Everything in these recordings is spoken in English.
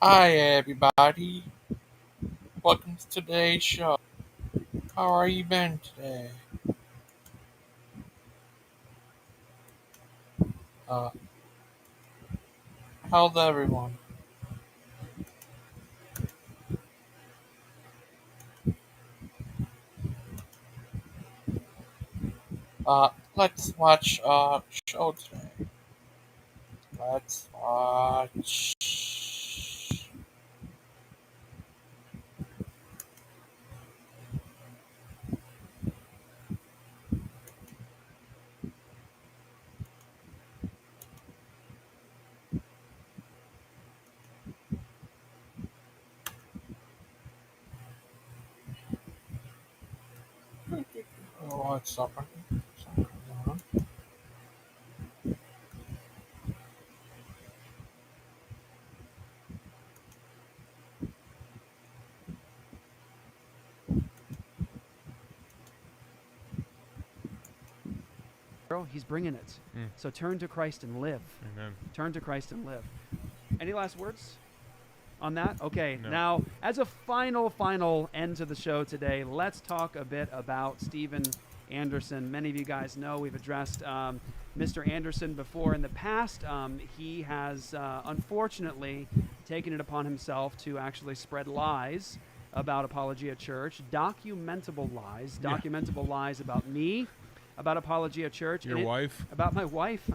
Hi everybody, welcome to today's show. How are you been today? Uh, how's everyone? Let's watch show today. Let's watch. Oh, what's up? He's bringing it. Mm, So turn to Christ and live. amen. Turn to Christ and live. Any last words on that? Okay, No. now, as a final end to the show today, let's talk a bit about Steven Anderson. Many of you guys know we've addressed Mr. Anderson before in the past. He has unfortunately taken it upon himself to actually spread lies about Apologia Church, Yeah. documentable lies about me, about Apologia Church, Your and wife? about my wife.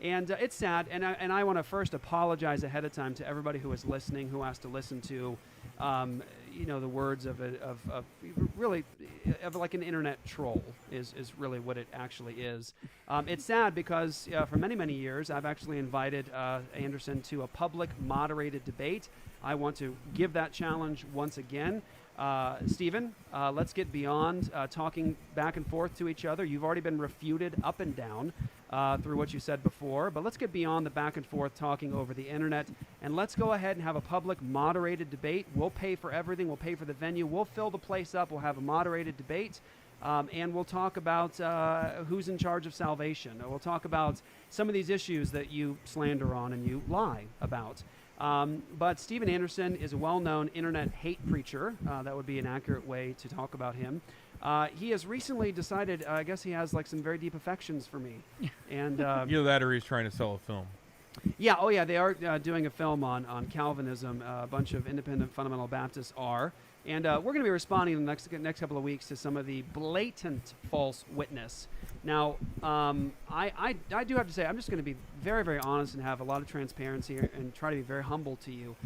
And it's sad, and I want to first apologize ahead of time to everybody who is listening, who has to listen to, the words of really of like an internet troll is really what it actually is. It's sad because for many years I've actually invited Anderson to a public moderated debate. I want to give that challenge once again. Stephen, let's get beyond talking back and forth to each other. You've already been refuted up and down through what you said before, but let's get beyond the back and forth talking over the internet, and let's go ahead and have a public moderated debate. We'll pay for everything. We'll pay for the venue. We'll fill the place up. We'll have a moderated debate. And we'll talk about who's in charge of salvation. We'll talk about some of these issues that you slander on and you lie about. But Steven Anderson is a well-known internet hate preacher. That would be an accurate way to talk about him. He has recently decided, I guess he has like some very deep affections for me. And Either that or he's trying to sell a film. yeah, oh yeah, they are doing a film on Calvinism. A bunch of independent fundamental Baptists are, and we're going to be responding in the next couple of weeks to some of the blatant false witness. Now, I do have to say, I'm just going to be very honest and have a lot of transparency and try to be very humble to you.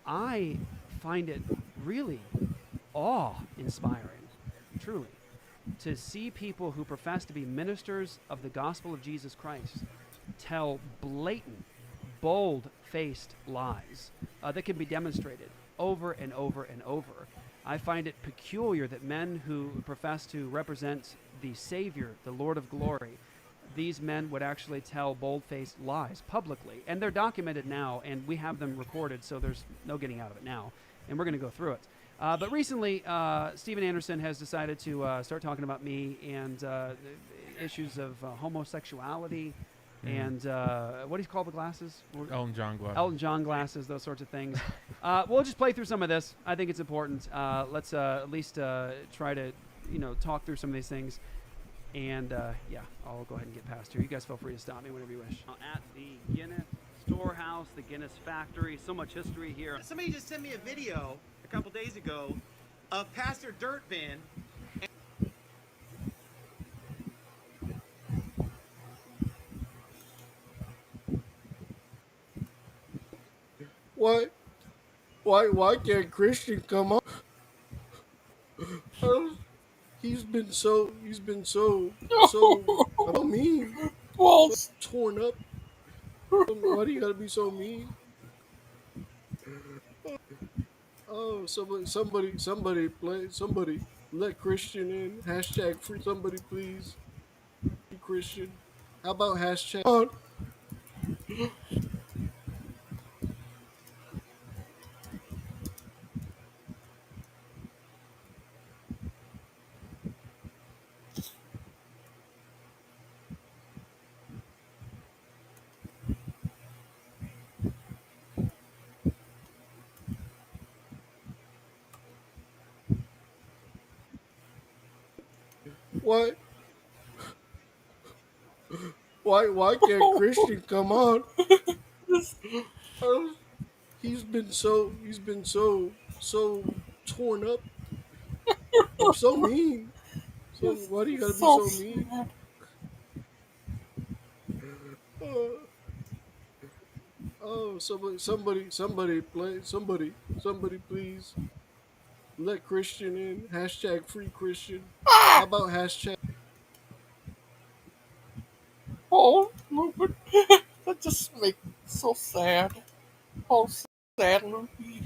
I find it really awe-inspiring, truly, to see people who profess to be ministers of the gospel of Jesus Christ tell blatant, bold-faced lies that can be demonstrated over and over and over. I find it peculiar that men who profess to represent the Savior, the Lord of glory, these men would actually tell bold-faced lies publicly. And they're documented now, and we have them recorded, so there's no getting out of it now. And we're going to go through it. But recently, Steven Anderson has decided to start talking about me and issues of homosexuality and what do you call the glasses? Elton John glasses. Elton John glasses, those sorts of things. We'll just play through some of this. I think it's important. Let's at least try to, talk through some of these things. And yeah, I'll go ahead and get past here. You guys feel free to stop me whenever you wish. At the Guinness storehouse, the Guinness factory, so much history here. Somebody just sent me a video a couple days ago of Pastor Dirtman. Why, why can't Christian come on? He's been so mean, False. torn up. Why do you gotta be so mean? Oh, somebody let Christian in. Hashtag free somebody, please. Free Christian. How about hashtag on? why why can't Christian come on? Oh, he's been so torn up or so mean. So It's why do you gotta be so so mean? sad. Uh, oh, somebody, please let Christian in. Hashtag free Christian. How Ah! about hashtag? Oh, Lupin. That just makes me so sad. Oh, sad Loopy.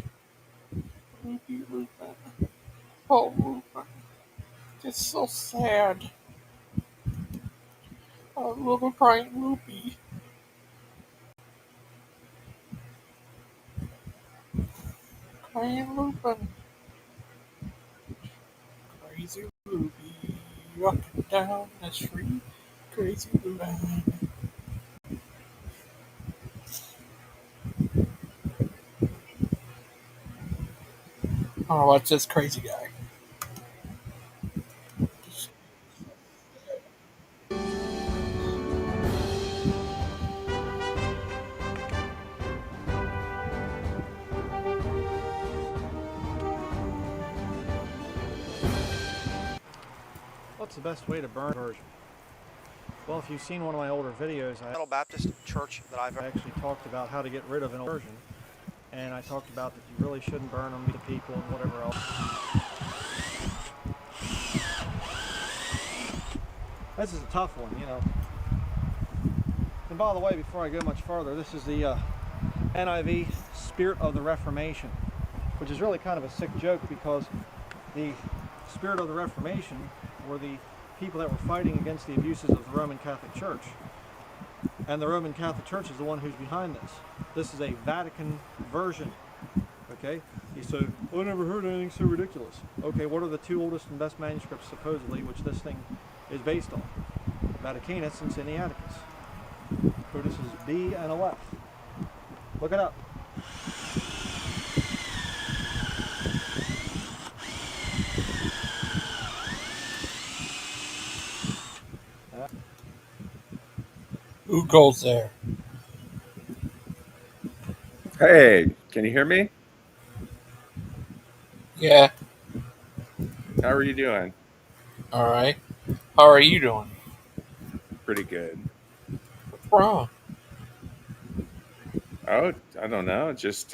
Loopy Lupin. Oh, Lupin. It's so sad. Oh, little crying Loopy. Crying Lupin. Crazy Loopy. Walking down the street. Crazy Lupin. Oh, what's this crazy guy? What's the best way to burn a version? Well, if you've seen one of my older videos, I Baptist church that I've actually talked about how to get rid of an version, and I talked about that you really shouldn't burn them to people and whatever else. This is a tough one, you know. And by the way, before I go much further, this is the NIV Spirit of the Reformation, which is really kind of a sick joke because the Spirit of the Reformation were the people that were fighting against the abuses of the Roman Catholic Church. And the Roman Catholic Church is the one who's behind this. This is a Vatican version. Okay? You say, I never heard anything so ridiculous. Okay, what are the two oldest and best manuscripts supposedly which this thing is based on? Vaticanus and Sinaiticus. So this is B and Aleph. Look it up. Who goes there? Hey, can you hear me? Yeah, How are you doing? alright. How are you doing? Pretty good. What's wrong? Oh, I don't know. Just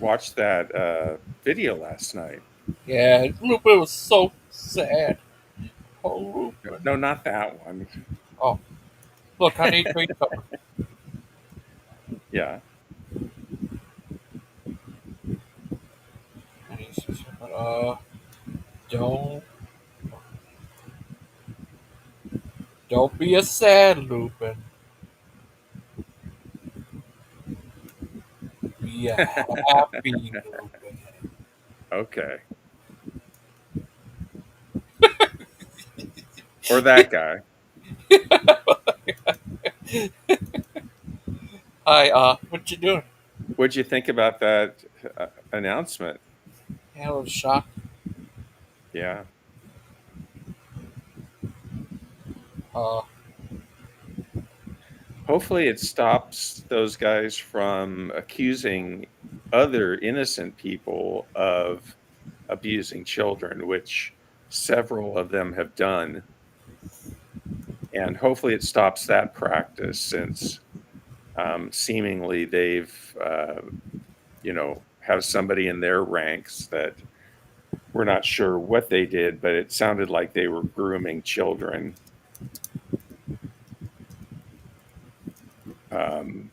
watched that video last night. Yeah, Lupin was so sad. Oh, Lupin. No, not that one. Oh, look, I need trade cover. Yeah. And he's just, don't, don't be a sad Lupin. Be a happy Lupin. Okay. Or that guy. Hi, what you doing? What'd you think about that announcement? Yeah, a little shocked. Yeah. Uh, Hopefully, it stops those guys from accusing other innocent people of abusing children, which several of them have done. And hopefully, it stops that practice since seemingly they've, have somebody in their ranks that we're not sure what they did, but it sounded like they were grooming children. Um,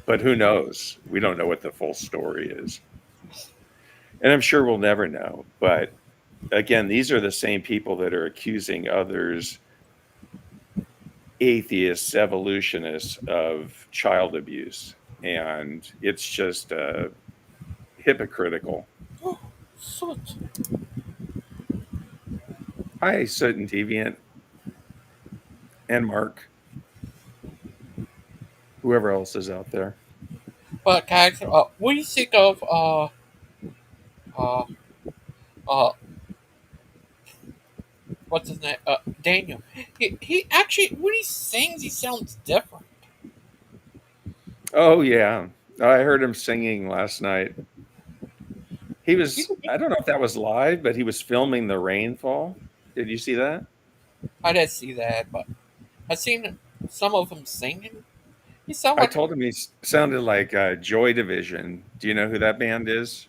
but who knows? We don't know what the full story is. And I'm sure we'll never know. But again, these are the same people that are accusing others, atheists, evolutionists, of child abuse. And it's just hypocritical. soot. Hi, Soot and Deviant, and Mark, whoever else is out there. But guys, what do you think of uh, uh, what's his name? Daniel. He actually when he sings, he sounds different. Oh yeah, I heard him singing last night. He He's was, a good, I don't know if that was live, but he was filming the rainfall. Did you see that? I didn't see that, but I seen some of him singing. He sound I like told him he sounded like Joy Division. Do you know who that band is?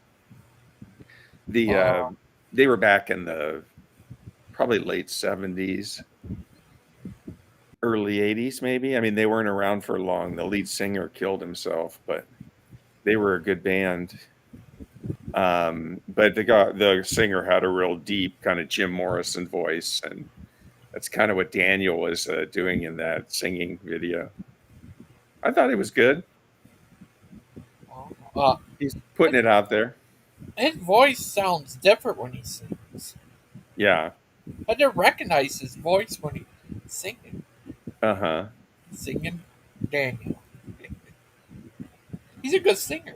The uh, they were back in the probably late 70s, early 80s maybe. I mean, they weren't around for long. The lead singer killed himself, but they were a good band. But the singer had a real deep kind of Jim Morrison voice, and that's kind of what Daniel was doing in that singing video. I thought it was good. uh, He's putting it out there. his voice sounds different when he sings. Yeah. I didn't recognize his voice when he singing. Uh-huh. Singing Daniel. He's a good singer.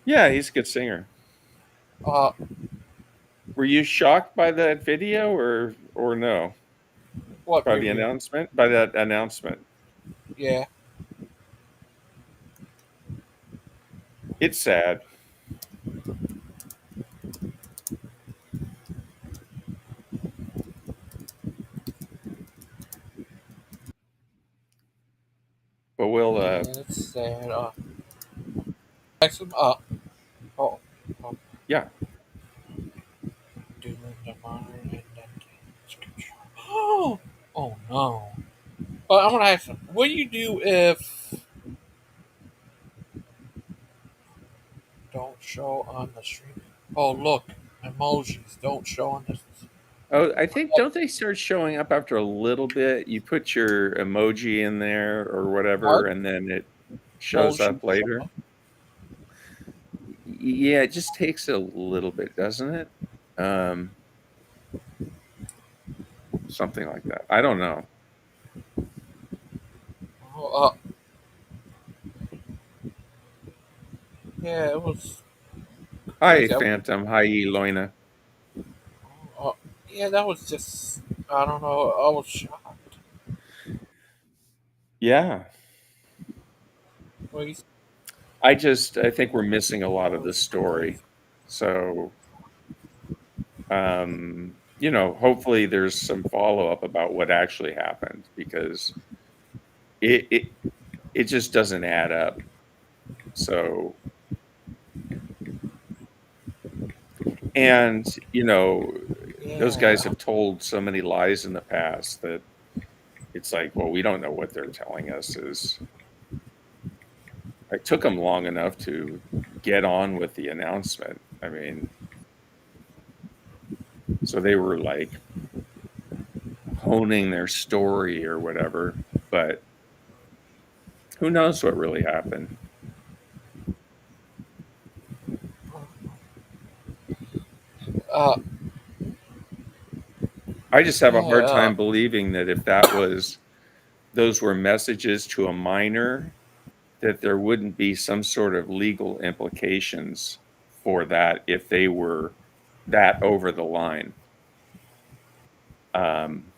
Yeah, he's a good singer. Uh, Were you shocked by that video or no? what By the video? announcement? By that announcement. Yeah. It's sad. But we'll Yeah, it's sad. Next one. Oh, oh, yeah. doing the modern and then scripture. Oh, oh no. But I'm gonna ask him. What do you do if don't show on the stream? Oh, look, emojis don't show on the. Oh, I think don't they start showing up after a little bit? You put your emoji in there or whatever, Art and then it shows emojis. up later. Yeah, it just takes a little bit, doesn't it? Um, Something like that. I don't know. Oh, yeah, it was Hi, crazy. Phantom. Hi, Eloina. Uh, yeah, that was just. I don't know. I was shocked. Yeah. Well, he's, I think we're missing a lot of the story. So, hopefully there's some follow up about what actually happened because it it it just doesn't add up. So, and those guys yeah. have told so many lies in the past that it's like, well, we don't know what they're telling us is. It took them long enough to get on with the announcement. I mean, so they were like honing their story or whatever, but who knows what really happened? Uh, I just have a yeah. hard time believing that if those were messages to a minor, that there wouldn't be some sort of legal implications for that if they were that over the line. Um,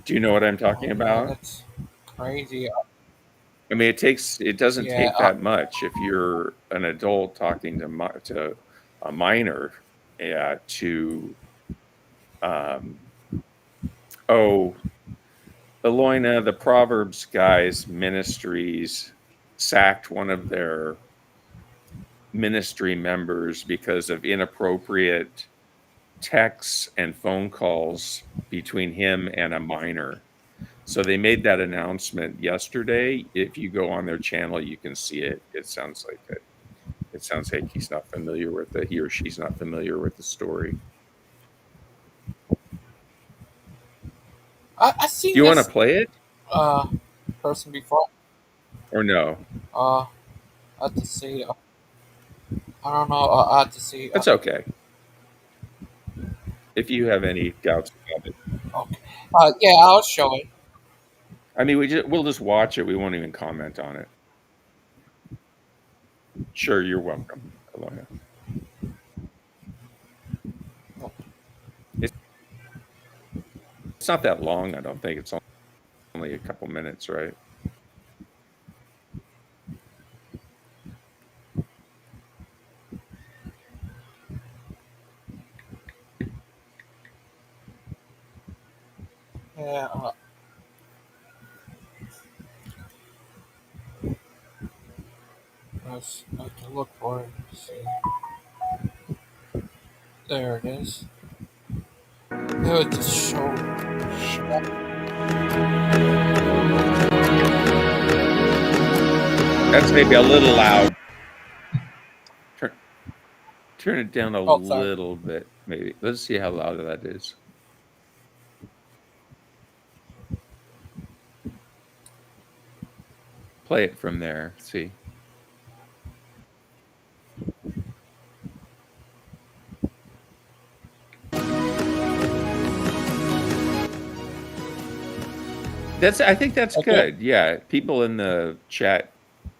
do you know what I'm talking Oh, yeah, about? that's crazy. I mean, it doesn't Yeah. take that much if you're an adult talking to a minor, to um, oh, Eloina, the Proverbs guys ministries sacked one of their ministry members because of inappropriate texts and phone calls between him and a minor. So they made that announcement yesterday. If you go on their channel, you can see it. It sounds like it. It sounds like he or she's not familiar with the story. I Do seen you want to this play it uh person before. or no? I have to see. I don't know. I have to see. That's okay. If you have any doubts about it, Okay. Yeah, I'll show it. I mean, we'll just watch it. We won't even comment on it. Sure, you're welcome, Aloha. It's not that long. I don't think it's only a couple minutes, right? Yeah, I can look for it. See. There it is. It was just show. That's maybe a little loud. Turn it down a Oh, sorry. little bit, maybe. Let's see how loud that is. Play it from there. See. I think that's Okay. good. Yeah. People in the chat,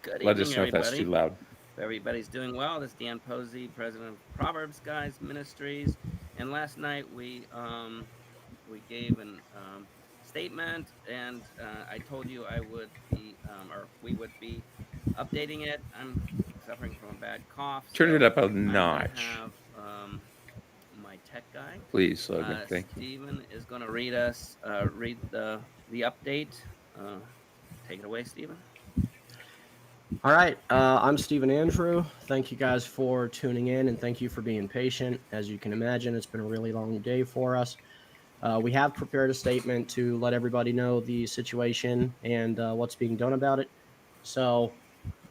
Good let evening, us know if that's everybody. too loud. Hope everybody's doing well. This is Dan Posey, president of Proverbs Guys Ministries. And last night we gave an statement, and I told you I would be or we would be updating it. I'm suffering from a bad cough, Turn it so up a I'm gonna notch, have my tech guy, please, Logan. Thank you. Stephen, is gonna read the update. Take it away, Stephen. All right, I'm Stephen Andrew. Thank you guys for tuning in, and thank you for being patient. As you can imagine, it's been a really long day for us. We have prepared a statement to let everybody know the situation and what's being done about it. So,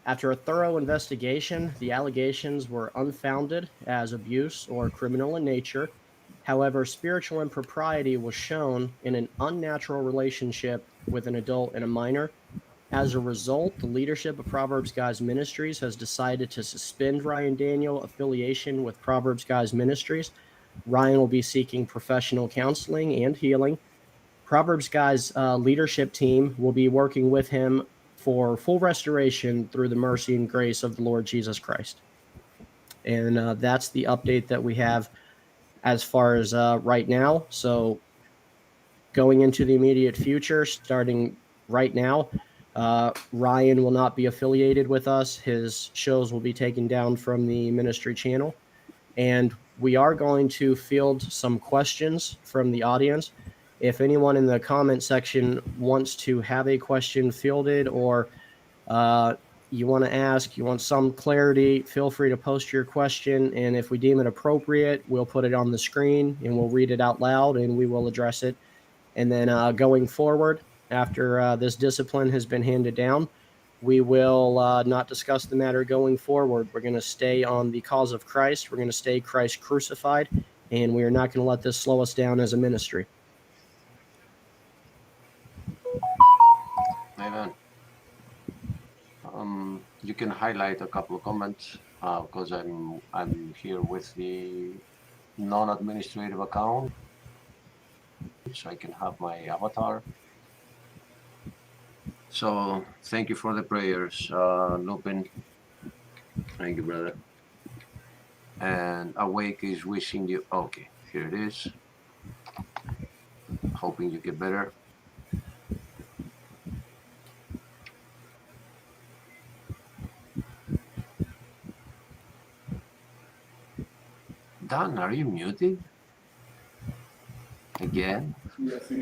after a thorough investigation, the allegations were unfounded as abuse or criminal in nature. However, spiritual impropriety was shown in an unnatural relationship with an adult and a minor. As a result, the leadership of Proverbs Guys Ministries has decided to suspend Ryan Daniel affiliation with Proverbs Guys Ministries. Ryan will be seeking professional counseling and healing. Proverbs Guys leadership team will be working with him for full restoration through the mercy and grace of the Lord Jesus Christ. And that's the update that we have as far as right now. So going into the immediate future, starting right now, Ryan will not be affiliated with us. His shows will be taken down from the ministry channel. And we are going to field some questions from the audience. If anyone in the comment section wants to have a question fielded, or you want to ask, you want some clarity, feel free to post your question. And if we deem it appropriate, we'll put it on the screen and we'll read it out loud and we will address it. And then going forward, after this discipline has been handed down, we will not discuss the matter going forward. We're going to stay on the cause of Christ. We're going to stay Christ crucified, and we are not going to let this slow us down as a ministry. Amen. You can highlight a couple of comments because I'm here with the non-administrative account, so I can have my avatar. So thank you for the prayers, Lupin. Thank you, brother. And Awake is wishing you. Okay, here it is. Hoping you get better. Dan, are you muted? Again?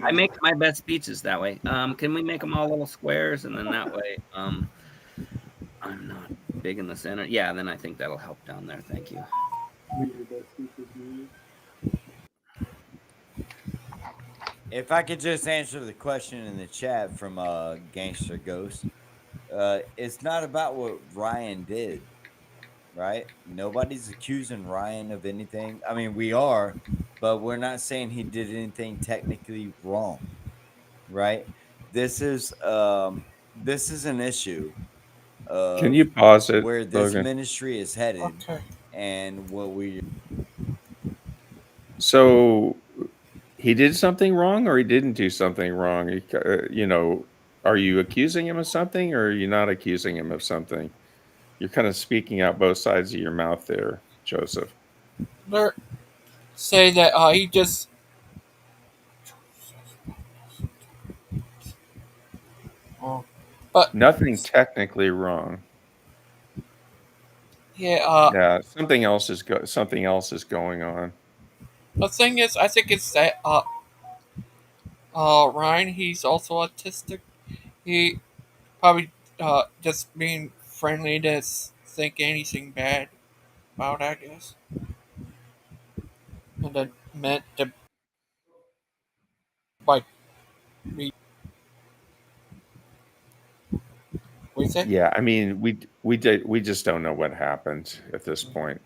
I make my best speeches that way. Can we make them all little squares, and then that way, I'm not big in the center. Yeah, then I think that'll help down there. Thank you. If I could just answer the question in the chat from Gangster Ghost, it's not about what Ryan did, right? Nobody's accusing Ryan of anything. I mean, we are, but we're not saying he did anything technically wrong, right? This is an issue of Can you pause it, where this Logan? ministry is headed, Okay. and what we. So he did something wrong, or he didn't do something wrong? Are you accusing him of something, or are you not accusing him of something? You're kind of speaking out both sides of your mouth there, Joseph. They're say that he just Oh. But Nothing technically wrong. yeah, Yeah, something else is going on. the thing is, I think it's that Ryan, he's also autistic. He probably just being friendly to think anything bad about, I guess, and then meant to like be. What do you say? Yeah, I mean, we just don't know what happened at this point.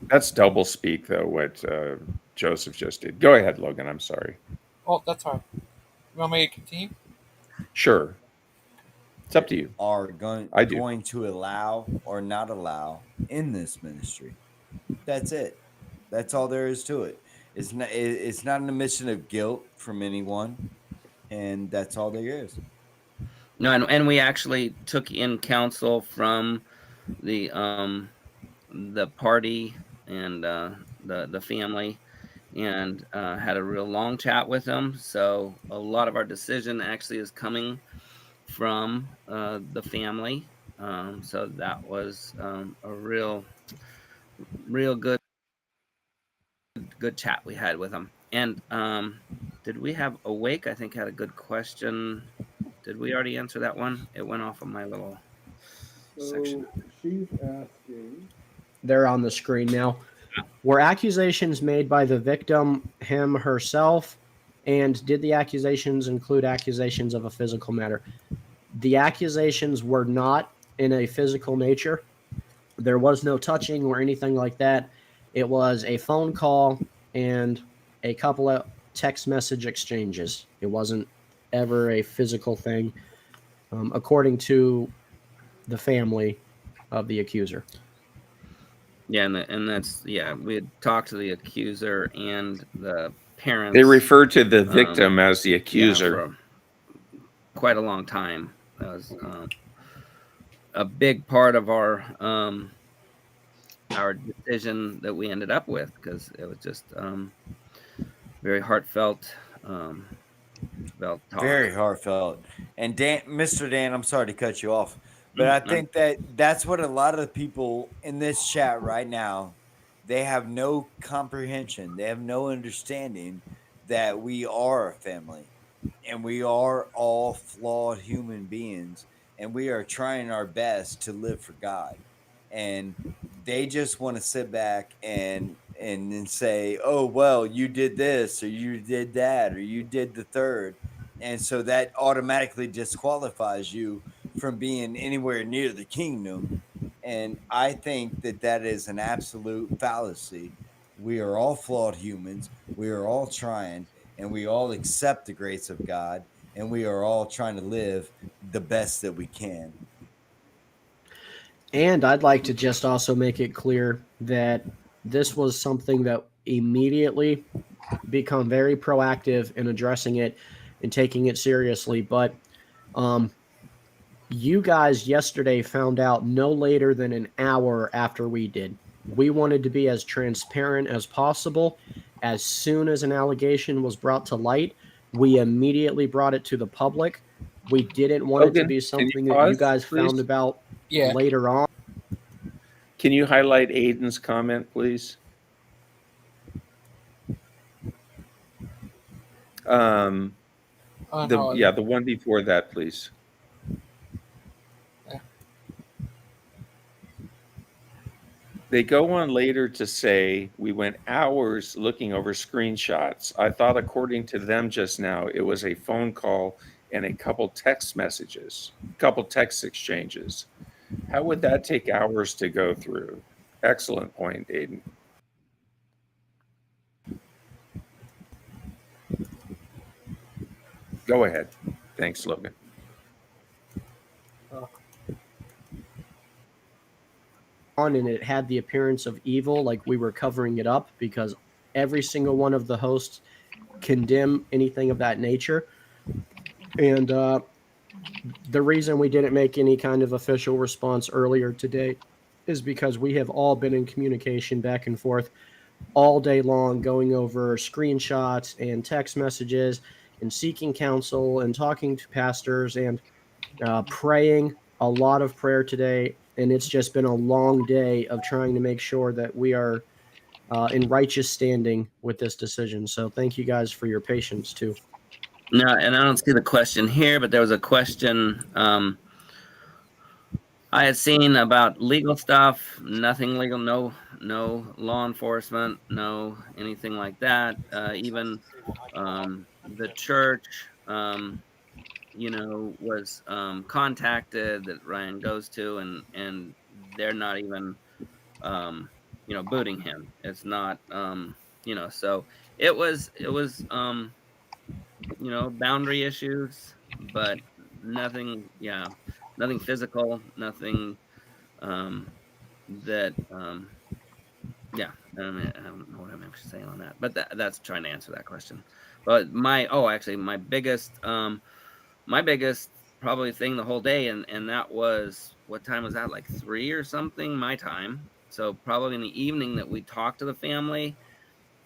That's double speak, though. What Joseph just did. Go ahead, Logan. I'm sorry. Oh, that's all right. You want me to continue? Sure, it's up to you. Are I do. going to allow or not allow in this ministry. That's it. That's all there is to it. It's not an admission of guilt from anyone, and that's all there is. No, and we actually took in counsel from the party and the family, and had a real long chat with them. So a lot of our decision actually is coming from the family. So that was a real good chat we had with them. And did we have Awake? I think had a good question. Did we already answer that one? It went off of my little section. She's asking. They're on the screen now. Were accusations made by the victim him herself? And did the accusations include accusations of a physical matter? The accusations were not in a physical nature. There was no touching or anything like that. It was a phone call and a couple of text message exchanges. It wasn't ever a physical thing, according to the family of the accuser. Yeah, and that's we had talked to the accuser and the parents. They refer to the victim as the accuser. For quite a long time. That was a big part of our decision that we ended up with, because it was just very heartfelt. Talk. Very heartfelt. And Mr. Dan, I'm sorry to cut you off, but I think that's what a lot of the people in this chat right now, they have no comprehension. They have no understanding that we are a family and we are all flawed human beings, and we are trying our best to live for God. And they just want to sit back and then say, "Oh, well, you did this or you did that or you did the third." And so that automatically disqualifies you from being anywhere near the kingdom. And I think that that is an absolute fallacy. We are all flawed humans. We are all trying, and we all accept the grace of God, and we are all trying to live the best that we can. And I'd like to just also make it clear that this was something that immediately become very proactive in addressing it and taking it seriously. But you guys yesterday found out no later than an hour after we did. We wanted to be as transparent as possible. As soon as an allegation was brought to light, we immediately brought it to the public. We didn't want it to be something that you guys found about later on. Can you highlight Aiden's comment, please? The one before that, please. They go on later to say, we went hours looking over screenshots. I thought, according to them just now, it was a phone call and a couple text messages, couple text exchanges. How would that take hours to go through? Excellent point, Aiden. Go ahead. Thanks, Logan. And it had the appearance of evil, like we were covering it up, because every single one of the hosts condemn anything of that nature. And the reason we didn't make any kind of official response earlier today is because we have all been in communication back and forth all day long, going over screenshots and text messages and seeking counsel and talking to pastors and praying, a lot of prayer today. And it's just been a long day of trying to make sure that we are in righteous standing with this decision. So thank you guys for your patience too. No, and I don't see the question here, but there was a question I had seen about legal stuff. Nothing legal. No law enforcement. No anything like that. Even the church, was contacted that Ryan goes to, and they're not even booting him. It's not so it was boundary issues, but nothing, yeah, nothing physical, nothing that yeah, I don't know what I'm actually saying on that, but that's trying to answer that question. But actually, my biggest probably thing the whole day, and that was, what time was that? Like 3 or something my time. So probably in the evening that we talked to the family,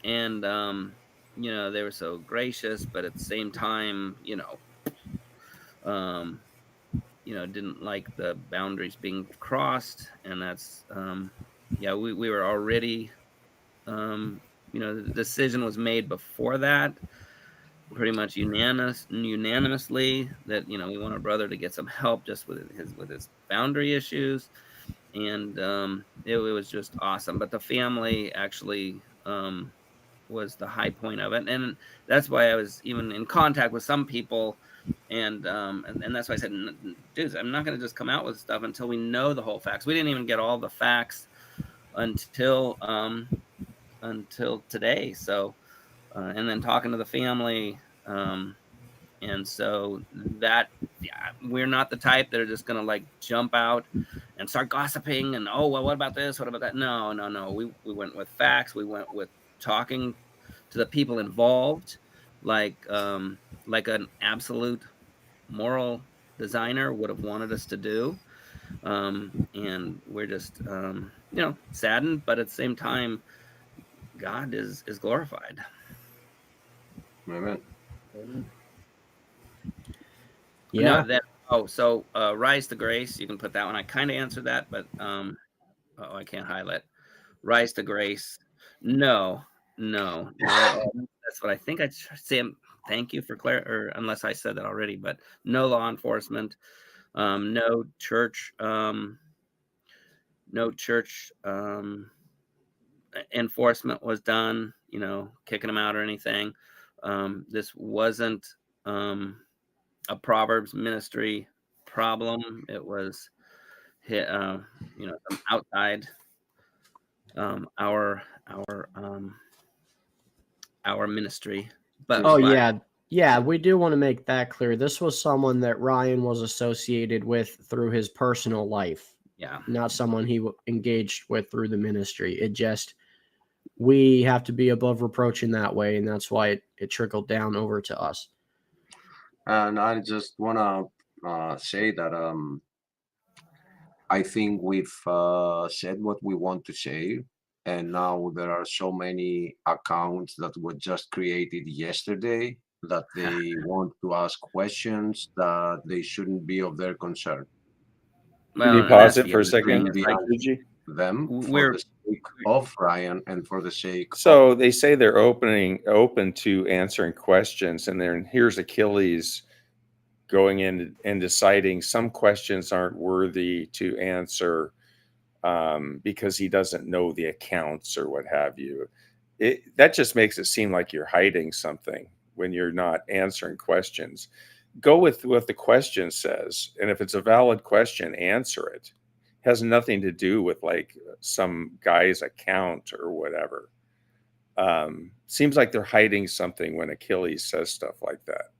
and they were so gracious, but at the same time, um, didn't like the boundaries being crossed, and that's yeah, we were already the decision was made before that, pretty much unanimously, that we want our brother to get some help just with his boundary issues, and it was just awesome. But the family actually was the high point of it, and that's why I was even in contact with some people, and that's why I said, dudes, I'm not going to just come out with stuff until we know the whole facts. We didn't even get all the facts until today. So and then talking to the family, and so that, yeah, we're not the type that are just gonna like jump out and start gossiping and, oh well, what about this, what about that? No, no, no, we went with facts. We went with talking to the people involved, like an absolute moral designer would have wanted us to do. And we're just saddened, but at the same time, God is glorified. Amen. Yeah. No, that so Rise to Grace, you can put that one. I kind of answered that, but I can't highlight. Rise to Grace. No, no, not at all. That's what I think I should say. Thank you for or unless I said that already, but no law enforcement, no church, no church enforcement was done, kicking them out or anything. This wasn't a Proverbs ministry problem. It was some outside our ministry. But Oh but yeah. Yeah, we do want to make that clear. This was someone that Ryan was associated with through his personal life, yeah, not someone he engaged with through the ministry. It just, we have to be above reproach in that way, and that's why it trickled down over to us. And I just wanna say that I think we've said what we want to say, and now there are so many accounts that were just created yesterday that they want to ask questions that they shouldn't be of their concern. Can you well, and pause that's it the for a other thing. second, Bring It's the like answer Fuji? to them for we're the sake of Ryan and for the sake of. So they say they're open to answering questions, and then here's Achilles going in and deciding some questions aren't worthy to answer because he doesn't know the accounts or what have you. That just makes it seem like you're hiding something when you're not answering questions. Go with what the question says, and if it's a valid question, answer it. It has nothing to do with like some guy's account or whatever. Seems like they're hiding something when Achilles says stuff like that.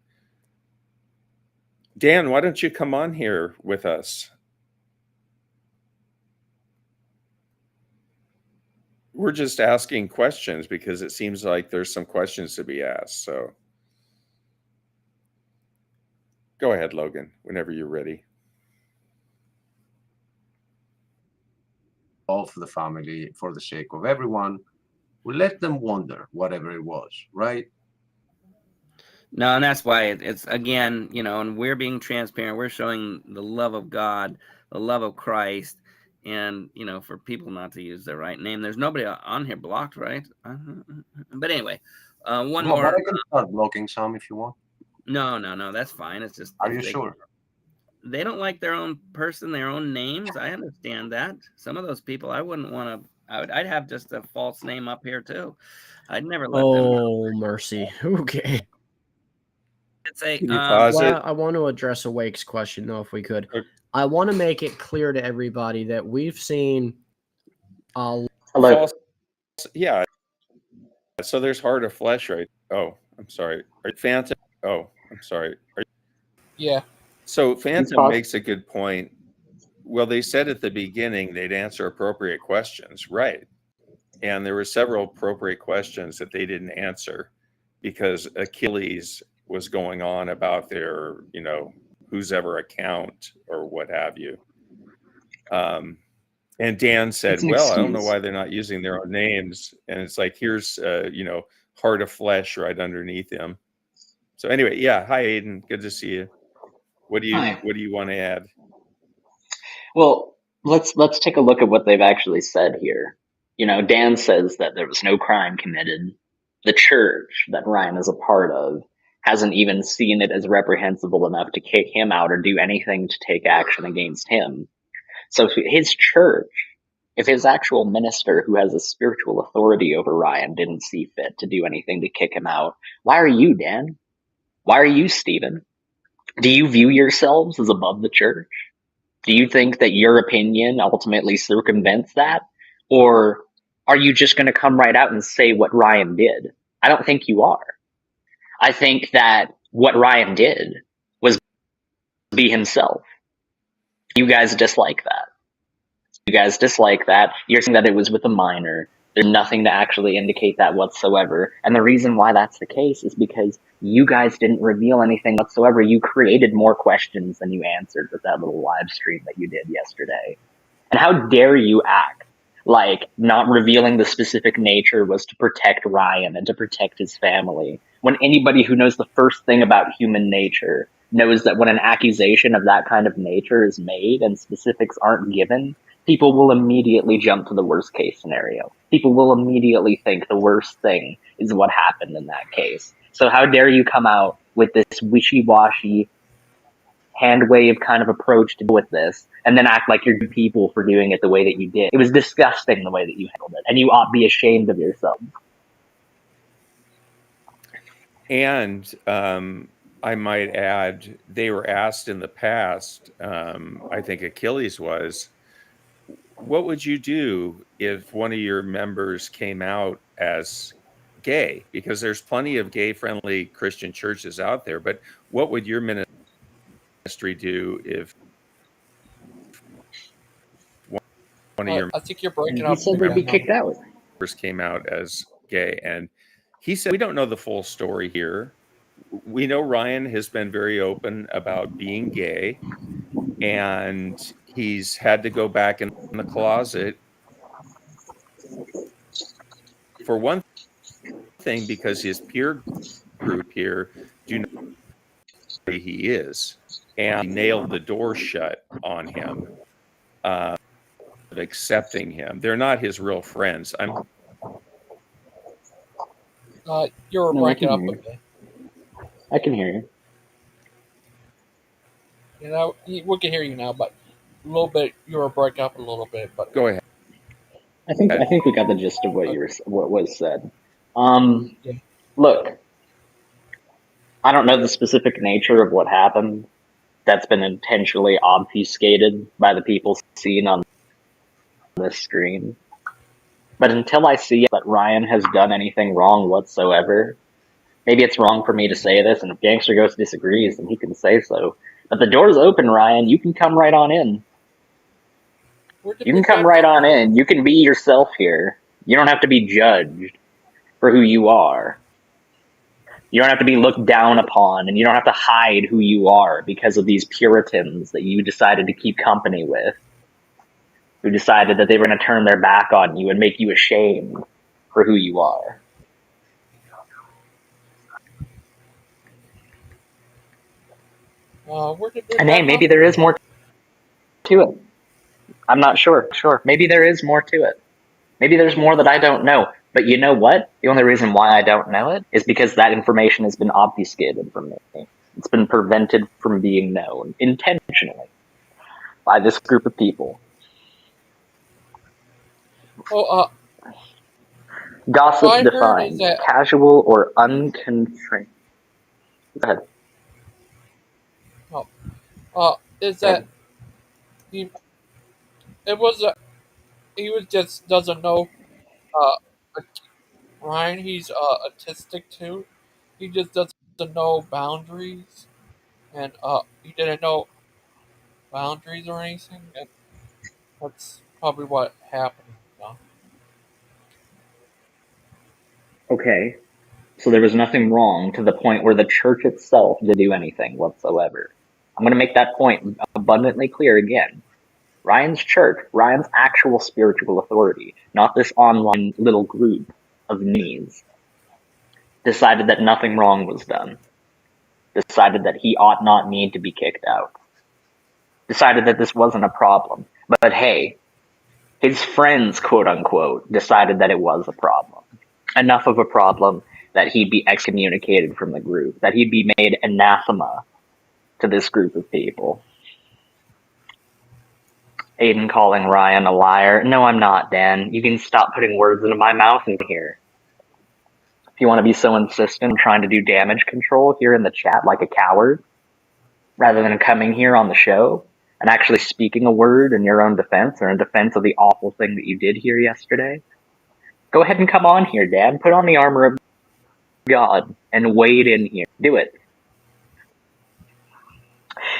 Dan, why don't you come on here with us? We're just asking questions because it seems like there's some questions to be asked. So go ahead, Logan, whenever you're ready. Of the family, for the sake of everyone, we let them wonder whatever it was, right? No, and that's why it's again, and we're being transparent. We're showing the love of God, the love of Christ, and for people not to use their right name. There's nobody on here blocked, right? But anyway, one No, but more. I can start blocking some if you want. No, that's fine. It's just Are if you sure? they don't like their own person, their own names. I understand that. Some of those people, I wouldn't want to. I'd have just a false name up here too. I'd never let them. Oh, mercy. Okay. Say, Can you pause it? Well, I want to address Awake's question, though, if we could. Okay. I want to make it clear to everybody that we've seen a Hello. False. Yeah. So there's Heart of Flesh, right? Oh, I'm sorry. Phantom. Oh, I'm sorry. Yeah. So Please Phantom pause. makes a good point. Well, they said at the beginning they'd answer appropriate questions, right? And there were several appropriate questions that they didn't answer because Achilles was going on about their, whose ever account or what have you. And Dan said, It's an well, I don't know excuse. why they're not using their own names. And it's like, here's, Heart of Flesh right underneath him. So anyway, yeah. Hi, Aiden. Good to see you. What do Hi. you want to add? Well, let's take a look at what they've actually said here. Dan says that there was no crime committed. The church that Ryan is a part of hasn't even seen it as reprehensible enough to kick him out or do anything to take action against him. So if his church, if his actual minister who has a spiritual authority over Ryan didn't see fit to do anything to kick him out, why are you, Dan? Why are you, Stephen? Do you view yourselves as above the church? Do you think that your opinion ultimately circumvents that? Or are you just going to come right out and say what Ryan did? I don't think you are. I think that what Ryan did was be himself. You guys dislike that. You're saying that it was with a minor. There's nothing to actually indicate that whatsoever. And the reason why that's the case is because you guys didn't reveal anything whatsoever. You created more questions than you answered with that little live stream that you did yesterday. And how dare you act like not revealing the specific nature was to protect Ryan and to protect his family, when anybody who knows the first thing about human nature knows that when an accusation of that kind of nature is made and specifics aren't given, people will immediately jump to the worst case scenario. People will immediately think the worst thing is what happened in that case. So how dare you come out with this wishy-washy, hand wave kind of approach to deal with this, and then act like you're good people for doing it the way that you did. It was disgusting the way that you handled it, and you ought to be ashamed of yourself. And I might add, they were asked in the past, I think Achilles was, what would you do if one of your members came out as gay? Because there's plenty of gay-friendly Christian churches out there, but what would your ministry do if one of your I think you're And breaking he up said they'd be again. kicked out. members came out as gay? And he said, we don't know the full story here. We know Ryan has been very open about being gay, and he's had to go back in the closet for one thing because his peer group here do know who he is, and he nailed the door shut on him, of accepting him. They're not his real friends. You're No, I breaking can up hear a you. bit. I can hear you. We can hear you now, but a little bit. You were breaking up a little bit, but Go ahead. I think we got the gist of what was said. Yeah. Look, I don't know the specific nature of what happened. That's been intentionally obfuscated by the people seen on this screen. But until I see that Ryan has done anything wrong whatsoever, maybe it's wrong for me to say this, and if Gangster Ghost disagrees, then he can say so. But the door's open, Ryan. You can come right on in. You can come right on in. You can be yourself here. You don't have to be judged for who you are. You don't have to be looked down upon, and you don't have to hide who you are because of these Puritans that you decided to keep company with, who decided that they were going to turn their back on you and make you ashamed for who you are. Where did And hey, that maybe come there from? is more to it. I'm not sure. Maybe there is more to it. Maybe there's more that I don't know. But you know what? The only reason why I don't know it is because that information has been obfuscated from me. It's been prevented from being known intentionally by this group of people. Well, what Gossip I heard is defined: that casual or unconstrained. Go ahead. uh, is Go that ahead. he it was he was just doesn't know uh Ryan. He's autistic too. He just doesn't know boundaries, and he didn't know boundaries or anything. And that's probably what happened. Okay. So there was nothing wrong to the point where the church itself didn't do anything whatsoever. I'm going to make that point abundantly clear again. Ryan's church, Ryan's actual spiritual authority, not this online little group of knees, decided that nothing wrong was done. Decided that he ought not need to be kicked out. Decided that this wasn't a problem. But hey, his friends, quote unquote, decided that it was a problem. Enough of a problem that he'd be excommunicated from the group, that he'd be made anathema to this group of people. Aiden calling Ryan a liar. No, I'm not, Dan. You can stop putting words into my mouth in here. If you want to be so insistent trying to do damage control here in the chat like a coward, rather than coming here on the show and actually speaking a word in your own defense or in defense of the awful thing that you did here yesterday, go ahead and come on here, Dan. Put on the armor of God and wade in here. Do it.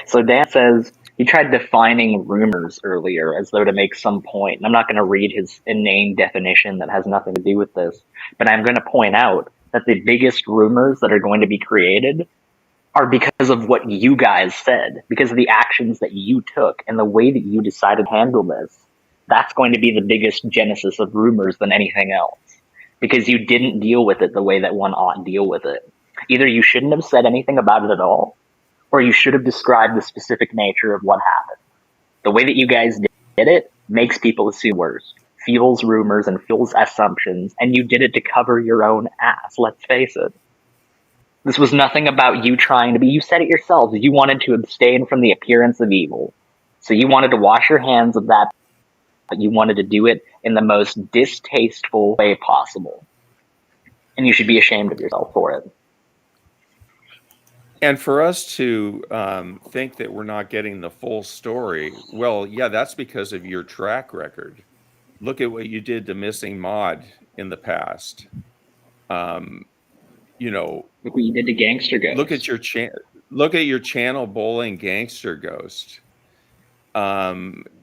So Dan says he tried defining rumors earlier as though to make some point. And I'm not going to read his inane definition that has nothing to do with this, but I'm going to point out that the biggest rumors that are going to be created are because of what you guys said, because of the actions that you took and the way that you decided to handle this. That's going to be the biggest genesis of rumors than anything else, because you didn't deal with it the way that one ought to deal with it. Either you shouldn't have said anything about it at all, or you should have described the specific nature of what happened. The way that you guys did it makes people assume worse, fuels rumors and fuels assumptions, and you did it to cover your own ass, let's face it. This was nothing about you trying to be, you said it yourselves, you wanted to abstain from the appearance of evil. So you wanted to wash your hands of that, but you wanted to do it in the most distasteful way possible. And you should be ashamed of yourself for it. And for us to think that we're not getting the full story, well, yeah, that's because of your track record. Look at what you did to Missing Maud in the past. You know, Look what you did to Gangster Ghost. look at your channel bowling Gangster Ghost.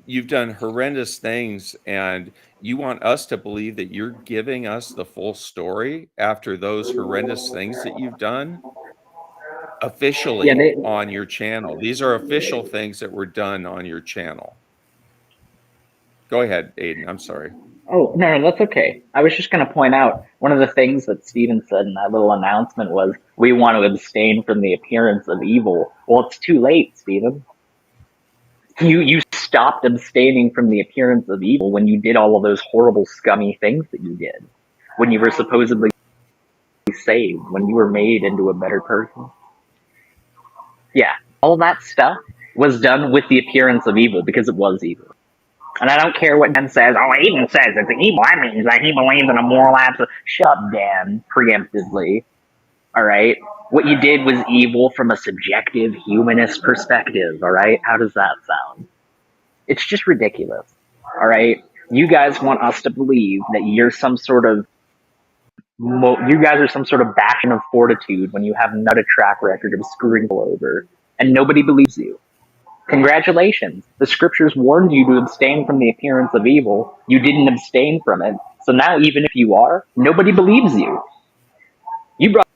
You've done horrendous things, and you want us to believe that you're giving us the full story after those horrendous things that you've done officially on your channel. These are official things that were done on your channel. Go ahead, Aiden. I'm sorry. Oh, no, that's okay. I was just going to point out one of the things that Steven said in that little announcement was, we want to abstain from the appearance of evil. Well, it's too late, Steven. You stopped abstaining from the appearance of evil when you did all of those horrible, scummy things that you did. When you were supposedly saved, when you were made into a better person. Yeah, all that stuff was done with the appearance of evil because it was evil. And I don't care what Dan says. Oh, Aiden says it's evil. That means that he believes in a moral absolute. Shut up, Dan, preemptively. All right? What you did was evil from a subjective, humanist perspective. All right? How does that sound? It's just ridiculous. All right? You guys want us to believe that you're some sort of you guys are some sort of bastion of fortitude when you have not a track record of screwing people over, and nobody believes you. Congratulations. The scriptures warned you to abstain from the appearance of evil. You didn't abstain from it. So now, even if you are, nobody believes you. You brought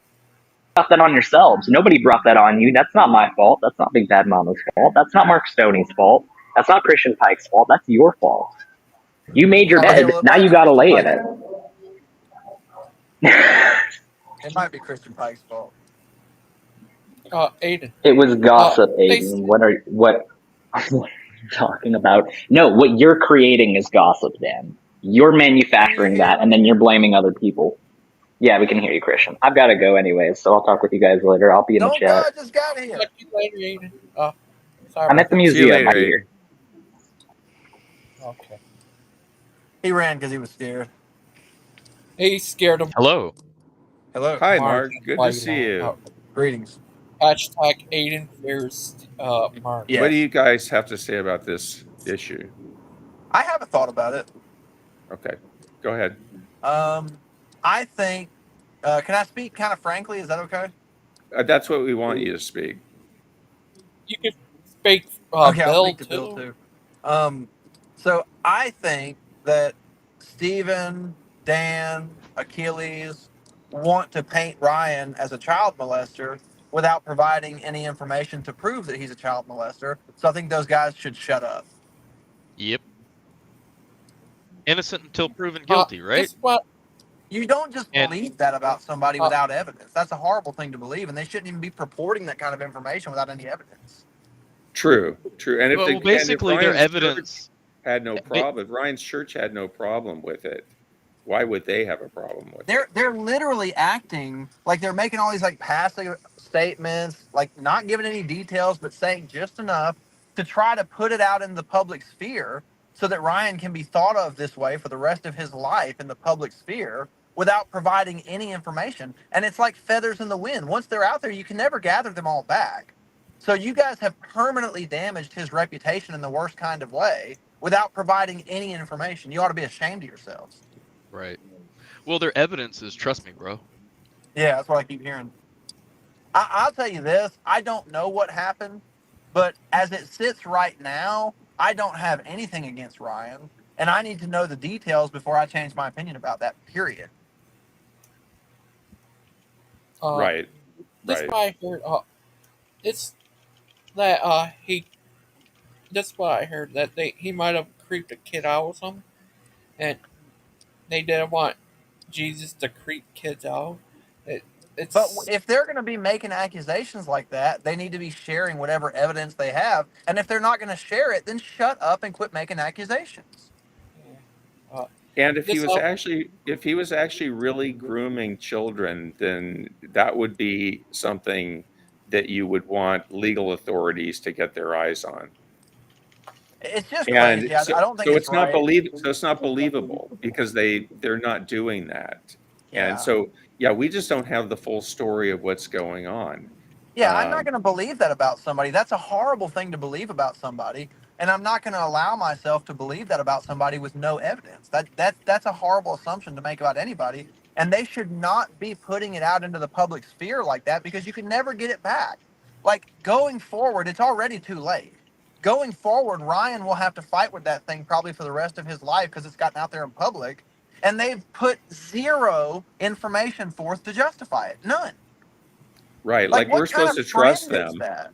that on yourselves. Nobody brought that on you. That's not my fault. That's not Big Bad Mama's fault. That's not Mark Stoney's fault. That's not Christian Pike's fault. That's your fault. You made your bed. Now you gotta lay in it. It might be Christian Pike's fault. Aiden. It was gossip, They Aiden. What are you talking about? No, what you're creating is gossip, Dan. You're Can you manufacturing hear that, and then me? you're blaming other people. Yeah, we can hear you, Christian. I've got to go anyways, so I'll talk with you guys later. I'll be in the Don't go. chat. I just got here. talk to you later, Aiden. Sorry I'm about at the that. See you museum. later, I'll be Aiden. here. Okay. He ran because he was scared. He scared him. Hello. Hello. Hi, Mark. Mark. Good Why to you see lying? you. Greetings. Hashtag Aiden fears Mark. What do Yes. you guys have to say about this issue? I haven't thought about it. Okay, go ahead. I think. Can I speak kind of frankly? Is that okay? That's what we want you to speak. You could speak Okay, I'll Bill speak to Bill too. too. So I think that Steven, Dan, Achilles want to paint Ryan as a child molester without providing any information to prove that he's a child molester. So I think those guys should shut up. Yep. Innocent until proven guilty, right? This what You don't just And believe that about somebody uh, without evidence. That's a horrible thing to believe, and they shouldn't even be purporting that kind of information without any evidence. True, true. And well, if basically, their Ryan's church evidence. had no ba- problem, if Ryan's church had no problem with it, why would they have a problem with it? They're literally acting like they're making all these like passive statements, like not giving any details, but saying just enough to try to put it out in the public sphere so that Ryan can be thought of this way for the rest of his life in the public sphere without providing any information. And it's like feathers in the wind. Once they're out there, you can never gather them all back. So you guys have permanently damaged his reputation in the worst kind of way without providing any information. You ought to be ashamed of yourselves. Right. Well, their evidence is, trust me, bro. Yeah, that's what I keep hearing. I'll tell you this: I don't know what happened, but as it sits right now, I don't have anything against Ryan, and I need to know the details before I change my opinion about that. Period. Right, this right. what I heard. It's that he. That's what I heard that he might have creeped a kid out or something, and they didn't want Jesus to creep kids out. It, But it's if they're going to be making accusations like that, they need to be sharing whatever evidence they have. And if they're not going to share it, then shut up and quit making accusations. uh, And this if he was actually really grooming children, then that would be something that you would want legal authorities to get their eyes on. It's just And crazy. I don't think so it's right. it's not believable because they're not doing that. And Yeah. so yeah, we just don't have the full story of what's going on. Yeah, I'm not going to believe that about somebody. That's a horrible thing to believe about somebody, and I'm not going to allow myself to believe that about somebody with no evidence. That's a horrible assumption to make about anybody, and they should not be putting it out into the public sphere like that because you can never get it back. Like going forward, it's already too late. Going forward, Ryan will have to fight with that thing probably for the rest of his life because it's gotten out there in public, and they've put zero information forth to justify it. None. Right, Like, like we're what kind supposed of to trust friend is them. that?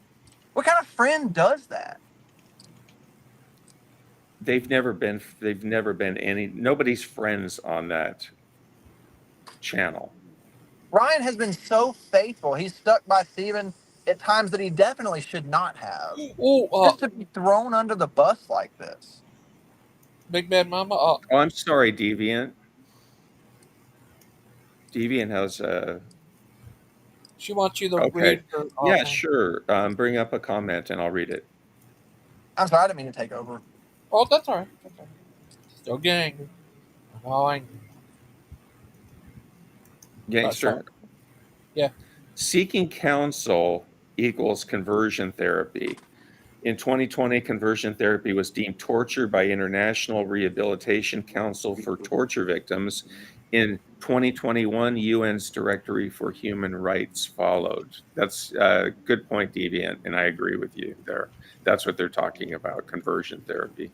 What kind of friend does that? They've never been nobody's friends on that channel. Ryan has been so faithful. He's stuck by Steven at times that he definitely should not have. oh Just to be thrown under the bus like this. Big Bad Mama. Oh, I'm sorry, Deviant. Deviant has a She wants you to okay. read her Yeah, thing. sure. Bring up a comment and I'll read it. I'm sorry, I didn't mean to take over. Oh, that's alright. Still getting angry. I'm all angry. Gangster. Yeah. Seeking counsel equals conversion therapy. In 2020, conversion therapy was deemed torture by International Rehabilitation Council for Torture Victims. In 2021, UN's Directory for Human Rights followed. That's a good point, Deviant, and I agree with you there. That's what they're talking about, conversion therapy.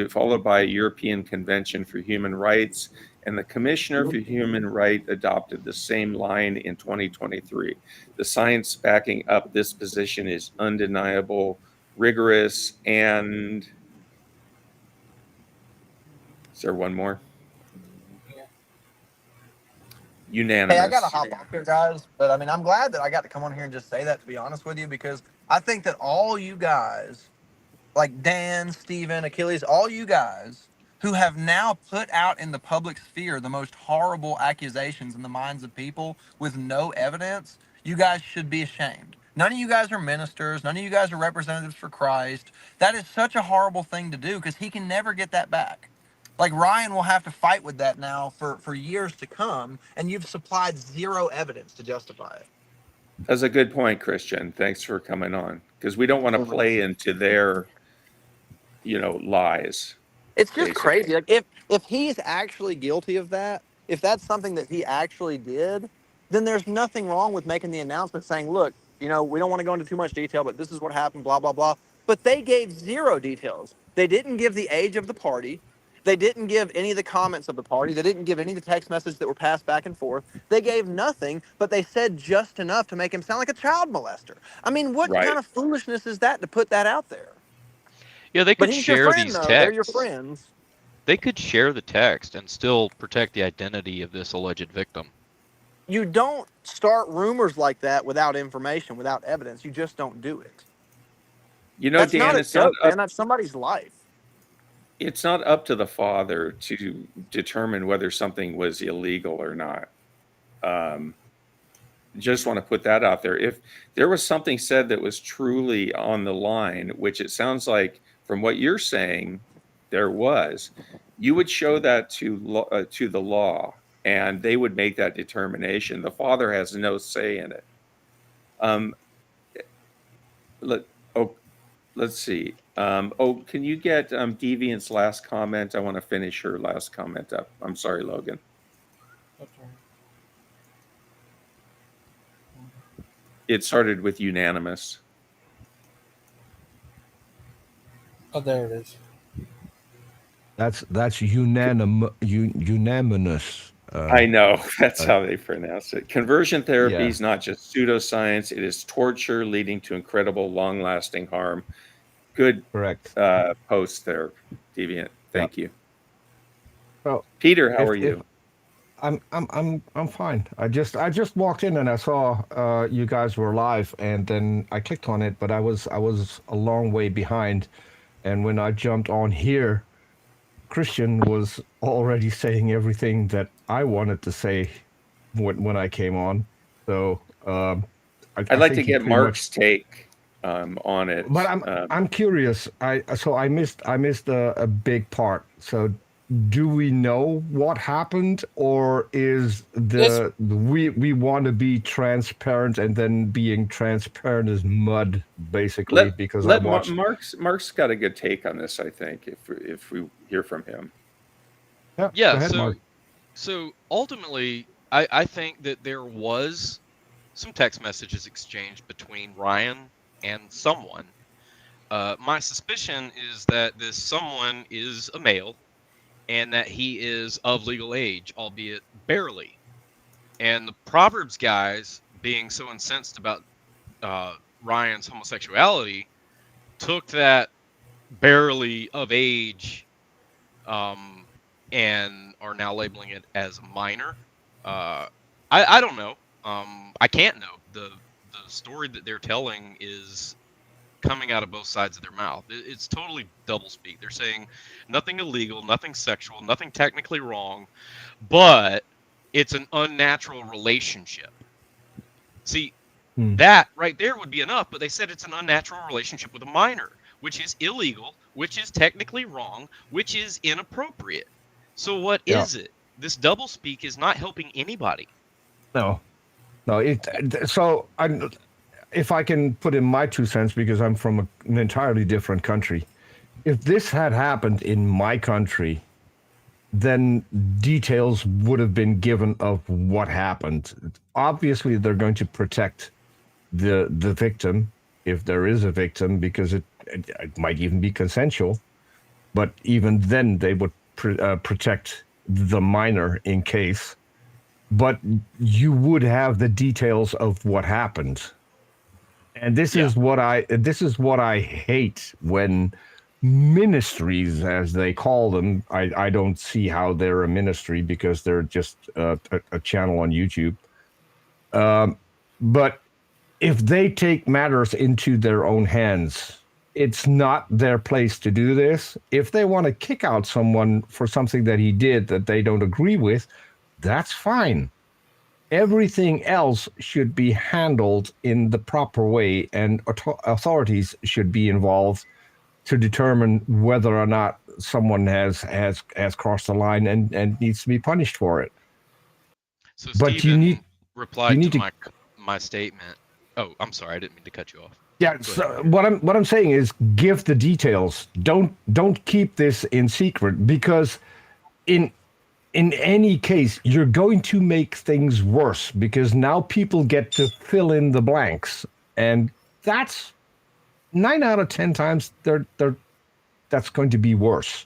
Followed by European Convention for Human Rights, and the Commissioner for Human Rights adopted the same line in 2023. The science backing up this position is undeniable, rigorous, and is there one more? Unanimous. Hey, I got to hop off here, guys. But I mean, I'm glad that I got to come on here and just say that, to be honest with you, because I think that all you guys, like Dan, Steven, Achilles, all you guys who have now put out in the public sphere the most horrible accusations in the minds of people with no evidence, you guys should be ashamed. None of you guys are ministers. None of you guys are representatives for Christ. That is such a horrible thing to do because he can never get that back. Like Ryan will have to fight with that now for years to come, and you've supplied zero evidence to justify it. That's a good point, Christian. Thanks for coming on, because we don't want to play into their, lies. It's just basically. crazy. Like if he's actually guilty of that, if that's something that he actually did, then there's nothing wrong with making the announcement saying, look, we don't want to go into too much detail, but this is what happened, blah, blah, blah. But they gave zero details. They didn't give the age of the party. They didn't give any of the comments of the party. They didn't give any of the text messages that were passed back and forth. They gave nothing, but they said just enough to make him sound like a child molester. I mean, what kind of foolishness is that to put that out there? Yeah, they But could he's your share friend, these though. They're your texts. friends. They could share the text and still protect the identity of this alleged victim. You don't start rumors like that without information, without evidence. You just don't do it. That's Dan, not a it's not joke, man. That's somebody's life. It's not up to the father to determine whether something was illegal or not. Just want to put that out there. If there was something said that was truly on the line, which it sounds like from what you're saying, there was, you would show that to the law, and they would make that determination. The father has no say in it. Let's see. Can you get Deviant's last comment? I want to finish her last comment up. I'm sorry, Logan. It started with unanimous. Oh, there it is. That's unanimous. I know. That's how they pronounce it. Conversion therapy is not just pseudoscience. It is torture leading to incredible, long-lasting harm. Good post there, Deviant. Thank you. Well, Peter, how are you? I'm fine. I just walked in and I saw you guys were live, and then I clicked on it, but I was a long way behind, and when I jumped on here, Christian was already saying everything that I wanted to say when I came on. So I'd like to get Mark's take on it. But I'm curious. I missed a big part. So do we know what happened, or is we want to be transparent, and then being transparent is mud, basically? Because I watched. Mark's got a good take on this, I think, if we hear from him. Yeah. Go ahead, Mark. So ultimately, I think that there was some text messages exchanged between Ryan and someone. My suspicion is that this someone is a male, and that he is of legal age, albeit barely. And the Proverbs guys, being so incensed about Ryan's homosexuality, took that barely of age and are now labeling it as a minor. I don't know. I can't know. The story that they're telling is coming out of both sides of their mouth. It's totally doublespeak. They're saying nothing illegal, nothing sexual, nothing technically wrong, but it's an unnatural relationship. See, that right there would be enough, but they said it's an unnatural relationship with a minor, which is illegal, which is technically wrong, which is inappropriate. So what is it? This doublespeak is not helping anybody. No. So if I can put in my 2 cents, because I'm from an entirely different country, if this had happened in my country, then details would have been given of what happened. Obviously, they're going to protect the victim, if there is a victim, because it might even be consensual. But even then, they would protect the minor in case. But you would have the details of what happened. And this is what I hate when ministries, as they call them. I don't see how they're a ministry because they're just a channel on YouTube. But if they take matters into their own hands, it's not their place to do this. If they want to kick out someone for something that he did that they don't agree with, that's fine. Everything else should be handled in the proper way, and authorities should be involved to determine whether or not someone has crossed the line and needs to be punished for it. So But Stephen replied to to my statement. Oh, I'm sorry, I didn't mean to cut you off. Yeah. So what I'm saying is, give the details. Don't keep this in secret, because in any case, you're going to make things worse, because now people get to fill in the blanks, and that's 9 out of 10 times that's going to be worse.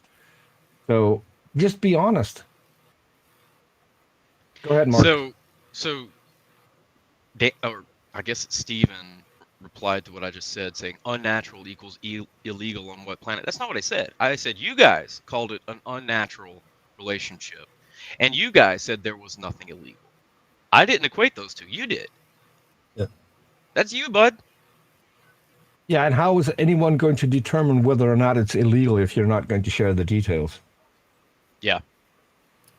So just be honest. Go ahead, Mark. So, or I guess Stephen replied to what I just said, saying unnatural equals illegal on what planet? That's not what I said. I said you guys called it an unnatural relationship, and you guys said there was nothing illegal. I didn't equate those two. You did. Yeah. That's you, bud. Yeah, and how is anyone going to determine whether or not it's illegal if you're not going to share the details? Yeah.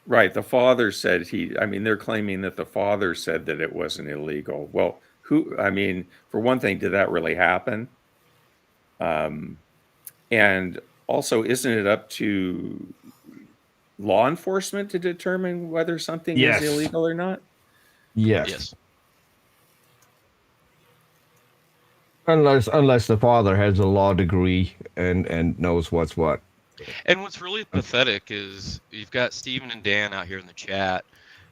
Right. The father said they're claiming that the father said that it wasn't illegal. Well, for one thing, did that really happen? And also, isn't it up to law enforcement to determine whether something is illegal or not? Yes. Unless the father has a law degree and knows what's what. And what's really pathetic is you've got Stephen and Dan out here in the chat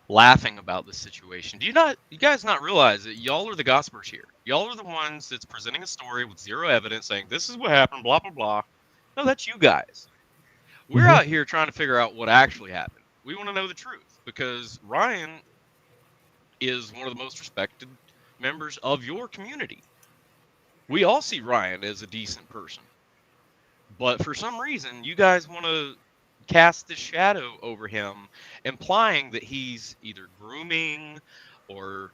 laughing about this situation. Do you guys not realize that y'all are the gossipers here? Y'all are the ones that's presenting a story with zero evidence, saying this is what happened, blah blah blah. No, that's you guys. We're out here trying to figure out what actually happened. We want to know the truth, because Ryan is one of the most respected members of your community. We all see Ryan as a decent person. But for some reason, you guys want to cast this shadow over him, implying that he's either grooming or,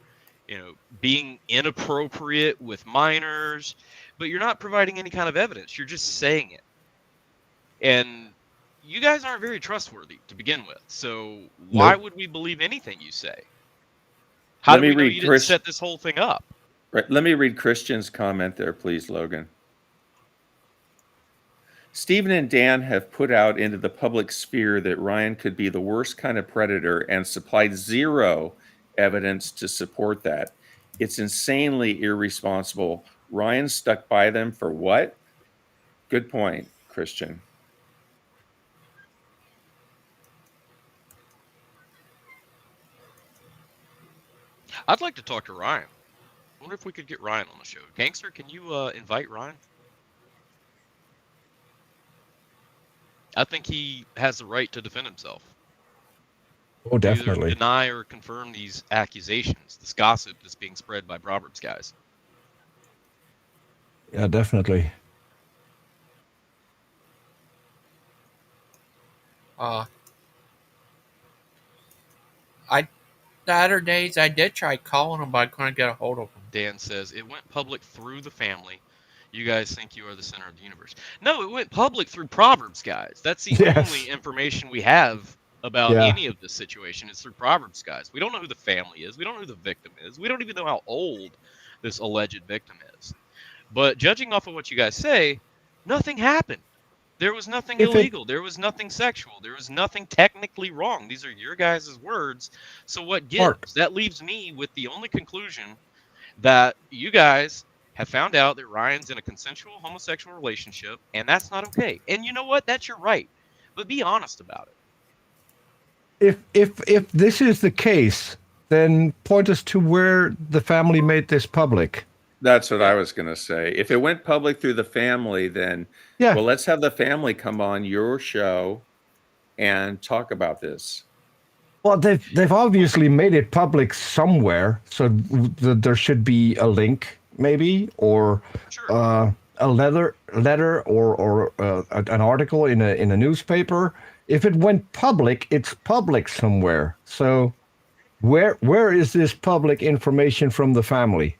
being inappropriate with minors. But you're not providing any kind of evidence. You're just saying it. And you guys aren't very trustworthy to begin with. So why would we believe anything you say? How do we know you didn't set this whole thing up? Right. Let me read Christian's comment there, please, Logan. Stephen and Dan have put out into the public sphere that Ryan could be the worst kind of predator and supplied zero evidence to support that. It's insanely irresponsible. Ryan stuck by them for what? Good point, Christian. I'd like to talk to Ryan. I wonder if we could get Ryan on the show. Gangster, can you invite Ryan? I think he has the right to defend himself. Oh, definitely. Either deny or confirm these accusations, this gossip that's being spread by Proverbs guys. Yeah, definitely. Saturdays I did try calling him, but I couldn't get a hold of him. Dan says it went public through the family. You guys think you are the center of the universe. No, it went public through Proverbs guys. That's the only information we have about any of this situation. It's through Proverbs guys. We don't know who the family is. We don't know who the victim is. We don't even know how old this alleged victim is. But judging off of what you guys say, nothing happened. There was nothing illegal. There was nothing sexual. There was nothing technically wrong. These are your guys' words. So what gives? Mark. That leaves me with the only conclusion that you guys have found out that Ryan's in a consensual homosexual relationship, and that's not okay. And you know what? That's your right. But be honest about it. If this is the case, then point us to where the family made this public. That's what I was going to say. If it went public through the family, then well, let's have the family come on your show and talk about this. Well, they've obviously made it public somewhere, so there should be a link, maybe, or a letter letter or an article in a newspaper, if it went public, it's public somewhere. So where is this public information from the family?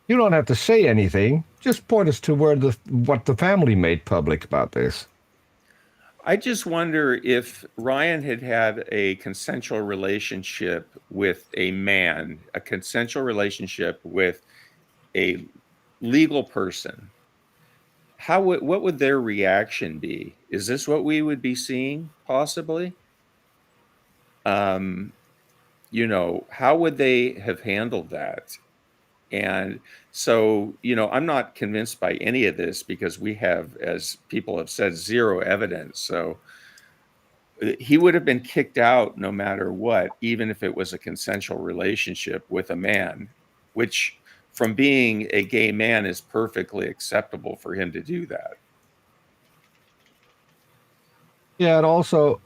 You don't have to say anything. Just point us to what the family made public about this. I just wonder if Ryan had had a consensual relationship with a man, a consensual relationship with a legal person. What would their reaction be? Is this what we would be seeing possibly? How would they have handled that? And so, I'm not convinced by any of this because we have, as people have said, zero evidence. So he would have been kicked out no matter what, even if it was a consensual relationship with a man, which from being a gay man is perfectly acceptable for him to do that. Yeah, and also,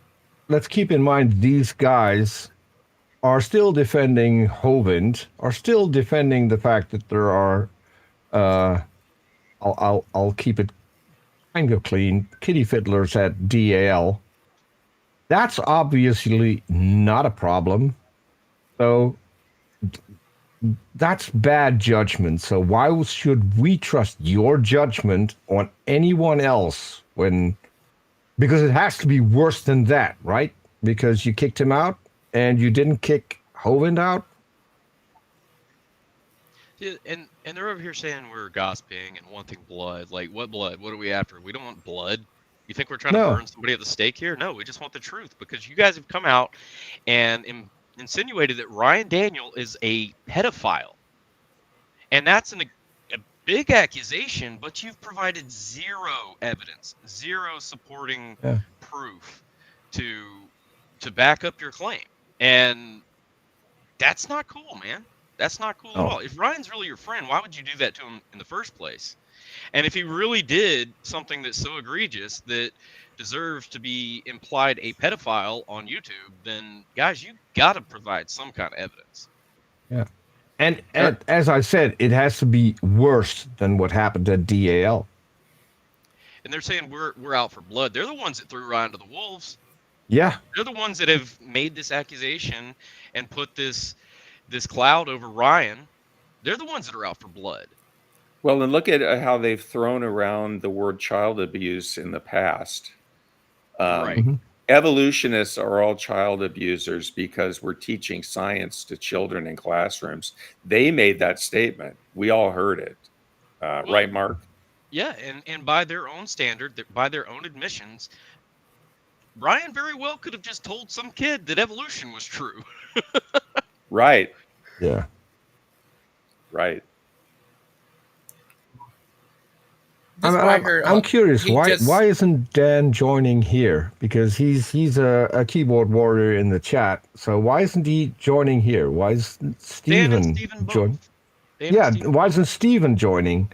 let's keep in mind these guys are still defending Hovind, are still defending the fact that there are, I'll keep it kind of clean, kitty fiddlers at DAL. That's obviously not a problem. So that's bad judgment. So why should we trust your judgment on anyone else because it has to be worse than that, right? Because you kicked him out and you didn't kick Hovind out? Yeah, and they're over here saying we're gossiping and wanting blood. Like, what blood? What are we after? We don't want blood. You think we're trying to burn somebody at the stake here? No, we just want the truth because you guys have come out and insinuated that Ryan Daniel is a pedophile. And that's a big accusation, but you've provided zero evidence, zero supporting proof to back up your claim. And that's not cool, man. That's not cool at all. If Ryan's really your friend, why would you do that to him in the first place? And if he really did something that's so egregious that deserves to be implied a pedophile on YouTube, then guys, you got to provide some kind of evidence. Yeah. And as I said, it has to be worse than what happened at DAL. And they're saying we're out for blood. They're the ones that threw Ryan to the wolves. Yeah. They're the ones that have made this accusation and put this cloud over Ryan. They're the ones that are out for blood. Well, and look at how they've thrown around the word child abuse in the past. Right. Evolutionists are all child abusers because we're teaching science to children in classrooms. They made that statement. We all heard it. Right, Mark? Yeah, and by their own standard, by their own admissions, Ryan very well could have just told some kid that evolution was true. Right. Yeah. Right. I'm curious, why isn't Dan joining here? Because he's a keyboard warrior in the chat. So why isn't he joining here? Why is Steven joining? Yeah, why isn't Steven joining?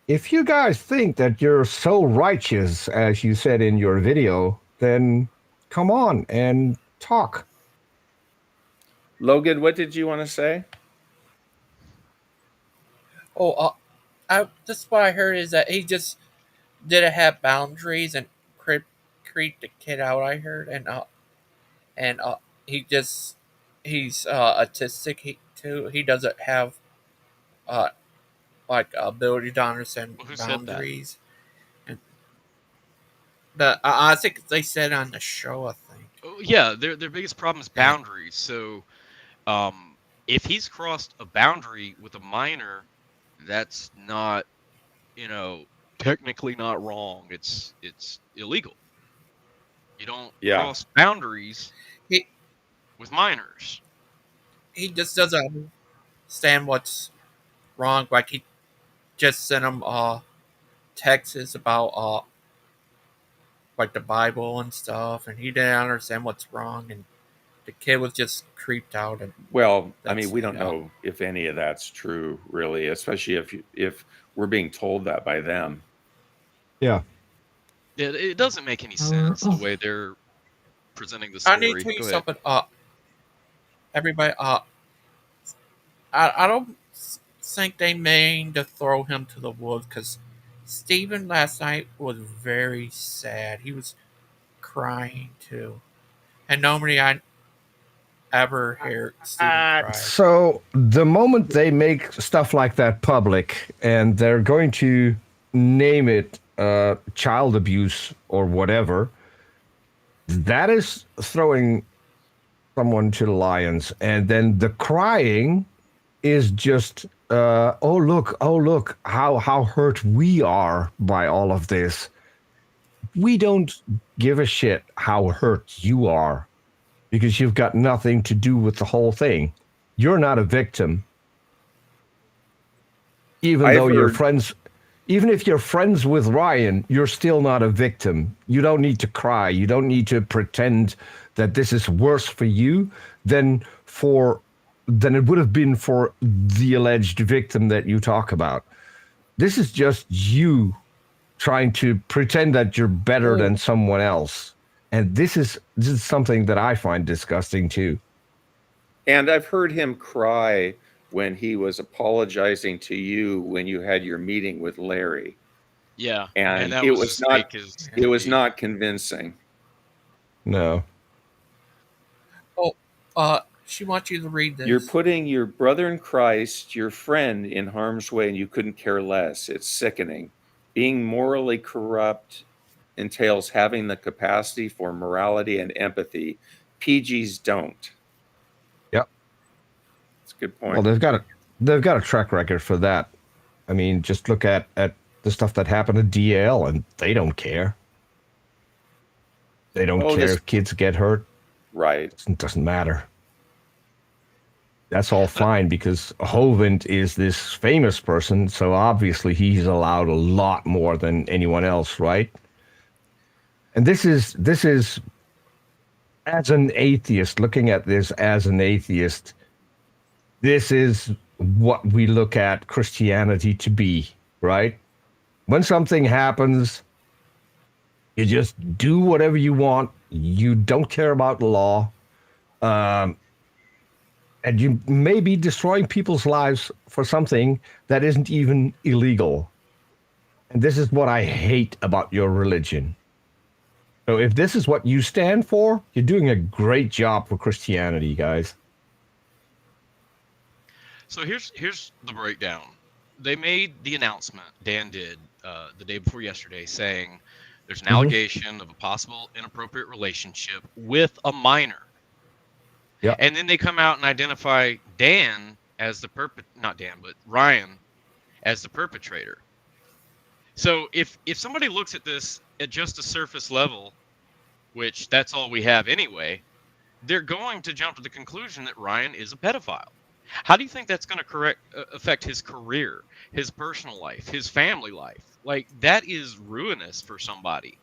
If you guys think that you're so righteous, as you said in your video, then come on and talk. Logan, what did you want to say? Just what I heard is that he just didn't have boundaries and creeped the kid out. I heard, and he's autistic. He doesn't have like ability to understand boundaries. I think they said on the show. I think. Oh, yeah, their biggest problem is boundaries. So, if he's crossed a boundary with a minor, that's not, technically not wrong. It's illegal. You don't cross boundaries with minors. He just doesn't understand what's wrong. Like he just sent him texts about like the Bible and stuff, and he didn't understand what's wrong, and the kid was just creeped out. And well, I mean, we don't know if any of that's true, really, especially if we're being told that by them. Yeah. It doesn't make any sense the way they're presenting the story. I need to tell you something. Everybody, I don't think they mean to throw him to the wolves because Stephen last night was very sad. He was crying too. And nobody I ever hear Stephen cry. So the moment they make stuff like that public and they're going to name it child abuse or whatever, that is throwing someone to the lions. And then the crying is just, oh look, how hurt we are by all of this. We don't give a shit how hurt you are because you've got nothing to do with the whole thing. You're not a victim. Even though you're friends, even if you're friends with Ryan, you're still not a victim. You don't need to cry. You don't need to pretend that this is worse for you than it would have been for the alleged victim that you talk about. This is just you trying to pretend that you're better than someone else. And this is something that I find disgusting too. And I've heard him cry when he was apologizing to you when you had your meeting with Larry. Yeah, And that it was was as not fake as it was not convincing. No. She wants you to read this. You're putting your brother in Christ, your friend, in harm's way, and you couldn't care less. It's sickening. Being morally corrupt entails having the capacity for morality and empathy. PGs don't. Yep. That's a good point. Well, they've got a track record for that. I mean, just look at the stuff that happened to DL, and they don't care. They don't care if kids get hurt. Right. It doesn't matter. That's all fine because Hovind is this famous person, so obviously he's allowed a lot more than anyone else, right? And this is as an atheist, looking at this as an atheist, this is what we look at Christianity to be, right? When something happens, you just do whatever you want. You don't care about the law. And you may be destroying people's lives for something that isn't even illegal. And this is what I hate about your religion. So if this is what you stand for, you're doing a great job for Christianity, guys. So here's the breakdown. They made the announcement, Dan did, the day before yesterday, saying there's an allegation of a possible inappropriate relationship with a minor. Yeah. And then they come out and identify Dan as the not Dan, but Ryan as the perpetrator. So if somebody looks at this at just a surface level, which that's all we have anyway, they're going to jump to the conclusion that Ryan is a pedophile. How do you think that's going to affect his career, his personal life, his family life? Like, that is ruinous for somebody.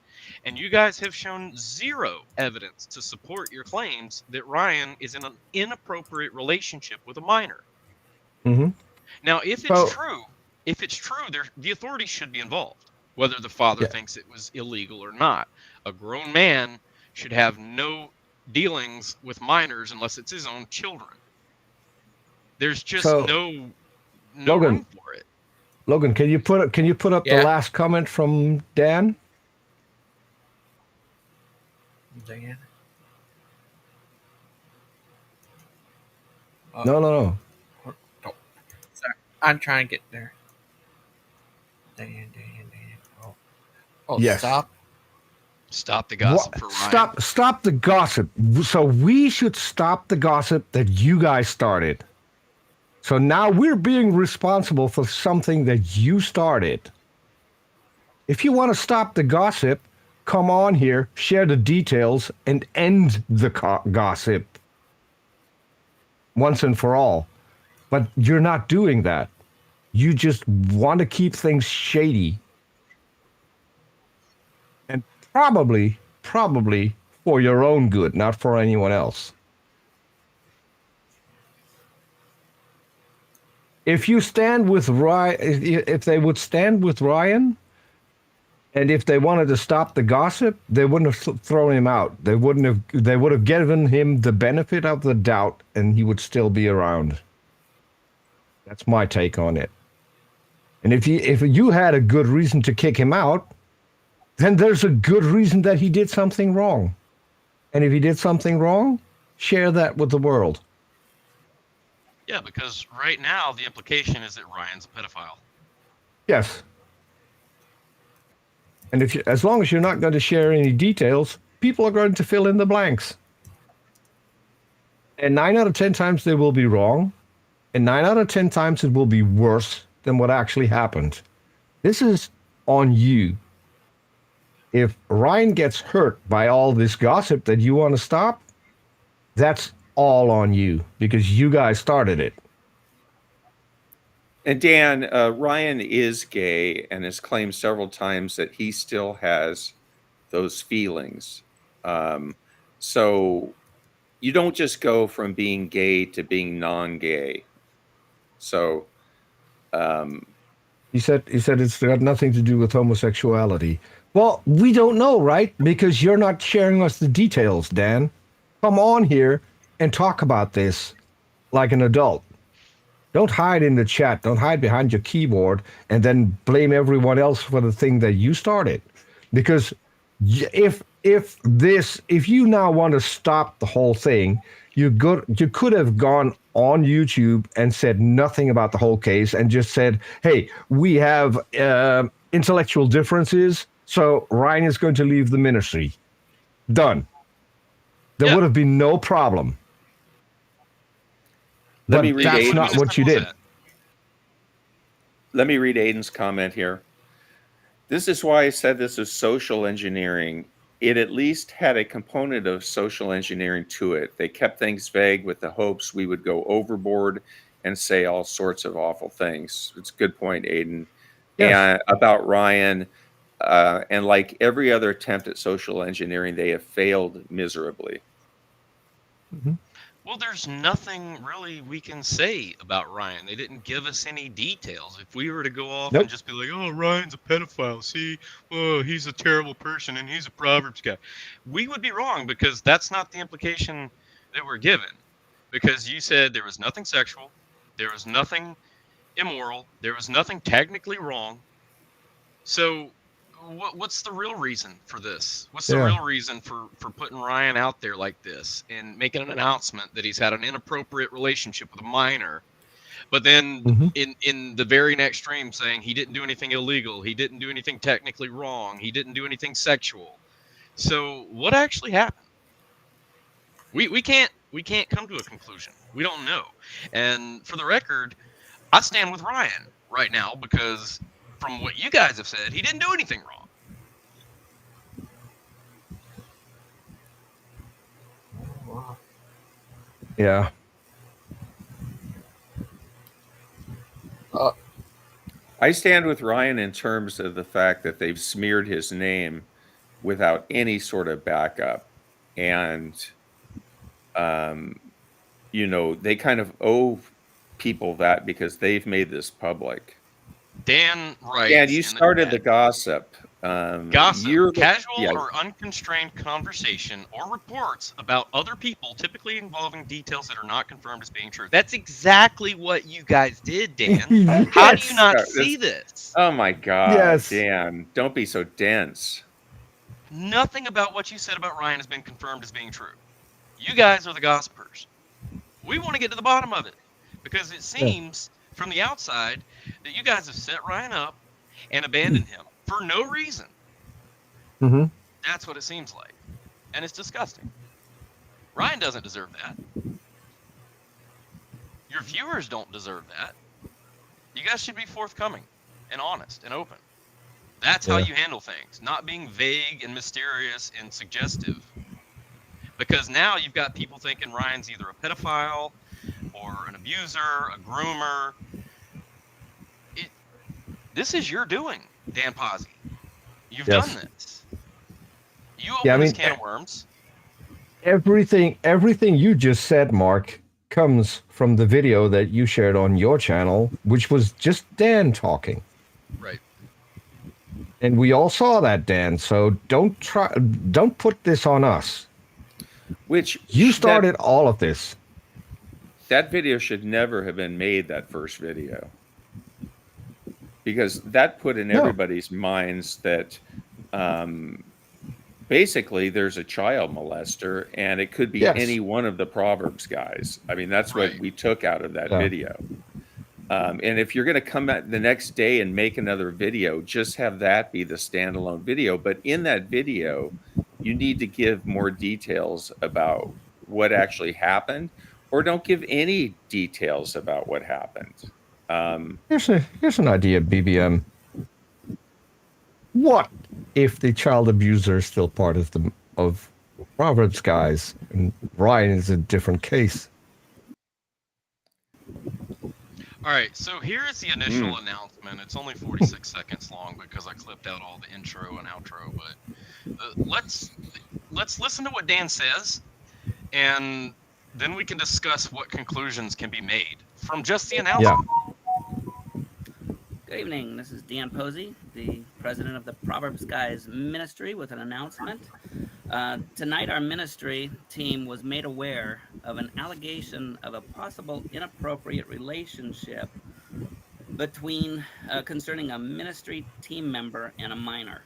And you guys have shown zero evidence to support your claims that Ryan is in an inappropriate relationship with a minor. Mm-hmm. Now, if it's true, the authorities should be involved, whether the father thinks it was illegal or not. A grown man should have no dealings with minors unless it's his own children. There's just no Logan, room for it. Logan, can you put up the last comment from Dan? Dan? No. Oh, sorry. I'm trying to get there. Dan. Oh, yes. Stop the gossip for Ryan. Stop the gossip. So we should stop the gossip that you guys started. So now we're being responsible for something that you started. If you want to stop the gossip, come on here, share the details, and end the gossip once and for all. But you're not doing that. You just want to keep things shady. And probably for your own good, not for anyone else. If you stand with Ryan, if they would stand with Ryan, and if they wanted to stop the gossip, they wouldn't have thrown him out. They would have given him the benefit of the doubt, and he would still be around. That's my take on it. And if you had a good reason to kick him out, then there's a good reason that he did something wrong. And if he did something wrong, share that with the world. Yeah, because right now the implication is that Ryan's a pedophile. Yes. And as long as you're not going to share any details, people are going to fill in the blanks. And 9 out of 10 times they will be wrong. And 9 out of 10 times it will be worse than what actually happened. This is on you. If Ryan gets hurt by all this gossip that you want to stop, that's all on you because you guys started it. And Dan, Ryan is gay and has claimed several times that he still has those feelings. So you don't just go from being gay to being non-gay. So he said it's got nothing to do with homosexuality. Well, we don't know, right? Because you're not sharing us the details, Dan. Come on here and talk about this like an adult. Don't hide in the chat. Don't hide behind your keyboard and then blame everyone else for the thing that you started. Because if you now want to stop the whole thing, you could have gone on YouTube and said nothing about the whole case and just said, "Hey, we have intellectual differences, so Ryan is going to leave the ministry." Done. There would have been no problem. But that's not what you did. Let me read Aiden's comment here. This is why I said this is social engineering. It at least had a component of social engineering to it. They kept things vague with the hopes we would go overboard and say all sorts of awful things. It's a good point, Aiden. Yes. And about Ryan, and like every other attempt at social engineering, they have failed miserably. Mm-hmm. Well, there's nothing really we can say about Ryan. They didn't give us any details. If we were to go off and just be like, "Oh, Ryan's a pedophile. See, oh, he's a terrible person and he's a Proverbs guy," we would be wrong because that's not the implication that we're given. Because you said there was nothing sexual, there was nothing immoral, there was nothing technically wrong. So what's the real reason for this? What's the real reason for putting Ryan out there like this and making an announcement that he's had an inappropriate relationship with a minor, but then in the very next stream saying he didn't do anything illegal, he didn't do anything technically wrong, he didn't do anything sexual. So what actually happened? We can't come to a conclusion. We don't know. And for the record, I stand with Ryan right now because from what you guys have said, he didn't do anything wrong. Yeah. I stand with Ryan in terms of the fact that they've smeared his name without any sort of backup. And, they kind of owe people that because they've made this public. Dan writes. Dan, you started the gossip. Gossip, casual or unconstrained conversation or reports about other people, typically involving details that are not confirmed as being true. That's exactly what you guys did, Dan. How do you not see this? Oh my God, yes. Dan, don't be so dense. Nothing about what you said about Ryan has been confirmed as being true. You guys are the gossipers. We want to get to the bottom of it because it seems from the outside that you guys have set Ryan up and abandoned him for no reason. Mm-hmm. That's what it seems like. And it's disgusting. Ryan doesn't deserve that. Your viewers don't deserve that. You guys should be forthcoming and honest and open. That's how you handle things, not being vague and mysterious and suggestive. Because now you've got people thinking Ryan's either a pedophile or an abuser, a groomer. This is your doing, Dan Pazzi. You've done this. You opened this can of worms. Everything you just said, Mark, comes from the video that you shared on your channel, which was just Dan talking. Right. And we all saw that, Dan. So don't put this on us. Which you started all of this. that video should never have been made, that first video. Because that put in everybody's minds that basically there's a child molester, and it could be any one of the Proverbs guys. I mean, that's what we took out of that video. And if you're going to come out the next day and make another video, just have that be the standalone video. But in that video, you need to give more details about what actually happened, or don't give any details about what happened. Here's an idea, BBM. What if the child abuser is still part of Proverbs guys, and Ryan is a different case? All right, so here's the initial announcement. It's only 46 seconds long because I clipped out all the intro and outro. But let's listen to what Dan says, and then we can discuss what conclusions can be made from just the announcement. Good evening. This is Dan Posey, the president of the Proverbs Guys Ministry, with an announcement. Tonight, our ministry team was made aware of an allegation of a possible inappropriate relationship between concerning a ministry team member and a minor.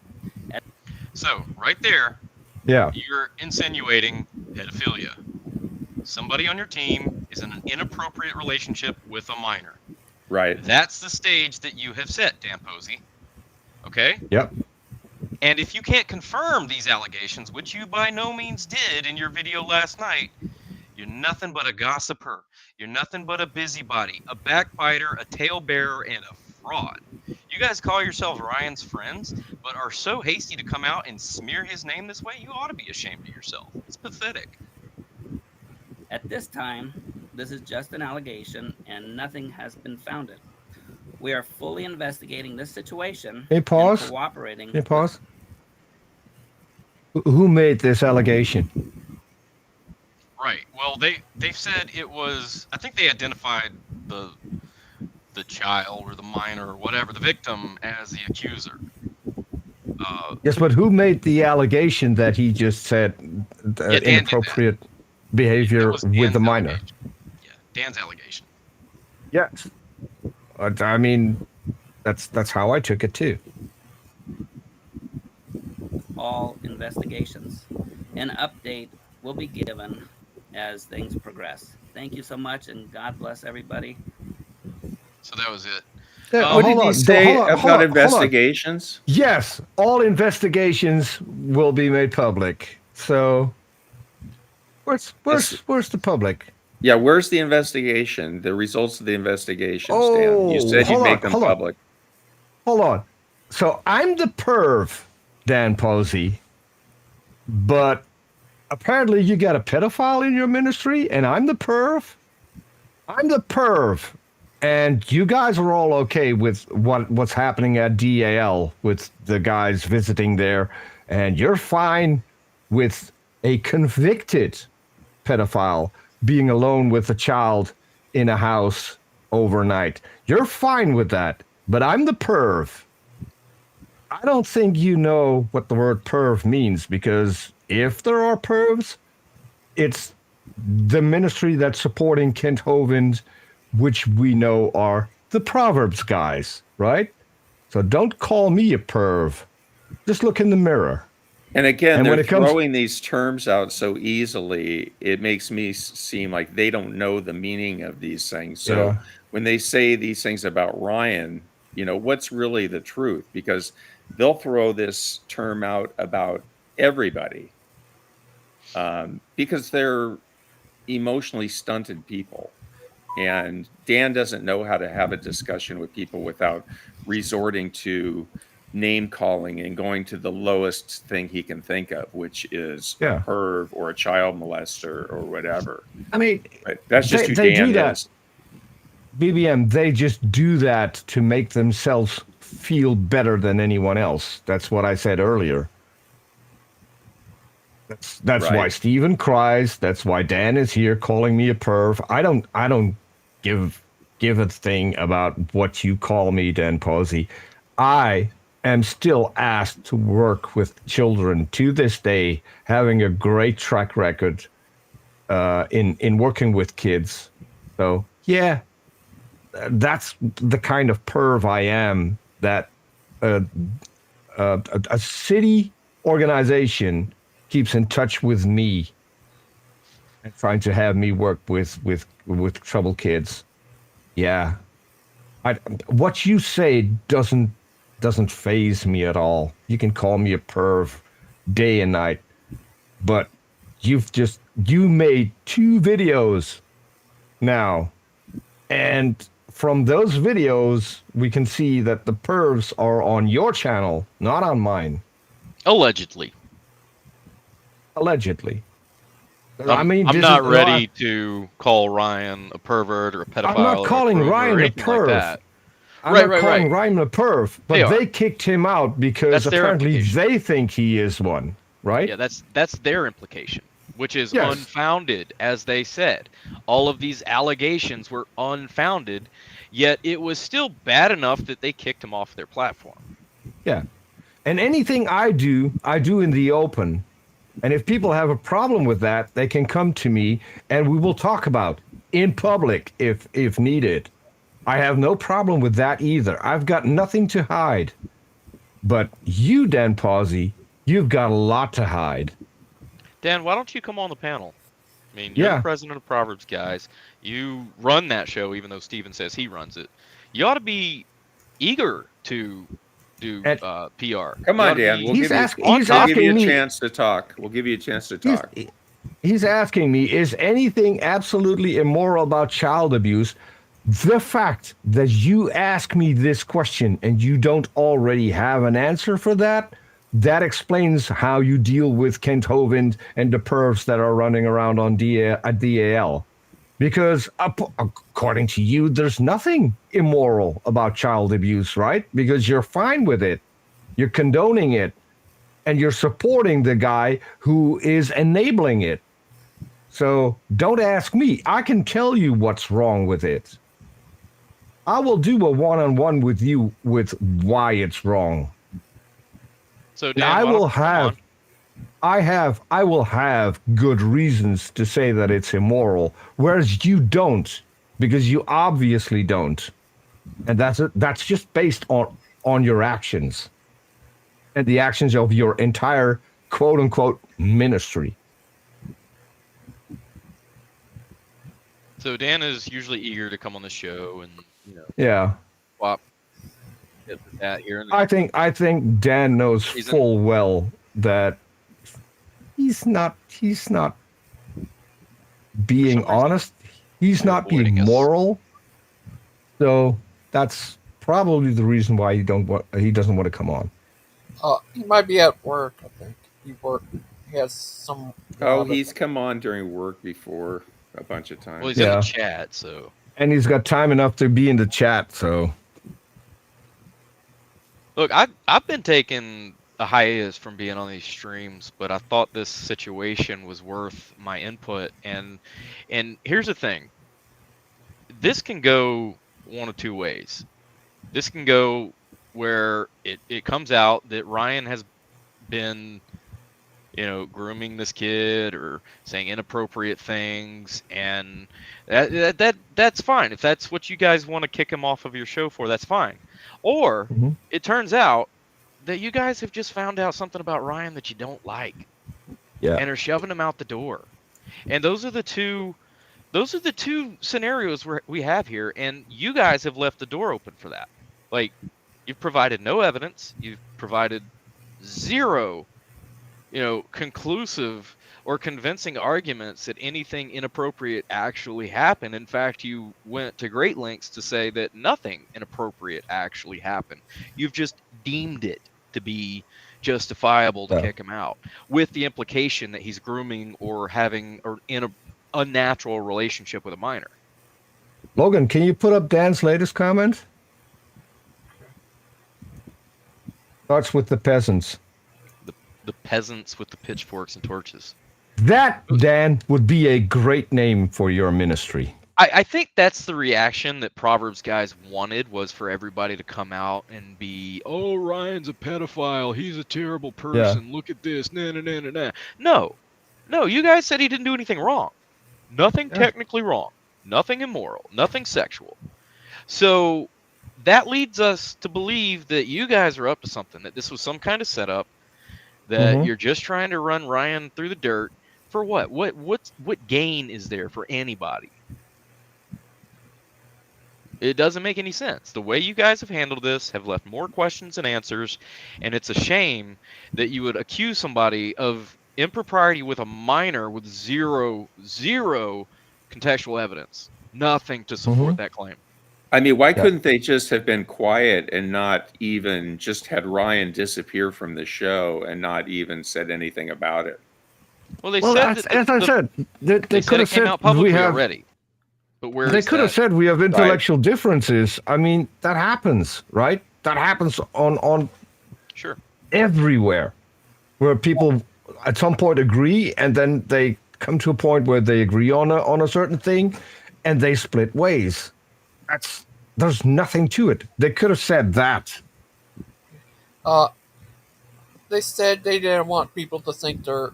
So, right there, you're insinuating pedophilia. Somebody on your team is in an inappropriate relationship with a minor. Right. That's the stage that you have set, Dan Posey. Okay? Yep. And if you can't confirm these allegations, which you by no means did in your video last night, you're nothing but a gossiper. You're nothing but a busybody, a backbiter, a talebearer, and a fraud. You guys call yourselves Ryan's friends, but are so hasty to come out and smear his name this way, you ought to be ashamed of yourself. It's pathetic. At this time, this is just an allegation and nothing has been founded. We are fully investigating this situation and cooperating. Hey, pause. Who made this allegation? Right. Well, they've said it was. I think they identified the child or the minor or whatever, the victim, as the accuser. Yes, but who made the allegation that he just said inappropriate behavior with the minor? Allegation. Yeah, Dan's allegation. Yes. I mean, that's how I took it too. All investigations. An update will be given as things progress. Thank you so much, and God bless everybody. So that was it. What did he say about investigations? Yes, all investigations will be made public. So, where's the public? Yeah, where's the investigation? The results of the investigation, Stan. You said you'd make them public. Hold on. So I'm the perv, Dan Posey, but apparently you got a pedophile in your ministry, and I'm the perv. I'm the perv, and you guys are all okay with what's happening at DAL with the guys visiting there, and you're fine with a convicted pedophile being alone with a child in a house overnight. You're fine with that, but I'm the perv. I don't think you know what the word perv means, because if there are pervs, it's the ministry that's supporting Kent Hovind, which we know are the Proverbs guys, right? So don't call me a perv. Just look in the mirror. And again, they're throwing these terms out so easily, it makes me seem like they don't know the meaning of these things. So when they say these things about Ryan, what's really the truth? Because they'll throw this term out about everybody because they're emotionally stunted people. And Dan doesn't know how to have a discussion with people without resorting to name calling and going to the lowest thing he can think of, which is a perv or a child molester or whatever. I mean, that's just who Dan is. BBM, they just do that to make themselves feel better than anyone else. That's what I said earlier. That's why Steven cries. That's why Dan is here calling me a perv. I don't give a thing about what you call me, Dan Posey. I am still asked to work with children to this day, having a great track record in working with kids. So yeah, that's the kind of perv I am. That uh, a city organization keeps in touch with me and trying to have me work with troubled kids. Yeah, what you say doesn't phase me at all. You can call me a perv day and night, but you made 2 videos now, and from those videos we can see that the pervs are on your channel, not on mine. Allegedly. Allegedly. I I'm mean, I'm this is not no. ready to call Ryan a pervert or a I'm not pedophile or a calling groomer or Ryan a anything like perv. that. I'm Right, not right, calling right. Ryan a perv, They but are. they kicked him out because That's their apparently implication. they think he is one, right? Yeah, that's their implication, which is Yes. unfounded, as they said. All of these allegations were unfounded, yet it was still bad enough that they kicked him off their platform. Yeah. And anything I do in the open. And if people have a problem with that, they can come to me and we will talk about in public if needed. I have no problem with that either. I've got nothing to hide. But you, Dan Pawsey, you've got a lot to hide. Dan, why don't you come on the panel? I mean, you're the Yeah. president of Proverbs, guys. You run that show, even though Steven says he runs it. You ought to be eager to do And PR. Come You ought on, to Dan. be he's on We'll top give of you asking a it. me. chance to talk. We'll give you a chance to He's talk. he's asking me, is anything absolutely immoral about child abuse? The fact that you ask me this question and you don't already have an answer for that, that explains how you deal with Kent Hovind and the pervs that are running around on DAL. Because according to you, there's nothing immoral about child abuse, right? Because you're fine with it, you're condoning it, and you're supporting the guy who is enabling it. So don't ask me. I can tell you what's wrong with it. I will do a one-on-one with you with why it's wrong. So, And Dan, why don't you come on? I will have good reasons to say that it's immoral, whereas you don't, because you obviously don't. And that's just based on your actions and the actions of your entire quote unquote ministry. So Dan is usually eager to come on the show and Yeah. swap it with that here and there. I think Dan knows He's full well that he's not being some reason, honest. He's you're not being avoiding us. moral. So that's probably the reason why he doesn't want to come on. He might be at work. I think he has some. Oh, he's come on during work before a bunch of times. Well, he's in the chat, so. And he's got time enough to be in the chat, so. Look, I've been taking a hiatus from being on these streams, but I thought this situation was worth my input. And here's the thing. This can go one of two ways. This can go where it comes out that Ryan has been, grooming this kid or saying inappropriate things, and that's fine. If that's what you guys want to kick him off of your show for, that's fine. Or it turns out that you guys have just found out something about Ryan that you don't like, and are shoving him out the door. And those are the two scenarios we have here, and you guys have left the door open for that. Like, you've provided no evidence, you've provided zero conclusive or convincing arguments that anything inappropriate actually happened. In fact, you went to great lengths to say that nothing inappropriate actually happened. You've just deemed it to be justifiable to kick him out, with the implication that he's grooming or having or in a unnatural relationship with a minor. Logan, can you put up Dan's latest comment? Starts with the peasants. The peasants with the pitchforks and torches. That, Dan, would be a great name for your ministry. I think that's the reaction that Proverbs guys wanted, was for everybody to come out and be, oh, Ryan's a pedophile. He's a terrible person. Look at this. Nah, nah, nah, nah, nah. No, you guys said he didn't do anything wrong. Nothing technically wrong. nothing immoral, nothing sexual. So that leads us to believe that you guys are up to something, that this was some kind of setup, that Mm-hmm. you're just trying to run Ryan through the dirt. For what? What gain is there for anybody? It doesn't make any sense. The way you guys have handled this have left more questions than answers, and it's a shame that you would accuse somebody of impropriety with a minor with zero contextual evidence. Nothing to Mm-hmm. support that claim. I mean, why Yeah. couldn't they just have been quiet and not even just had Ryan disappear from the show and not even said anything about it? Well, they Well, said that as I said, they they could said it have came said out we publicly have. already. But where They is could have that? said we have Right. intellectual differences. I mean, that happens, right? That happens on Sure. everywhere, where people at some point agree, and then they come to a point where they agree on a certain thing, and they split ways. There's nothing to it. They could have said that. They said they didn't want people to think they're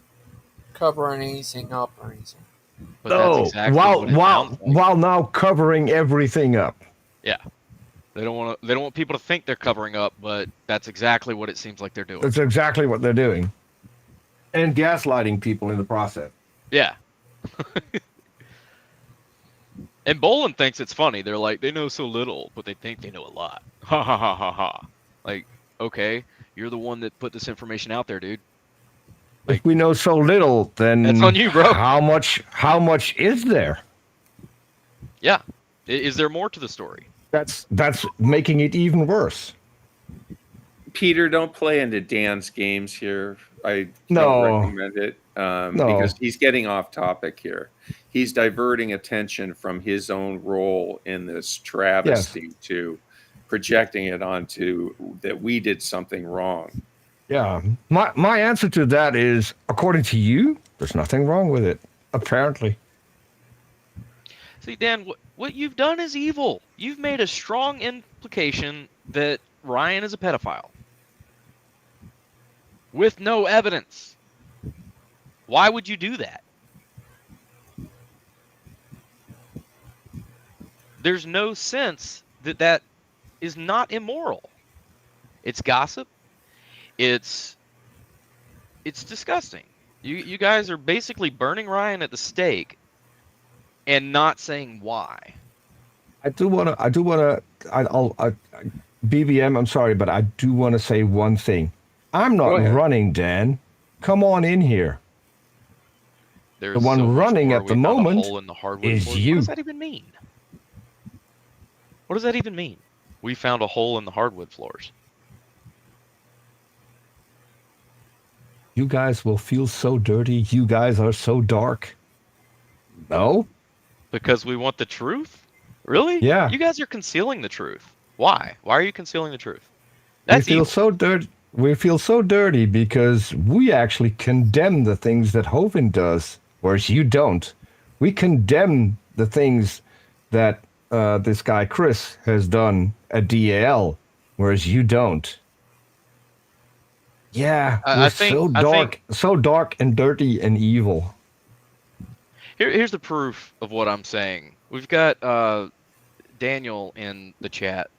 covering anything up or anything. But that's No, exactly what it sounds like. while now covering everything up. Yeah. They don't want people to think they're covering up, but that's exactly what it seems like they're doing. That's exactly what they're doing, and gaslighting people in the process. Yeah. And Bolin thinks it's funny. They're like, they know so little, but they think they know a lot. Ha ha ha ha ha. Like, okay, you're the one that put this information out there, dude. If we know so little, then that's on you, bro. How much is there? Yeah. Is there more to the story? That's making it even worse. Peter, don't play into Dan's games here. I No. don't recommend it No. because he's getting off topic here. He's diverting attention from his own role in this travesty to projecting it onto that we did something wrong. Yeah. My answer to that is, according to you, there's nothing wrong with it, apparently. See, Dan, what you've done is evil. You've made a strong implication that Ryan is a pedophile with no evidence. Why would you do that? There's no sense that that is not immoral. It's gossip. It's disgusting. You guys are basically burning Ryan at the stake and not saying why. BBM, I'm sorry, but I do want to say one thing. I'm not running, Dan. Come on in here. There's the one so much running more. at the We found a moment hole in the hardwood is floor. you. What does that even mean? What does that even mean? We found a hole in the hardwood floors. You guys will feel so dirty. You guys are so dark. No? Because we want the truth? Really? Yeah. You guys are concealing the truth. Why? Why are you concealing the truth? That's we feel evil. so dirty. We feel so dirty because we actually condemn the things that Hovind does, whereas you don't. We condemn the things that this guy Chris has done at DAL, whereas you don't. Yeah, we're so dark and dirty and evil. Here's the proof of what I'm saying. We've got Daniel in the chat,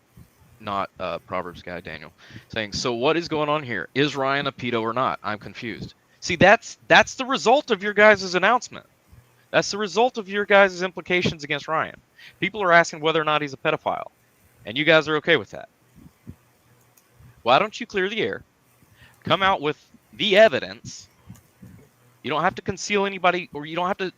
not Proverbs guy Daniel, saying, so what is going on here? Is Ryan a pedo or not? I'm confused. See, that's the result of your guys' announcement. That's the result of your guys' implications against Ryan. People are asking whether or not he's a pedophile, and you guys are okay with that. Why don't you clear the air? Come out with the evidence. You don't have to conceal anybody, or you don't have to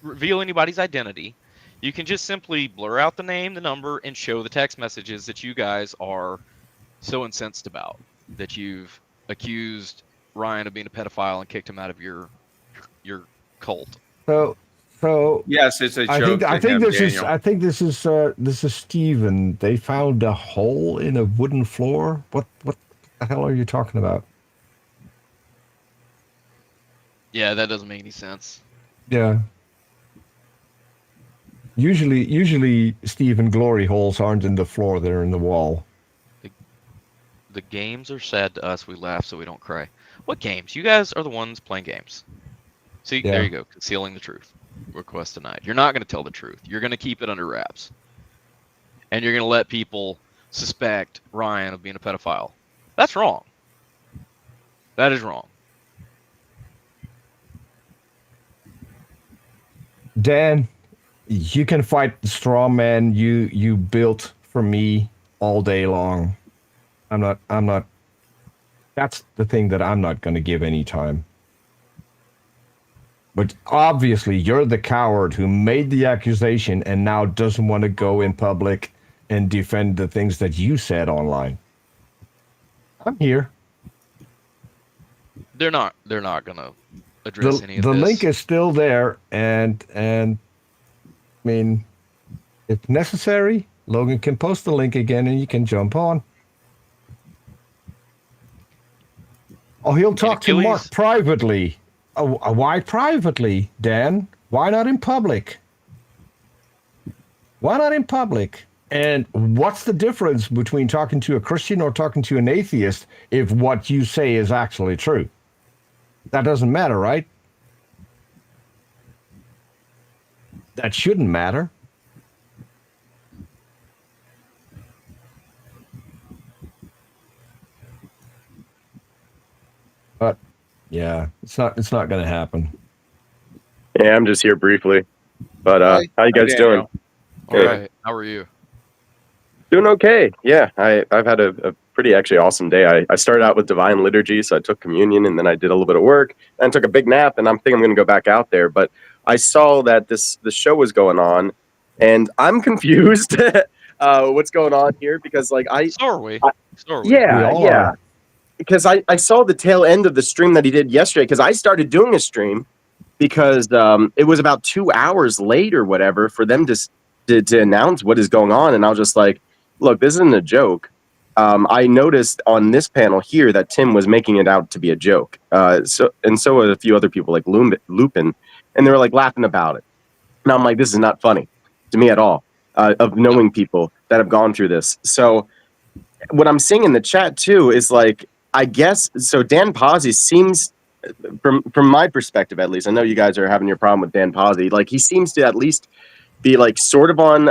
reveal anybody's identity. You can just simply blur out the name, the number, and show the text messages that you guys are so incensed about, that you've accused Ryan of being a pedophile and kicked him out of your cult. So yes, it's a joke. I think this is Steven. They found a hole in a wooden floor. What the hell are you talking about? Yeah, that doesn't make any sense. Yeah. Usually, Steven, glory holes aren't in the floor; they're in the wall. The games are sad to us. We laugh so we don't cry. What games? You guys are the ones playing games. See, Yeah. There you go, concealing the truth. request denied. You're not going to tell the truth. You're going to keep it under wraps. And you're going to let people suspect Ryan of being a pedophile. That's wrong. That is wrong. Dan, you can fight the straw man you built for me all day long. I'm not that's the thing that I'm not going to give any time. But obviously you're the coward who made the accusation and now doesn't want to go in public and defend the things that you said online. I'm here. They're not going to address any of The this. link is still there, and I mean, if necessary, Logan can post the link again and you can jump on. Oh, he'll talk to Mark privately. Why privately, Dan? Why not in public? Why not in public? And what's the difference between talking to a Christian or talking to an atheist if what you say is actually true? That doesn't matter, right? That shouldn't matter. But yeah, it's not going to happen. Yeah, I'm just here briefly. But how you guys doing? All right. How are you? Doing okay. Yeah, I've had a pretty actually awesome day. I started out with Divine Liturgy, so I took communion, and then I did a little bit of work, and took a big nap, and I'm going to go back out there. But I saw that the show was going on, and I'm confused. What's going on here? Because like So are we. Yeah. Because I saw the tail end of the stream that he did yesterday. Because I started doing a stream because it was about 2 hours late or whatever for them to announce what is going on, and I was just like, look, this isn't a joke. I noticed on this panel here that Tim was making it out to be a joke. So were a few other people like Lupin, and they were like laughing about it. And I'm like, this is not funny to me at all. Of knowing people that have gone through this. So what I'm seeing in the chat too is like, I guess so. Dan Pazzi seems, from my perspective at least, I know you guys are having your problem with Dan Pazzi. Like he seems to at least be like sort of on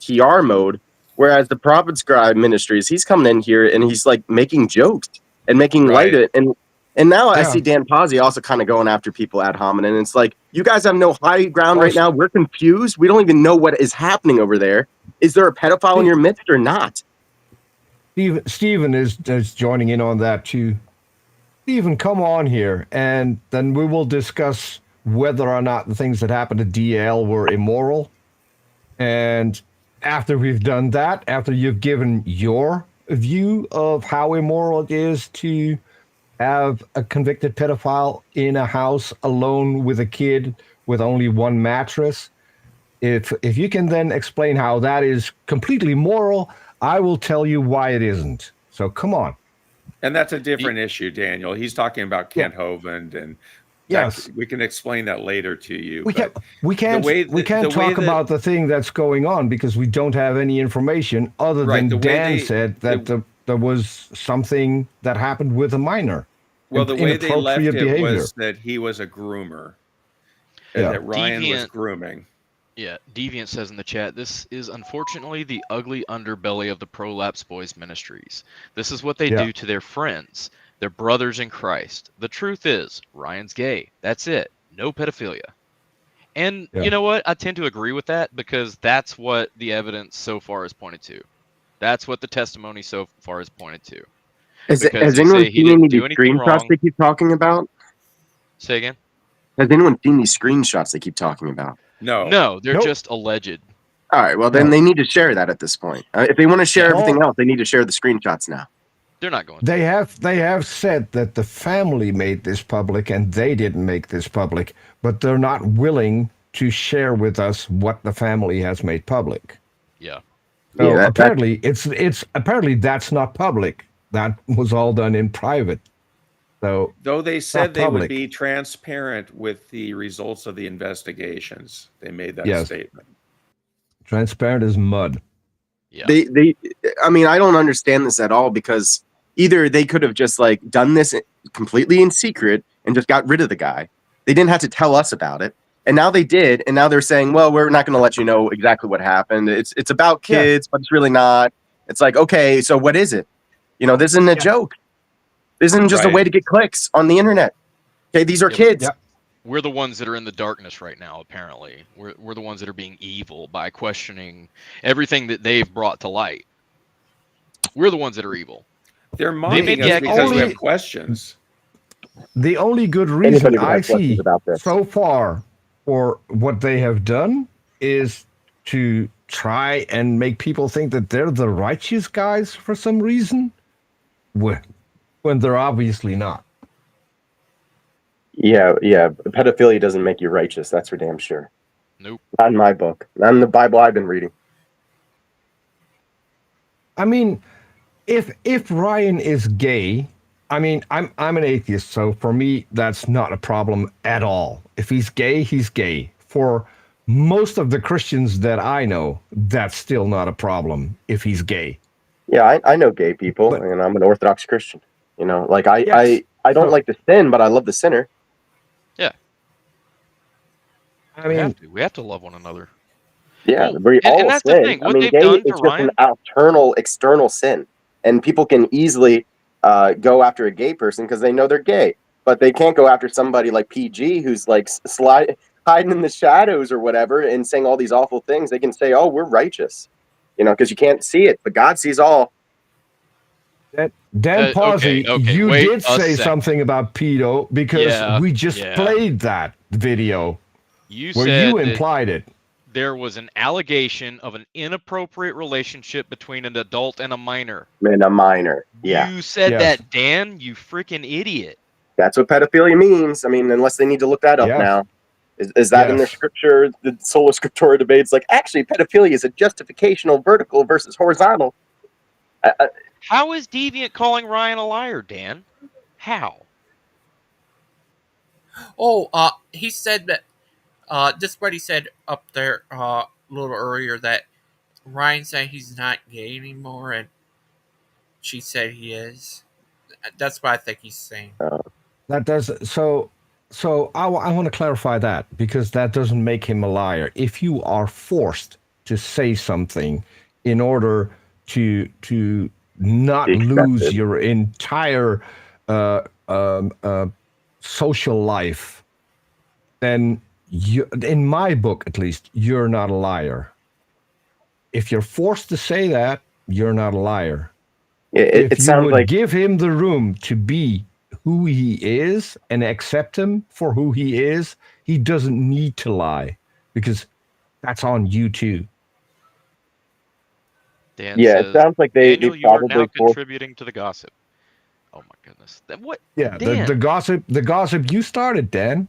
TR mode. Whereas the Prophet Scribe Ministries, he's coming in here and he's like making jokes and making light of it. And now I see Dan Pazzi also kind of going after people ad hominem. And it's like, you guys have no high ground right now. We're confused. We don't even know what is happening over there. Is there a pedophile in your midst or not? Stephen is joining in on that too. Stephen, come on here, and then we will discuss whether or not the things that happened to DL were immoral. And after we've done that, after you've given your view of how immoral it is to have a convicted pedophile in a house alone with a kid with only one mattress, if you can then explain how that is completely moral, I will tell you why it isn't. So come on. And that's a different issue, Daniel. He's talking about Kent Hovind, and yes, we can explain that later to you. We can't talk about the thing that's going on because we don't have any information other than Dan said that there was something that happened with a minor. Well, the way they left it was that he was a groomer, and that Ryan was grooming. Yeah, Deviant says in the chat, this is unfortunately the ugly underbelly of the Prolapse Boys Ministries. This is what they do to their friends, their brothers in Christ. The truth is, Ryan's gay. That's it. No pedophilia. And you know what? I tend to agree with that because that's what the evidence so far has pointed to. That's what the testimony so far has pointed to. Has anyone seen any of these screenshots they keep talking about? Say again? Has anyone seen these screenshots they keep talking about? No, they're just alleged. All right, well, then they need to share that at this point. If they want to share everything else, they need to share the screenshots now. They're not going to. They have said that the family made this public and they didn't make this public, but they're not willing to share with us what the family has made public. Yeah. So apparently apparently that's not public. That was all done in private. So though they said they would be transparent with the results of the investigations, they made that statement. Transparent as mud. Yeah. I mean, I don't understand this at all because either they could have just done this completely in secret and just got rid of the guy. They didn't have to tell us about it. And now they did, and now they're saying, well, we're not going to let you know exactly what happened. It's about kids, but it's really not. It's like, okay, so what is it? This isn't a joke. This isn't just a Right. way to get clicks on the internet. Okay, these are Yeah, but kids. we're the ones that are in the darkness right now, apparently. We're the ones that are being evil by questioning everything that they've brought to light. We're the ones that are evil. They're They made mocking the us because we have accusation. questions. The only good reason Anybody would I have questions see about this. so far for what they have done is to try and make people think that they're the righteous guys for some reason, when they're obviously not. Yeah. Pedophilia doesn't make you righteous. That's for damn sure. Nope. Not in my book. Not in the Bible I've been reading. I mean, if Ryan is gay, I mean, I'm an atheist, so for me that's not a problem at all. If he's gay, he's gay. For most of the Christians that I know, that's still not a problem if he's gay. Yeah, I know gay people, and I'm an Orthodox Christian. Like I don't like the sin, but I love the sinner. Yeah. I mean, we have to love one another. Yeah, Well, we all and that's sin. the thing. What I mean, they've gay done is to just an Ryan. external sin, and people can easily go after a gay person because they know they're gay, but they can't go after somebody like PG who's like hiding in the shadows or whatever and saying all these awful things. They can say, "Oh, we're righteous," because you can't see it, but God sees all. Dan Pazzi, okay, you wait did a say second. something about pedo because Yeah, we just yeah. played that video You where said you that implied it. there was an allegation of an inappropriate relationship between an adult and a minor. And a minor, yeah. You said Yes. that, Dan, you freaking idiot. That's what pedophilia means. I mean, unless they need to look that up now. Is that in their Yes. scripture? The sola scriptura debates, like, actually, pedophilia is a justificational vertical versus horizontal. How is Deviant calling Ryan a liar, Dan? How? Oh, he said that. This is what he said up there a little earlier, that Ryan said he's not gay anymore, and she said he is. That's what I think he's saying. That does so. I want to clarify that because that doesn't make him a liar. If you are forced to say something in order to not lose your entire social life, then you, in my book at least, you're not a liar. If you're forced to say that, you're not a liar. If you would give him the room to be who he is and accept him for who he is, he doesn't need to lie because that's on you too. Dan Yeah, it sounds like they Daniel, you are now probably contributing to the gossip. Oh my goodness. What? Yeah, Dan. the gossip you started, Dan.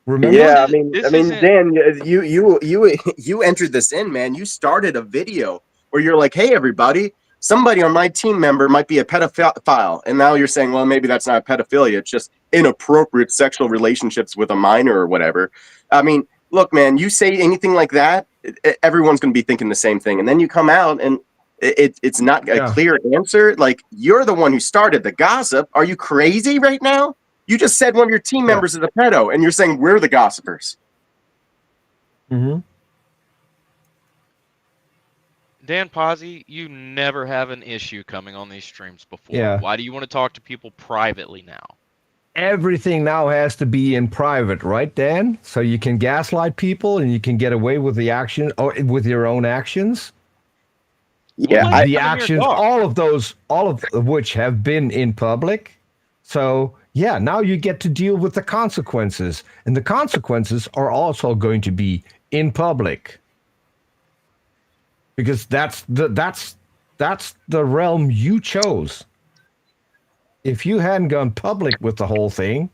Remember? Yeah, I mean, Dan, you entered this in, man. You started a video where you're like, "Hey, everybody, somebody on my team member might be a pedophile," and now you're saying, "Well, maybe that's not pedophilia; it's just inappropriate sexual relationships with a minor or whatever." I mean, look, man, you say anything like that, everyone's going to be thinking the same thing, and then you come out and it's not a clear answer. Like, you're the one who started the gossip. Are you crazy right now? You just said one of your team members is a pedo, and you're saying we're the gossipers. Mm-hmm. Dan Pazzi, you never have an issue coming on these streams before. Yeah. Why do you want to talk to people privately now? Everything now has to be in private, right, Dan? So you can gaslight people and you can get away with the action or with your own actions. Yeah, the actions, all of which have been in public. So yeah, now you get to deal with the consequences, and the consequences are also going to be in public because that's the realm you chose. If you hadn't gone public with the whole thing,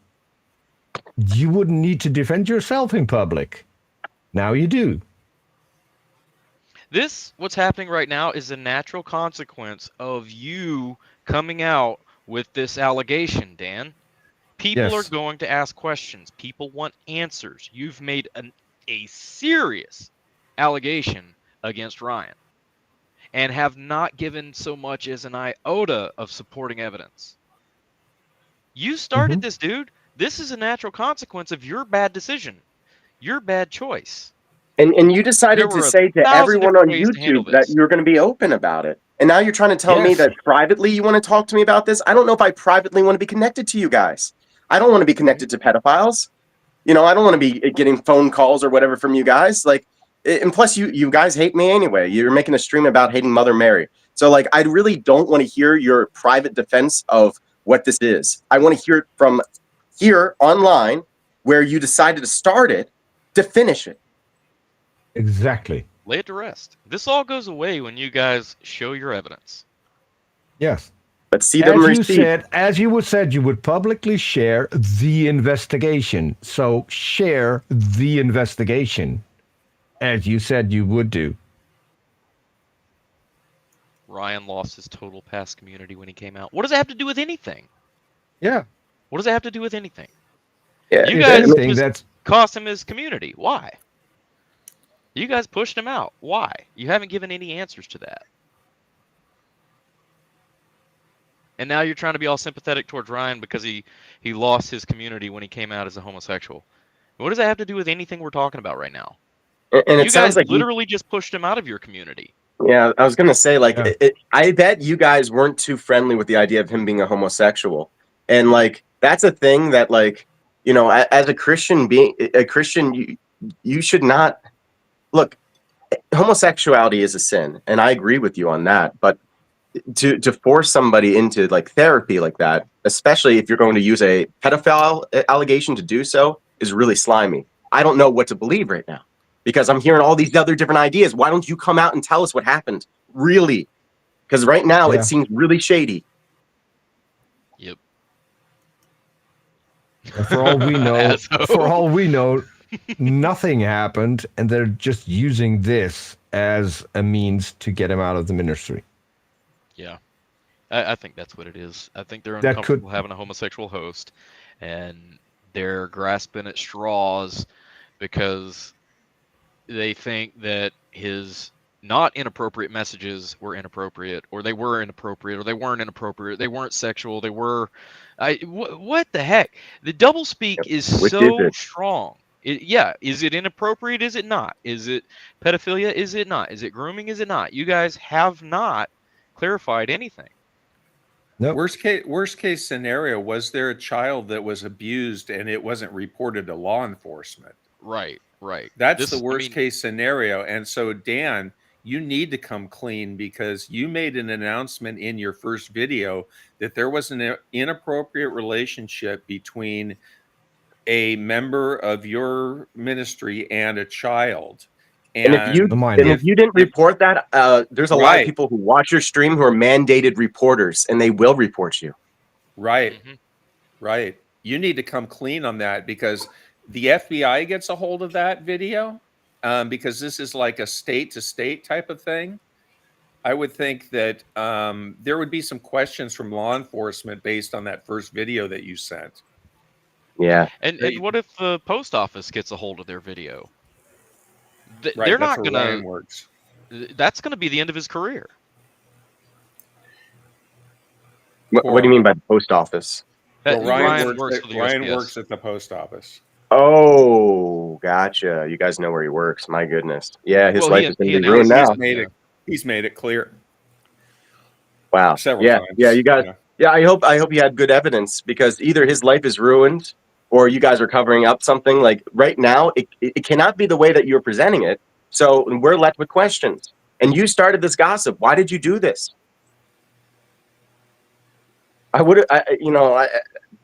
you wouldn't need to defend yourself in public. Now you do. What's happening right now is a natural consequence of you coming out with this allegation, Dan. People are going to ask questions. People want answers. You've made a serious allegation against Ryan and have not given so much as an iota of supporting evidence. You started this, dude. This is a natural consequence of your bad decision. your bad choice. And you There decided to were say to 1,000 everyone on different ways to handle YouTube that this. you're going to be open about it. And now you're trying to tell me Yes. that privately you want to talk to me about this? I don't know if I privately want to be connected to you guys. I don't want to be connected to pedophiles. You know, I don't want to be getting phone calls or whatever from you guys. Like, and plus you guys hate me anyway. You're making a stream about hating Mother Mary. So like, I really don't want to hear your private defense of what this is. I want to hear it from here online where you decided to start it to finish it. Exactly. Lay it to rest. This all goes away when you guys show your evidence. Yes. Let's see them receipt. As you said, you would publicly share the investigation. So share the investigation, as you said you would do. Ryan lost his total past community when he came out. What does that have to do with anything? Yeah. What does that have to do with anything? Yeah, You If guys anything, just that's cost him his community. Why? You guys pushed him out. Why? You haven't given any answers to that. And now you're trying to be all sympathetic towards Ryan because he lost his community when he came out as a homosexual. What does that have to do with anything we're talking about right now? And You it sounds guys like literally just pushed him out of your community. yeah, I was gonna say like Yeah. I bet you guys weren't too friendly with the idea of him being a homosexual, and like that's a thing that like you know as a Christian being a Christian you should not look. Homosexuality is a sin, and I agree with you on that. But to force somebody into like therapy like that, especially if you're going to use a pedophile allegation to do so, is really slimy. I don't know what to believe right now because I'm hearing all these other different ideas. Why don't you come out and tell us what happened? Really? Because right now it Yeah. seems really shady. Yep. For all we know, nothing happened, and they're just using this as a means to get him out of the ministry. Yeah. I think that's what it is. I think they're That could- uncomfortable having a homosexual host, and they're grasping at straws because they think that his not inappropriate messages were inappropriate, or they were inappropriate, or they weren't inappropriate, they weren't sexual, they were. What the heck? The doublespeak is Which is so it? strong. Yeah, is it inappropriate? Is it not? Is it pedophilia? Is it not? Is it grooming? Is it not? You guys have not clarified anything. Nope. Worst case scenario, was there a child that was abused and it wasn't reported to law enforcement? Right. That's the worst case scenario. And so, Dan, you need to come clean because you made an announcement in your first video that there was an inappropriate relationship between a member of your ministry and a child. And if you didn't report that, there's a lot of people who watch your stream who are mandated reporters, and they will report you. Right. Right. You need to come clean on that because the FBI gets a hold of that video because this is like a state to state type of thing. I would think that there would be some questions from law enforcement based on that first video that you sent. Yeah. And what if the post office gets a hold of their video? Right, They're that's not where gonna. Ryan works. That's gonna be the end of his career. What do you mean by the post office? Well, Ryan works for the Ryan USPS. works at the post office. Oh, gotcha. You guys know where he works. My goodness. Yeah, his life is going to be ruined now. He's made it clear. Wow. Several yeah, times. yeah. You guys. Yeah, I hope you had good evidence because either his life is ruined or you guys are covering up something. Like right now, it cannot be the way that you're presenting it. So we're left with questions. And you started this gossip. Why did you do this? I would,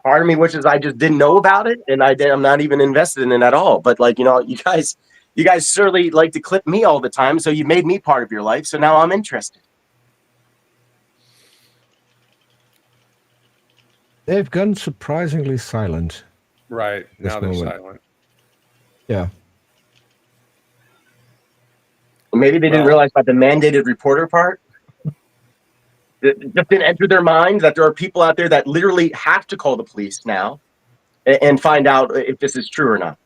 part of me wishes I just didn't know about it, and I'm not even invested in it at all. But like, you guys certainly like to clip me all the time, so you made me part of your life. So now I'm interested. They've gone surprisingly silent. Right now they're moment. silent. Yeah. Maybe they didn't realize about the mandated reporter part. It just didn't enter their mind that there are people out there that literally have to call the police now and find out if this is true or not.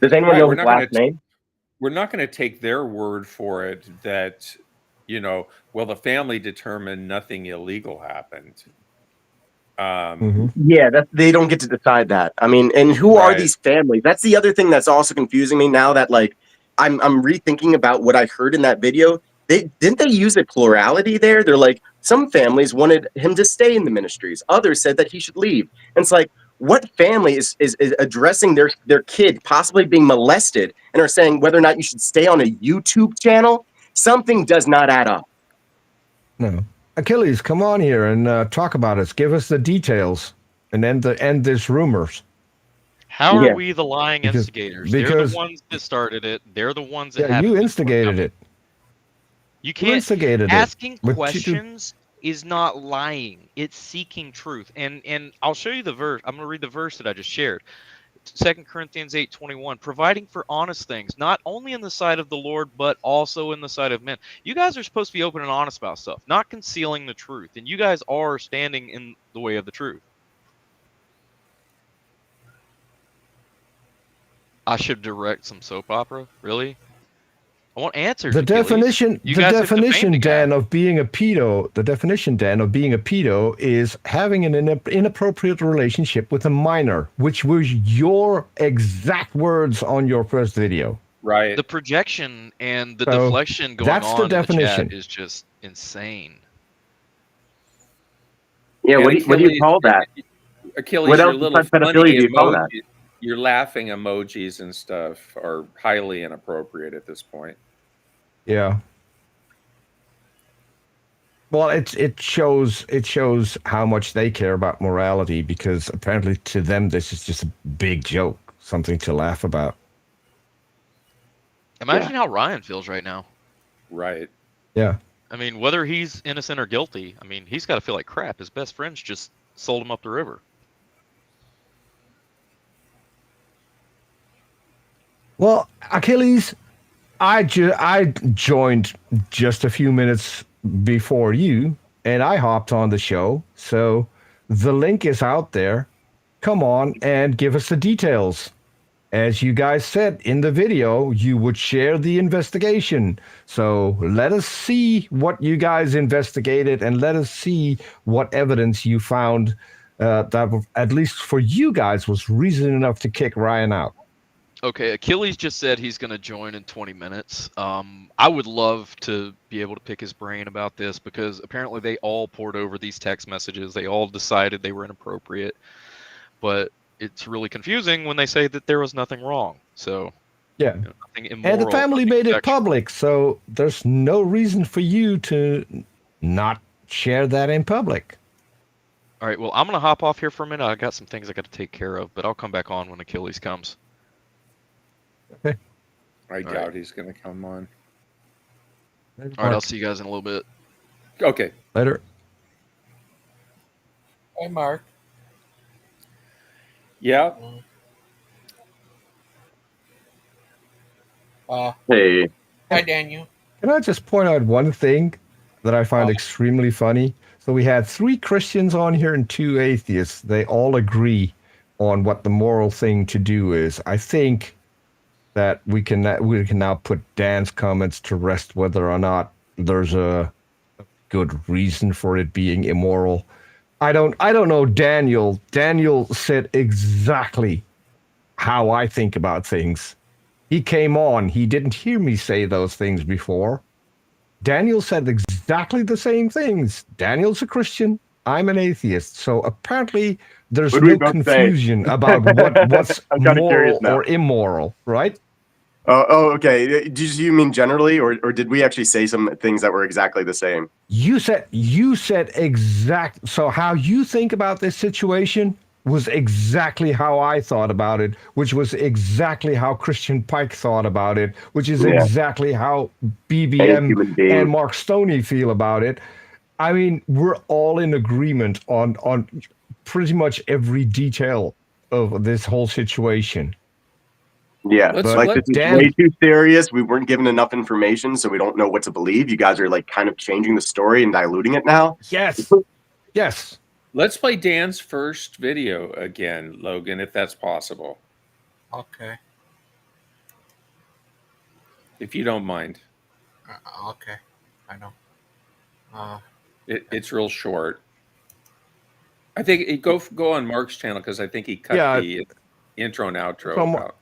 Does anyone know his last name? We're not going to take their word for it that, the family determined nothing illegal happened. Yeah, they don't get to decide that. I mean, and who are Right. these families? That's the other thing that's also confusing me now that like I'm rethinking about what I heard in that video. They use a plurality there. They're like some families wanted him to stay in the ministries. Others said that he should leave. And it's like what family is addressing their kid possibly being molested and are saying whether or not you should stay on a YouTube channel? Something does not add up. No. Achilles, come on here and talk about us. Give us the details and end this rumors. How are we the lying Because- instigators? They're because- the ones that started it. They're the ones that Yeah, haven't you been instigated forthcoming. it. You You can't. instigated it. Asking With two- questions is not lying. It's seeking truth. And I'll show you the verse. I'm going to read the verse that I just shared. 2 Corinthians 8:21, providing for honest things, not only in the sight of the Lord, but also in the sight of men. You guys are supposed to be open and honest about stuff, not concealing the truth. And you guys are standing in the way of the truth. I should direct some soap opera? Really? I want answers, The Achilles. definition, You the guys have definition, defamed the guy. Dan, of being a pedo. The definition, Dan, of being a pedo is having an inappropriate relationship with a minor, which was your exact words on your first video. Right. The projection and the So, deflection going that's the on in the definition. chat is just insane. Yeah, And what do you call that? Achilles, What your else little besides pedophilia funny do you call that? your laughing emojis and stuff are highly inappropriate at this point. Yeah. Well, it shows how much they care about morality, because apparently to them this is just a big joke, something to laugh about. Imagine how Ryan feels right now. Right. Yeah. I mean, whether he's innocent or guilty, I mean, he's got to feel like crap. His best friends just sold him up the river. Well, Achilles, I joined just a few minutes before you, and I hopped on the show. So the link is out there. Come on and give us the details. As you guys said in the video, you would share the investigation. So let us see what you guys investigated, and let us see what evidence you found that, at least for you guys, was reason enough to kick Ryan out. Okay, Achilles just said he's going to join in 20 minutes. I would love to be able to pick his brain about this, because apparently they all poured over these text messages. They all decided they were inappropriate. But it's really confusing when they say that there was nothing wrong. So, yeah, nothing immoral. And the family made it sexual. public, so there's no reason for you to not share that in public. All right, well, I'm going to hop off here for a minute. I got some things I got to take care of, but I'll come back on when Achilles comes. Okay. I doubt he's going to come on. All right, I'll see you guys in a little bit. Okay. Later. Hey, Mark. Yeah. Hey. Hi, Daniel. Can I just point out one thing that I find extremely funny? So we had 3 Christians on here and 2 atheists. They all agree on what the moral thing to do is. I think that we can now put Dan's comments to rest, whether or not there's a good reason for it being immoral. I don't know Daniel. Daniel said exactly how I think about things. He came on. He didn't hear me say those things before. Daniel said exactly the same things. Daniel's a Christian. I'm an atheist. So apparently there's What do we no both confusion say? about what's I'm kinda curious moral now. or immoral, right? Oh, okay. Did you mean generally, or did we actually say some things that were exactly the same? You said exact. So how you think about this situation was exactly how I thought about it, which was exactly how Christian Pike thought about it, which is Yeah. exactly how Any BBM human being. and Mark Stoney feel about it. I mean, we're all in agreement on pretty much every detail of this whole situation. Yeah, But like this is Dan- way too serious. We weren't given enough information, so we don't know what to believe. You guys are like kind of changing the story and diluting it now. Yes. Yes. Let's play Dan's first video again, Logan, if that's possible. Okay. If you don't mind. Okay. I know. It's real short. I think go on Mark's channel because I think he cut Yeah, the intro and outro so about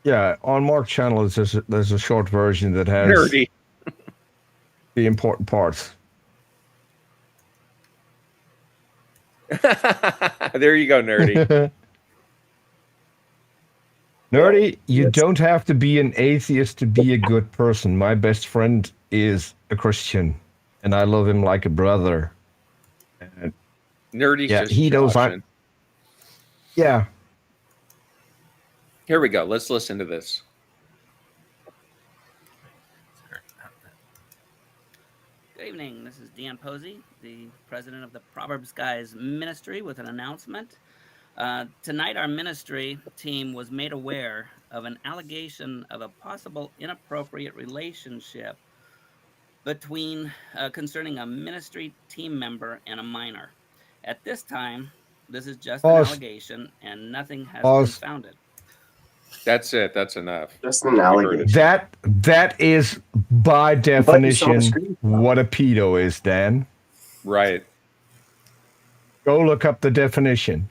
yeah, on Mark's channel there's a short version that has nerdy. the important parts. There you go, nerdy. Nerdy, you Yes. don't have to be an atheist to be a good person. My best friend is a Christian, and I love him like a brother. And Nerdy's yeah, just he knows joshing. Yeah. Here we go. Let's listen to this. Good evening. This is Dan Posey, the president of the Proverbs Guys Ministry, with an announcement. Tonight, our ministry team was made aware of an allegation of a possible inappropriate relationship between concerning a ministry team member and a minor. At this time, this is just an Pause. allegation, and nothing has been Pause. founded. That's it. That's enough. Just an We heard allegation. it. That is by But you saw the definition screen. what a pedo is, Dan. Right. Go look up the definition.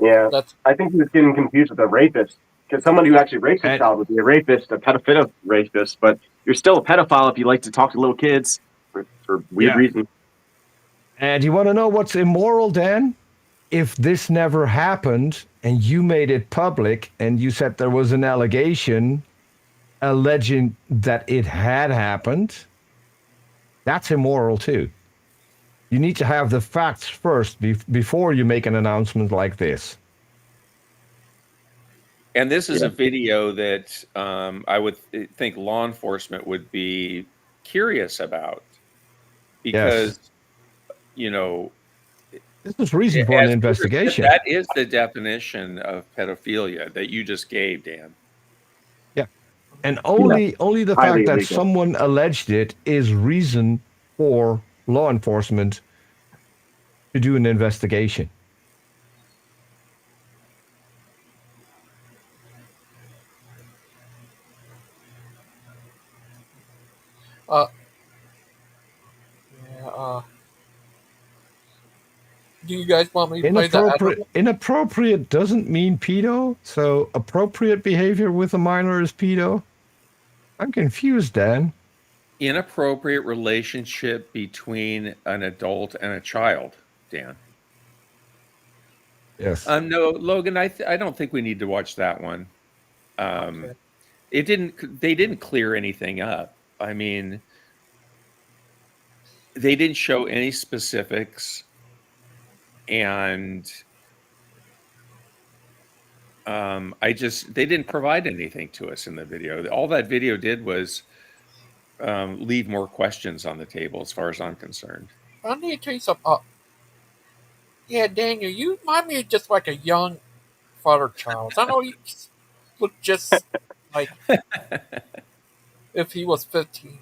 Yeah, That's I think he was getting confused with a rapist because someone who actually rapes a child would be a rapist, a pedophile rapist. But you're still a pedophile if you like to talk to little kids for weird Yeah. reasons. And you want to know what's immoral, Dan? If this never happened and you made it public and you said there was an allegation alleging that it had happened, that's immoral too. You need to have the facts first before you make an announcement like this. And this is a video that I would think law enforcement would be curious about because, you know, this was reason for an investigation. That is the definition of pedophilia that you just gave, Dan. Yeah. And only the fact Highly that illegal. someone alleged it is reason for law enforcement to do an investigation. Yeah, do you guys want me to play that? Inappropriate doesn't mean pedo, so appropriate behavior with a minor is pedo. I'm confused, Dan. Inappropriate relationship between an adult and a child, Dan. Yes. No, Logan, I don't think we need to watch that one. Okay. They didn't clear anything up. I mean, they didn't show any specifics, and they didn't provide anything to us in the video. All that video did was leave more questions on the table, as far as I'm concerned. I need to tell you something. Yeah, Daniel, you remind me of just like a young Father Charles. I know you look just like if he was 15.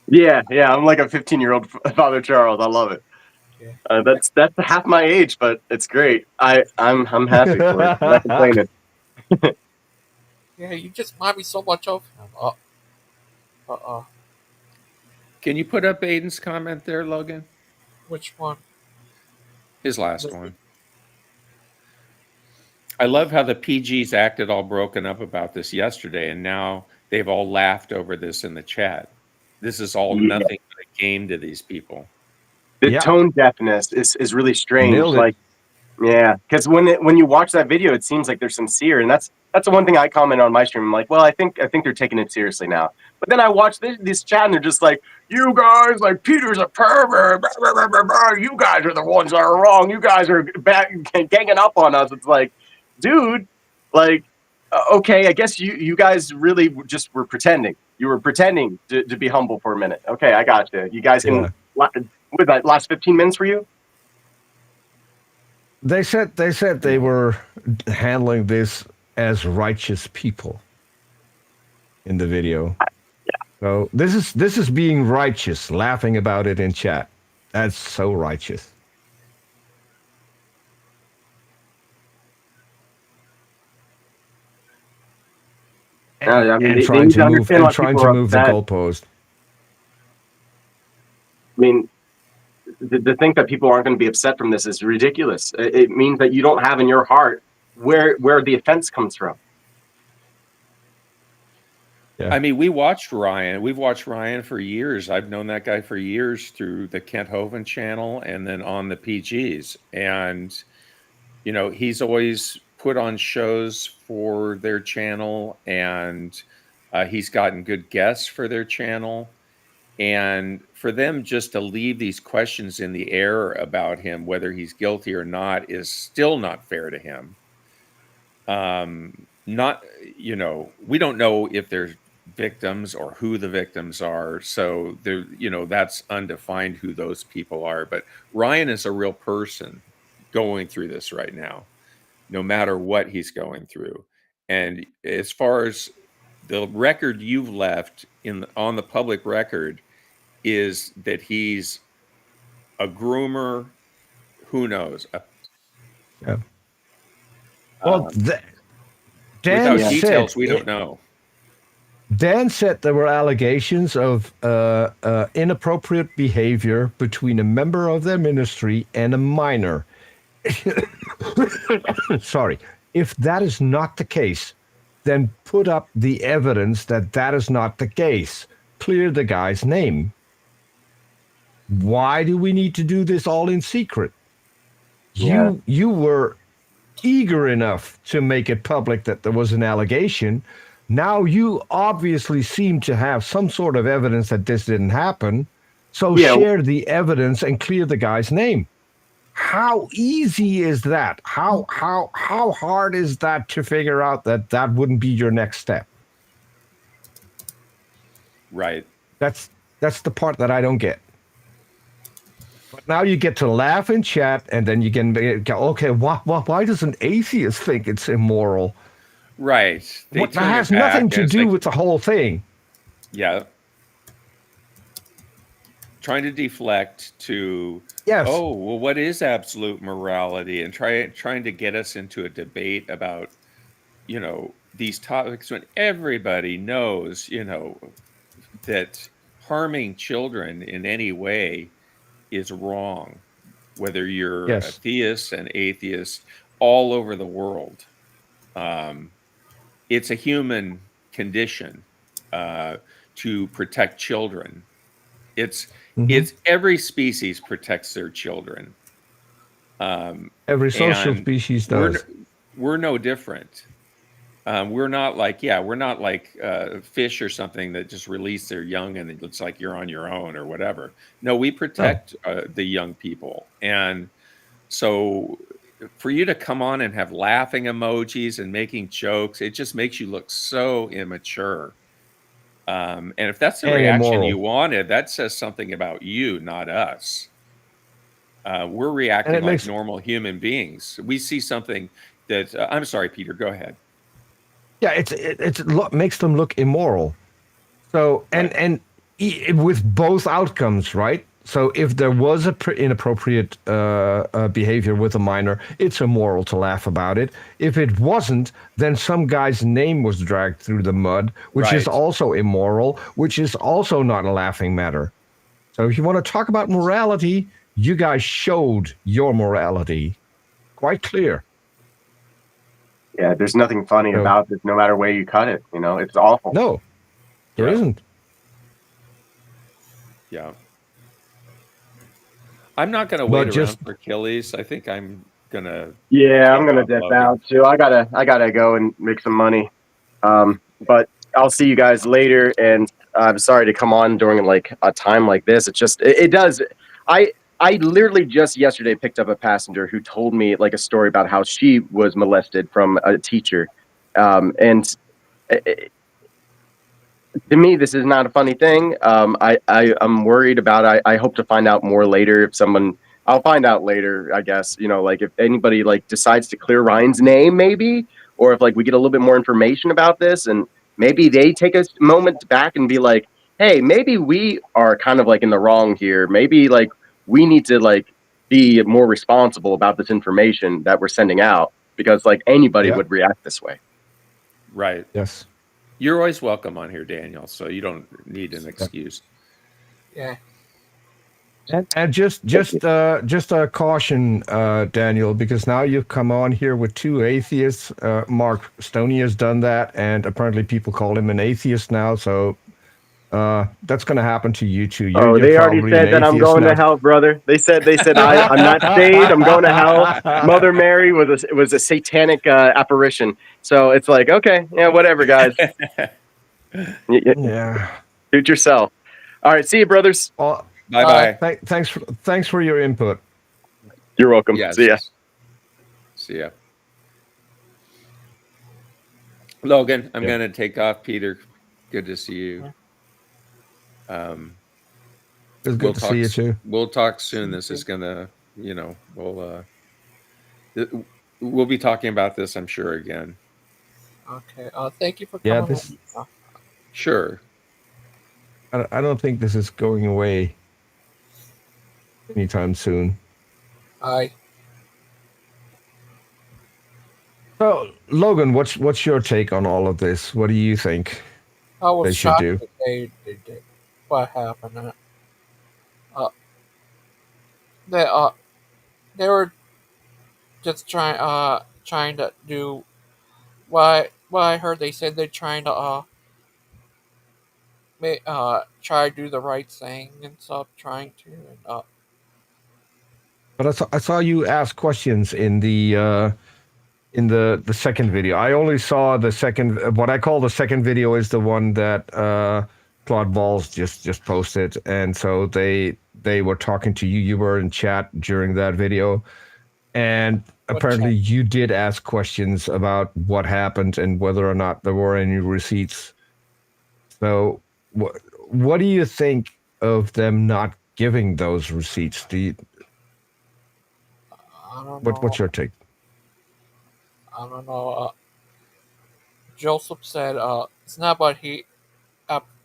Yeah, I'm like a 15-year-old Father Charles. I love it. Yeah. That's half my age, but it's great. I'm happy for it. I'm not complaining. Yeah, you just remind me so much of him. Can you put up Aiden's comment there, Logan? Which one? His last one. I love how the PGs acted all broken up about this yesterday, and now they've all laughed over this in the chat. This is all nothing but a game to these people. The tone deafness is really strange. Nailed it. Like, yeah, because when you watch that video, it seems like they're sincere, and that's the one thing I comment on my stream. I'm like, well, I think they're taking it seriously now. But then I watch this chat, and they're just like, you guys, like Peter's a pervert. Blah, blah, blah, blah, blah. You guys are the ones that are wrong. You guys are ganging up on us. It's like, dude, like, okay, I guess you guys really just were pretending. You were pretending to be humble for a minute. Okay, I got you. You guys can. With that last 15 minutes for you? They said they were handling this as righteous people in the video. So this is being righteous, laughing about it in chat. That's so righteous. I mean, And trying to move the goalpost. to think that people aren't going to be upset from this is ridiculous. It means that you don't have in your heart where the offense comes from. I mean, we watched Ryan. We've watched Ryan for years. I've known that guy for years through the Kent Hovind channel and then on the PGs. And, you know, he's always put on shows for their channel, and he's gotten good guests for their channel. And for them just to leave these questions in the air about him, whether he's guilty or not, is still not fair to him. Not, you know, we don't know if there's victims or who the victims are. So there, you know, that's undefined who those people are. But Ryan is a real person going through this right now, no matter what he's going through. And as far as the record you've left on the public record is that he's a groomer. Who knows? Yeah. Well, Dan without details, said we don't know. Dan said there were allegations of inappropriate behavior between a member of their ministry and a minor. Sorry. If that is not the case, then put up the evidence that that is not the case. Clear the guy's name. Why do we need to do this all in secret? Yeah. You were eager enough to make it public that there was an allegation. Now you obviously seem to have some sort of evidence that this didn't happen. So share the evidence and clear the guy's name. How easy is that? How hard is that to figure out that that wouldn't be your next step? Right. That's the part that I don't get. But now you get to laugh and chat, and then you can go, okay, why does an atheist think it's immoral? Right. That has nothing to do with the whole thing. Yeah. Trying to deflect to, yes. Oh, well, what is absolute morality? And trying to get us into a debate about, you know, these topics when everybody knows, you know, that harming children in any way is wrong, whether you're a theist and atheist all over the world. It's a human condition to protect children. It's every species protects their children. Every social species does. We're no different. We're not like fish or something that just release their young and it looks like you're on your own or whatever. No, we protect the young people. And so for you to come on and have laughing emojis and making jokes, it just makes you look so immature. And if that's the reaction you wanted, that says something about you, not us. We're reacting like normal human beings. We see something that I'm sorry, Peter, go ahead. Yeah, it makes them look immoral. So and with both outcomes, right? So if there was inappropriate behavior with a minor, it's immoral to laugh about it. If it wasn't, then some guy's name was dragged through the mud, which is also immoral, which is also not a laughing matter. So if you want to talk about morality, you guys showed your morality quite clear. Yeah, there's nothing funny about this, no matter where you cut it. You know, it's awful. No, there isn't. Yeah. I'm not going to wait around for Achilles. I think I'm going to... Yeah, I'm going to dip out, too. I gotta go and make some money. But I'll see you guys later, and I'm sorry to come on during, like, a time like this. It just... It does... I literally just yesterday picked up a passenger who told me like a story about how she was molested from a teacher. And to me, this is not a funny thing. I'm worried about, I hope to find out more later I'll find out later, I guess, you know, like if anybody like decides to clear Ryan's name maybe, or if like we get a little bit more information about this and maybe they take a moment back and be like, hey, maybe we are kind of like in the wrong here. Maybe like, we need to like be more responsible about this information that we're sending out because like anybody would react this way. Right. Yes. You're always welcome on here, Daniel. So you don't need an excuse. Yeah. And just a caution, Daniel, because now you've come on here with two atheists. Mark Stoney has done that, and apparently people call him an atheist now. So that's going to happen to you too. Oh, You're they already probably an said that I'm atheist going to now. hell, brother. They said I'm not saved. I'm going to hell. Mother Mary was a satanic apparition. So it's like, okay, yeah, whatever, guys. Yeah. Suit yourself. All right, see you, brothers. Well, Bye bye. thanks for your input. You're welcome. See ya. Yes. See ya. Logan, I'm Yep. going to take off. Peter, good to see you. It's good to see you too. We'll talk soon. See you This too. is gonna, we'll be talking about this, I'm sure, again. Okay. Thank you for Yeah, coming this. on. Sure. I don't think this is going away anytime soon. Hi. So, Logan, what's your take on all of this? What do you think I was they should shocked do? that they did what happened. They they were just trying to do what I heard they said they're trying to try to do the right thing and stuff, trying to and But I saw you ask questions in the second video. I only saw the second. What I call the second video is the one that Claude Balls just posted, and so they were talking to you. You were in chat during that video, and apparently you did ask questions about what happened and whether or not there were any receipts. So, what do you think of them not giving those receipts? I don't know. What's your take? I don't know. Joseph said it's not what he.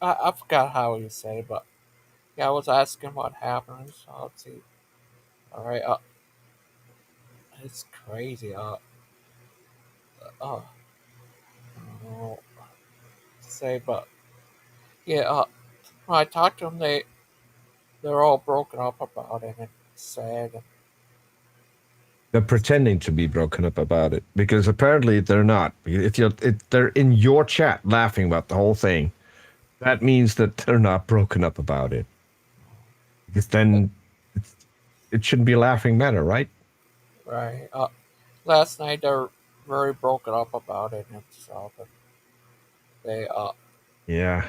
I forgot how he said it, but yeah, I was asking what happened. So let's see. All right. It's crazy. I don't know what to say, but yeah. When I talked to them, they're all broken up about it and it's sad. They're pretending to be broken up about it because apparently they're not. If they're in your chat laughing about the whole thing, that means that they're not broken up about it. Because then it shouldn't be a laughing matter, right? Right. Last night they're very broken up about it and stuff. And they Yeah.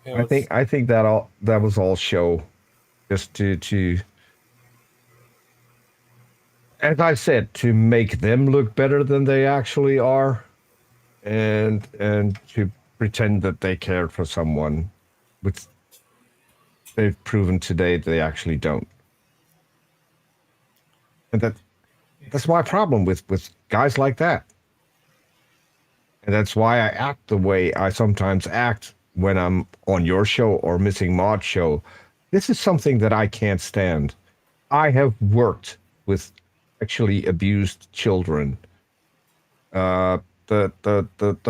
it was I think that was all show, just to as I said, to make them look better than they actually are, and to pretend that they cared for someone, which they've proven today they actually don't. And that's my problem with guys like that. And that's why I act the way I sometimes act when I'm on your show or Missing Mod show. This is something that I can't stand. I have worked with sexually abused children. The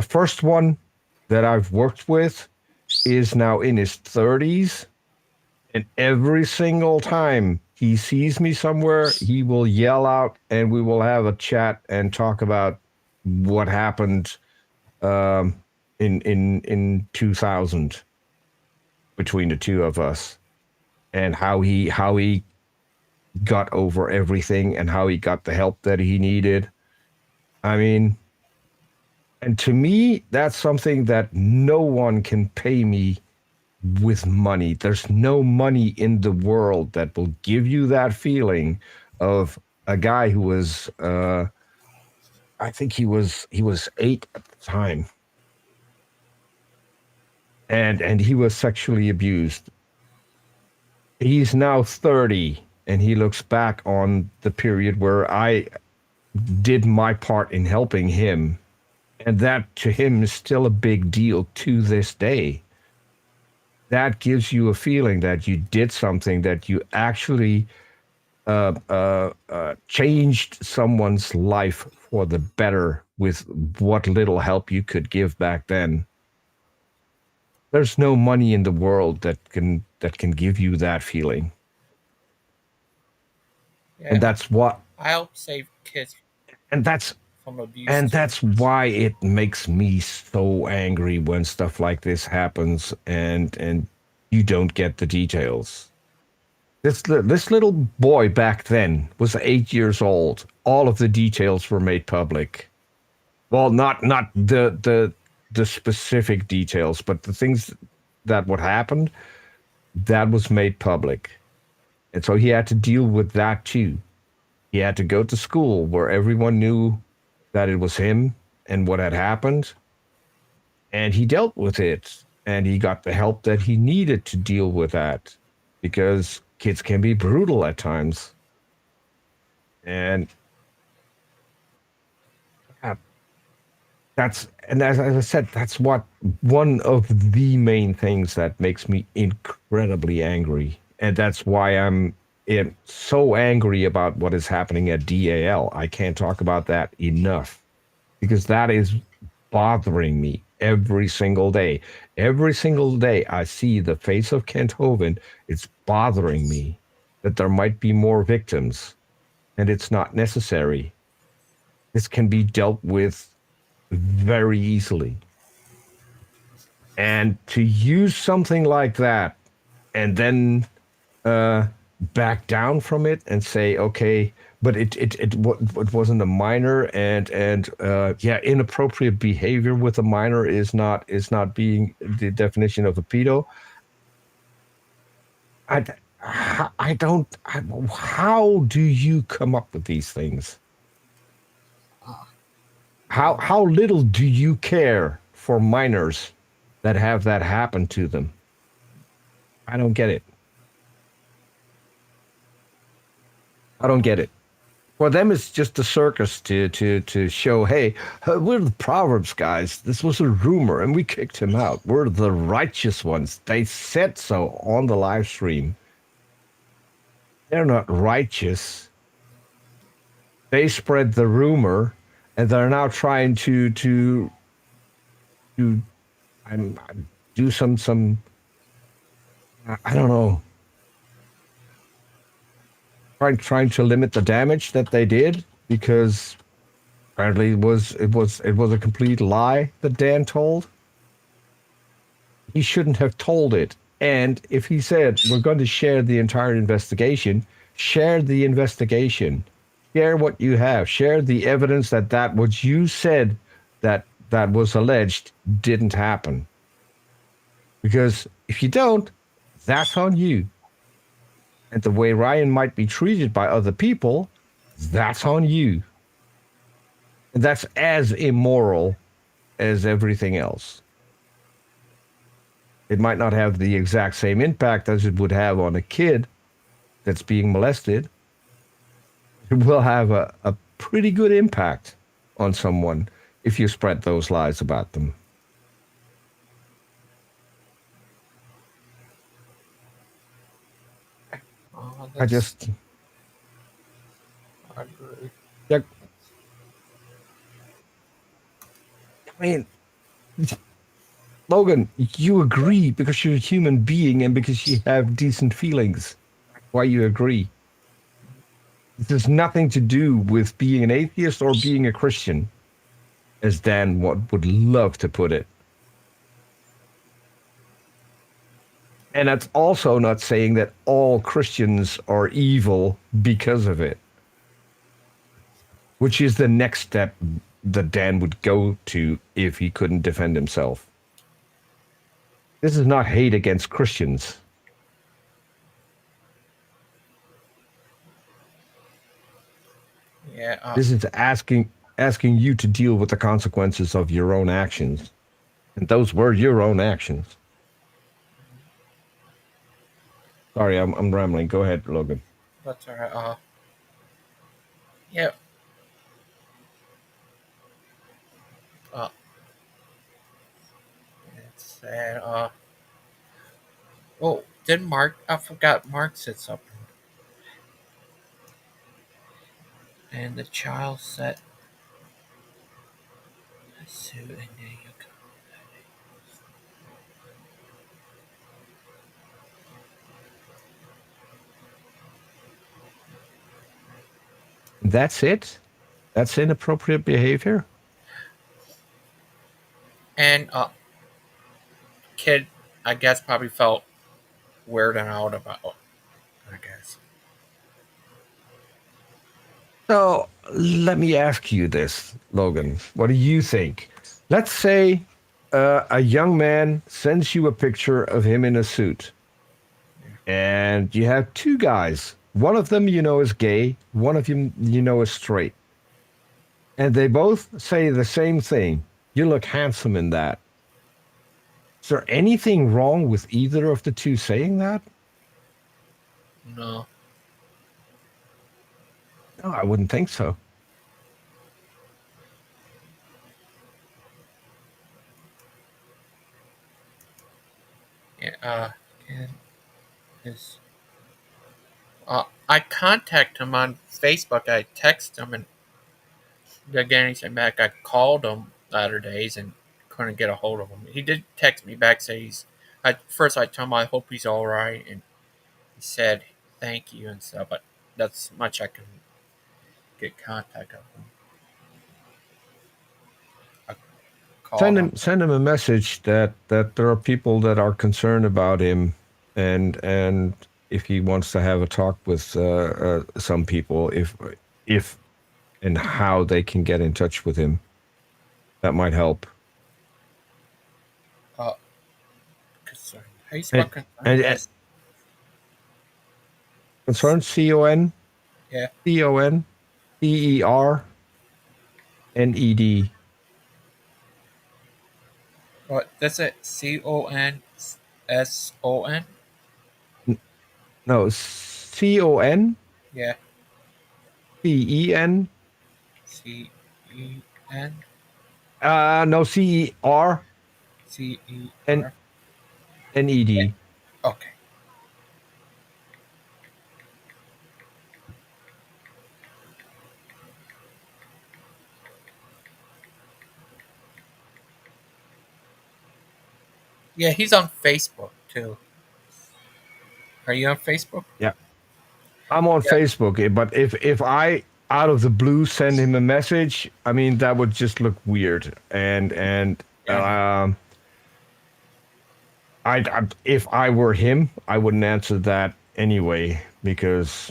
first one that I've worked with is now in his 30s, and every single time he sees me somewhere, he will yell out, and we will have a chat and talk about what happened in 2000 between the two of us, and how he got over everything and how he got the help that he needed. I mean, and to me, that's something that no one can pay me with money. There's no money in the world that will give you that feeling of a guy who was I think he was 8 at the time. And he was sexually abused. He's now 30 and he looks back on the period where I did my part in helping him, and that to him is still a big deal to this day. That gives you a feeling that you did something, that you actually changed someone's life for the better with what little help you could give back then. There's no money in the world that can give you that feeling. And Yeah, that's what I help save kids and that's from abuse and too. that's why it makes me so angry when stuff like this happens and you don't get the details. This little boy back then was 8 years old. All of the details were made public. Well, not the specific details, but the things that would happen, that was made public. And so he had to deal with that too. He had to go to school where everyone knew that it was him and what had happened, and he dealt with it, and he got the help that he needed to deal with that, because kids can be brutal at times. And uh, and as I said, that's what one of the main things that makes me incredibly angry, and that's why I'm so angry about what is happening at DAL. I can't talk about that enough, because that is bothering me every single day. Every single day I see the face of Kent Hovind, it's bothering me that there might be more victims, and it's not necessary. This can be dealt with very easily. And to use something like that and then uh, back down from it and say, okay, but it wasn't a minor, and yeah, inappropriate behavior with a minor is not being the definition of a pedo. I I don't. How do you come up with these things? How little do you care for minors that have that happen to them? I don't get it. I don't get it. For them, it's just a circus to show, hey, we're the Proverbs guys. This was a rumor, and we kicked him out. We're the righteous ones. They said so on the live stream. They're not righteous. They spread the rumor, and they're now trying to do some I don't know, trying to limit the damage that they did, because apparently it was a complete lie that Dan told. He shouldn't have told it. And if he said, we're going to share the entire investigation, share the investigation, share what you have, share the evidence that what you said that was alleged didn't happen. Because if you don't, that's on you. And the way Ryan might be treated by other people, that's on you. And that's as immoral as everything else. It might not have the exact same impact as it would have on a kid that's being molested. It will have a pretty good impact on someone if you spread those lies about them. I That's just, I agree. yeah, I mean, Logan, you agree because you're a human being and because you have decent feelings. Why you agree? This has nothing to do with being an atheist or being a Christian, as Dan would love to put it. And that's also not saying that all Christians are evil because of it, which is the next step that Dan would go to if he couldn't defend himself. This is not hate against Christians. Yeah. This is asking you to deal with the consequences of your own actions. And those were your own actions. Sorry, I'm rambling. Go ahead, Logan. That's alright. Yeah. Uh, it's sad. Oh, did Mark? I forgot. Mark said something, and the child said, "So, and there you go." that's it. That's inappropriate behavior. And kid, I guess, probably felt weirded out about it, I guess. So let me ask you this, Logan. What do you think? Let's say a young man sends you a picture of him in a suit, and you have two guys. One of them you know is gay, one of them you know is straight. And they both say the same thing. You look handsome in that. Is there anything wrong with either of the two saying that? No. No, I wouldn't think so. Yeah, and his, I contact him on Facebook. I text him, and again, he said back. I called him the other days and couldn't get a hold of him. He did text me back, say he's. First, I told him I hope he's all right, and he said thank you and stuff. But that's much I can get contact of him. I called him. Send him a message that there are people that are concerned about him, and if he wants to have a talk with some people, if and how they can get in touch with him, that might help. Concern. How you spell concern? Concern, CON, Yeah. CONCERNED. What? That's it. CONSON. No, CON Yeah. CEN. CEN. No, CER CER. NED. Okay. Yeah, he's on Facebook too. Are you on Facebook? Yeah, I'm on Yeah. Facebook, but if I out of the blue send him a message, I mean that would just look weird, and Yeah. I if I were him, I wouldn't answer that anyway because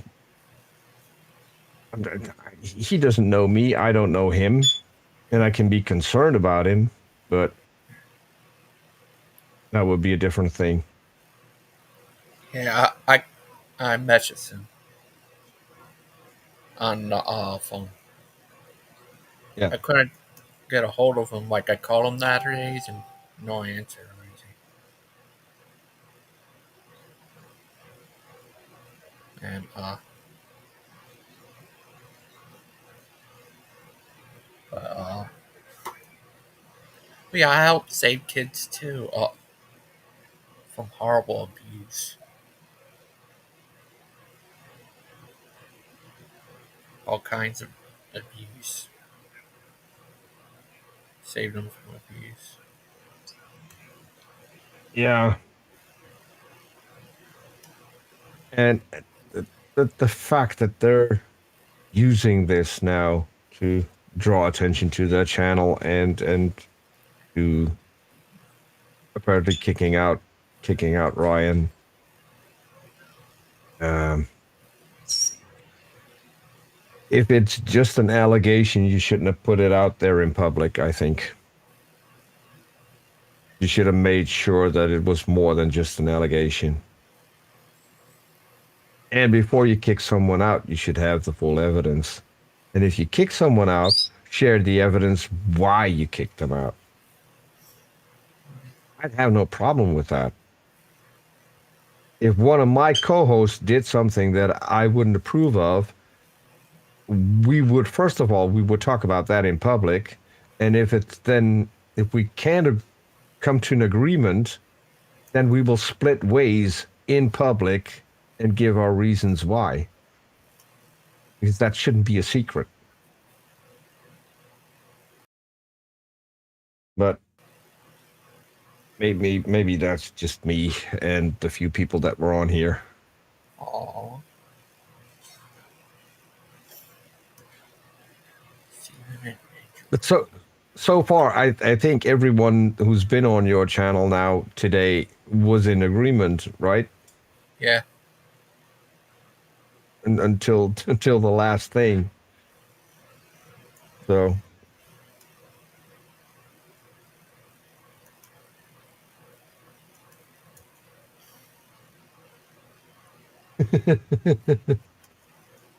he doesn't know me, I don't know him, and I can be concerned about him, but that would be a different thing. Yeah. I messaged him on the phone. Yeah. I couldn't get a hold of him. Like I called him the other days and no answer or anything. And but yeah, I help save kids too from horrible abuse. All kinds of abuse. Save them from abuse. Yeah. And the fact that they're using this now to draw attention to their channel and to apparently kicking out Ryan. If it's just an allegation, you shouldn't have put it out there in public, I think. You should have made sure that it was more than just an allegation. And before you kick someone out, you should have the full evidence. And if you kick someone out, share the evidence why you kicked them out. I'd have no problem with that. If one of my co-hosts did something that I wouldn't approve of, we would, first of all, we would talk about that in public. And if we can't come to an agreement, then we will split ways in public and give our reasons why. Because that shouldn't be a secret. But maybe that's just me and the few people that were on here. Oh. But so far, I think everyone who's been on your channel now today was in agreement, right? Yeah. Until the last thing. So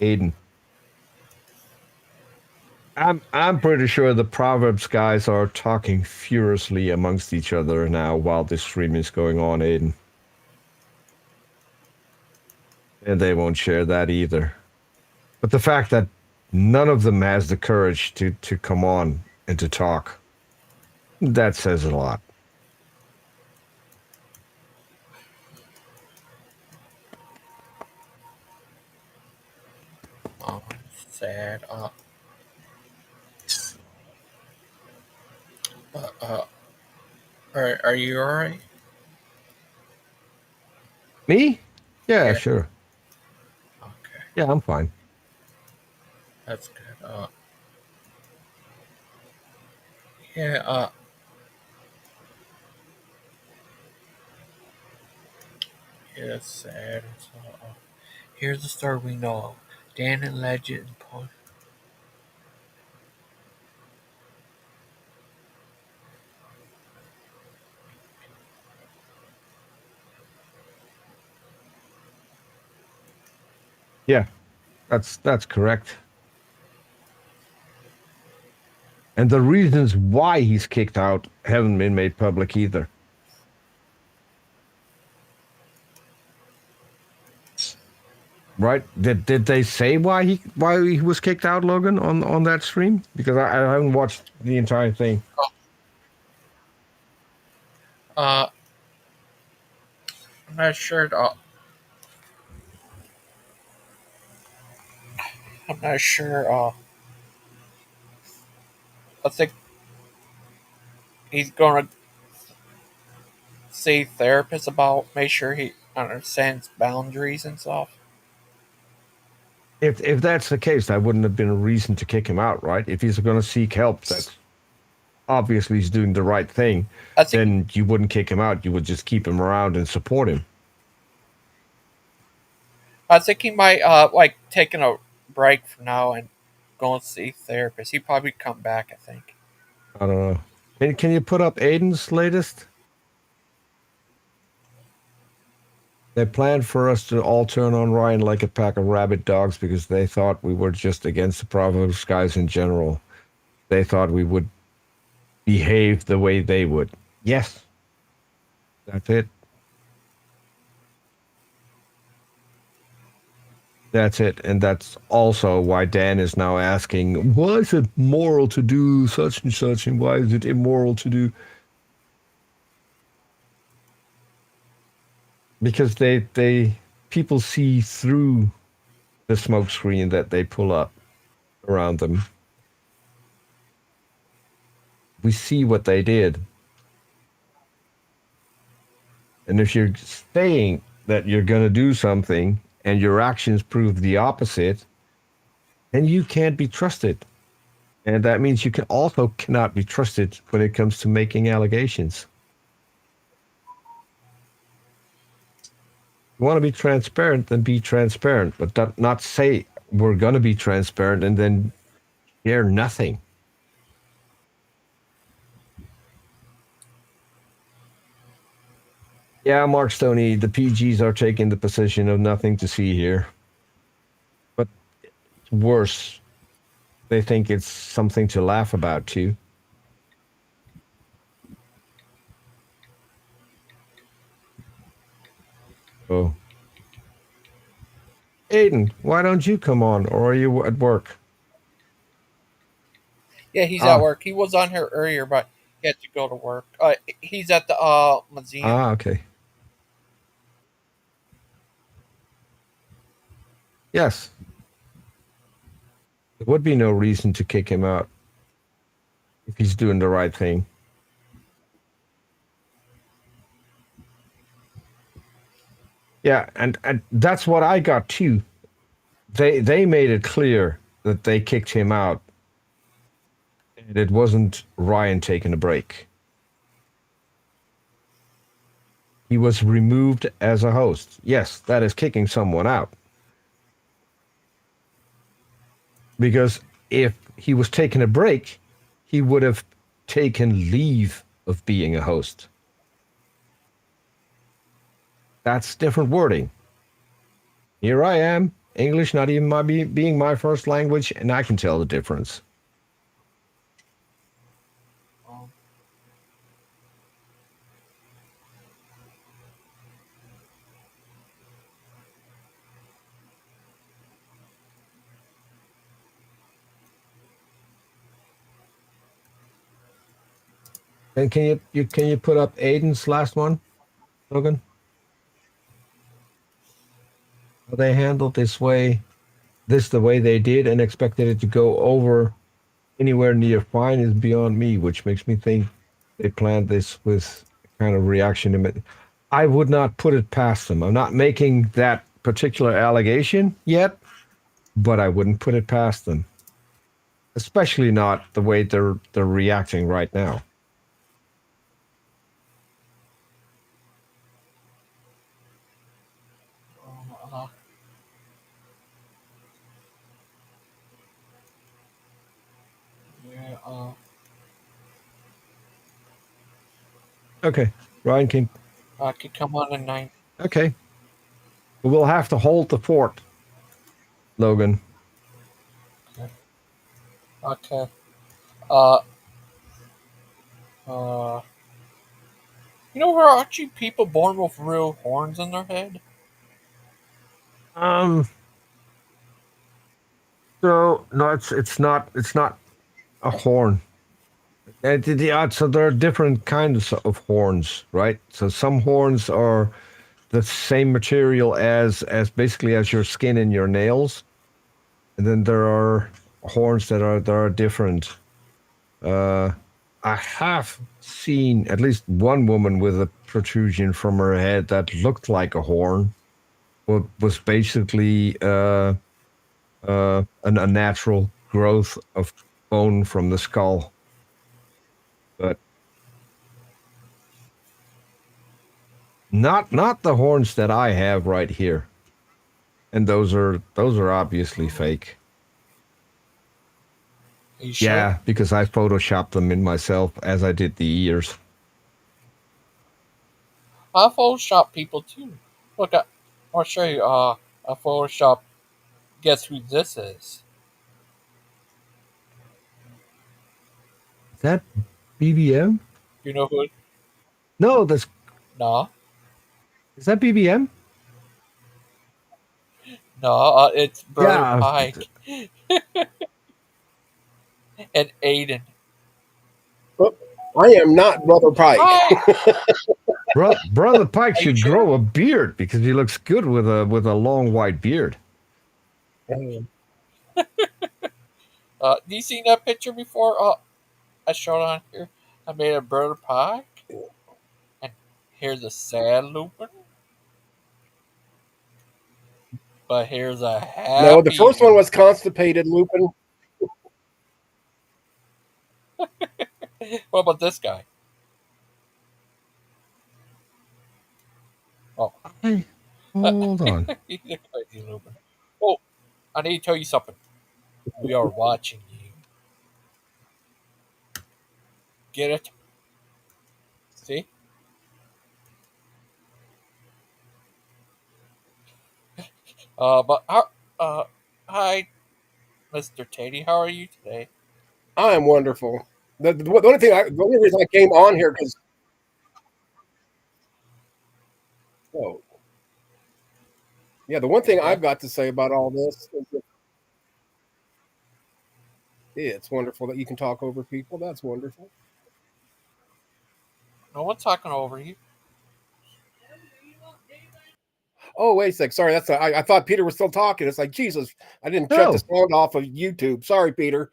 Aiden. I'm pretty sure the Proverbs guys are talking furiously amongst each other now while this stream is going on, Aiden. And they won't share that either. But the fact that none of them has the courage to come on and to talk, that says a lot. Oh, sad. Are you alright? Me? Yeah, Yeah. sure. Okay. Yeah, I'm fine. That's good. Yeah. Yeah, it's sad. Here's the story we know of. Dan and Legend. Yeah, that's correct. And the reasons why he's kicked out haven't been made public either. Right? Did they say why he was kicked out, Logan, on that stream? Because I haven't watched the entire thing. I'm not sure. I'm not sure. I think he's gonna see therapists about make sure he understands boundaries and stuff. If that's the case, that wouldn't have been a reason to kick him out, right? If he's going to seek help, that's obviously he's doing the right thing. Then you wouldn't kick him out. You would just keep him around and support him. I think he might like taking a break for now and going to see therapist. He'd probably come back. I think. I don't know. Can you put up Aiden's latest? They planned for us to all turn on Ryan like a pack of rabid dogs because they thought we were just against the Proverbs guys in general. They thought we would behave the way they would. Yes. That's it. That's it. And that's also why Dan is now asking, why is it moral to do such and such, and why is it immoral to do? Because people see through the smoke screen that they pull up around them. We see what they did. And if you're saying that you're going to do something and your actions prove the opposite, then you can't be trusted. And that means you cannot be trusted when it comes to making allegations. You want to be transparent, then be transparent, but not say we're going to be transparent and then share nothing. Yeah, Mark Stoney, the PGs are taking the position of nothing to see here. But it's worse. They think it's something to laugh about, too. Oh. Aiden, why don't you come on, or are you at work? Yeah, he's at work. He was on here earlier, but he had to go to work. He's at the museum. Okay. Yes. There would be no reason to kick him out if he's doing the right thing. Yeah, and that's what I got too. They made it clear that they kicked him out And it wasn't Ryan taking a break. He was removed as a host. Yes, that is kicking someone out. Because if he was taking a break, he would have taken leave of being a host. That's different wording. Here I am, English not even being my first language, and I can tell the difference. And can you put up Aiden's last one, Logan? They handled this the way they did, and expected it to go over anywhere near fine is beyond me, which makes me think they planned this with kind of reaction. I would not put it past them. I'm not making that particular allegation yet, but I wouldn't put it past them, especially not the way they're reacting right now. Yeah. Okay, Ryan can. I could come on at 9. Okay, we'll have to hold the fort, Logan. Okay. Uh. You know, there are actually people born with real horns in their head. So no, it's not a horn. So there are different kinds of horns, right? So some horns are the same material as basically as your skin and your nails, and then there are horns that are different. I have seen at least one woman with a protrusion from her head that looked like a horn, but was basically a natural growth of bone from the skull. But not the horns that I have right here. And those are obviously fake. Are you sure? Yeah, because I photoshopped them in myself as I did the ears. I Photoshop people too. Look, I'll show you. I Photoshop. Guess who this is? Is that BBM? You know who? No, that's No, is that BBM? no. It's Brother Yeah. Pike and Aiden. Oh, I am not Brother Pike. Brother Pike Are you should sure? grow a beard because he looks good with a long white beard. You seen that picture before? I showed on here. I made a Brother Pike, and here's a sad Lupin. But here's a happy. No, the first one was constipated Lupin. What about this guy? Oh, Hey, hold on. he's a crazy Lupin. Oh, I need to tell you something. We are watching you. Get it? See? But hi, Mr. Tatey. How are you today? I am wonderful. The only reason I came on here because oh yeah, the one thing Okay. I've got to say about all this is that it's wonderful that you can talk over people. That's wonderful. No one's talking over you. Oh, wait a sec. Sorry, I thought Peter was still talking. It's like Jesus. I didn't shut the No, sound off of YouTube. Sorry, Peter.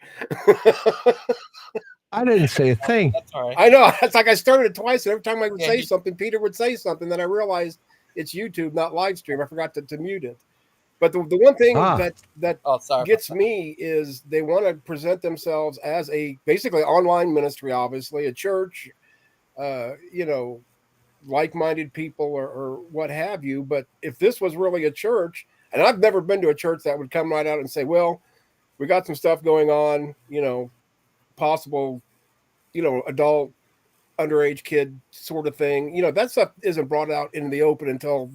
I didn't say a thing. That's all right. I know. It's like I started it twice, and every time I would Yeah, say something, Peter would say something. Then I realized it's YouTube, not live stream. I forgot to mute it. But the one thing Ah. that Oh, sorry. gets me is they want to present themselves as a basically online ministry, obviously a church, you know, like-minded people or what have you. But if this was really a church, and I've never been to a church that would come right out and say, well, we got some stuff going on, you know, possible, you know, adult underage kid sort of thing, you know, that stuff isn't brought out in the open until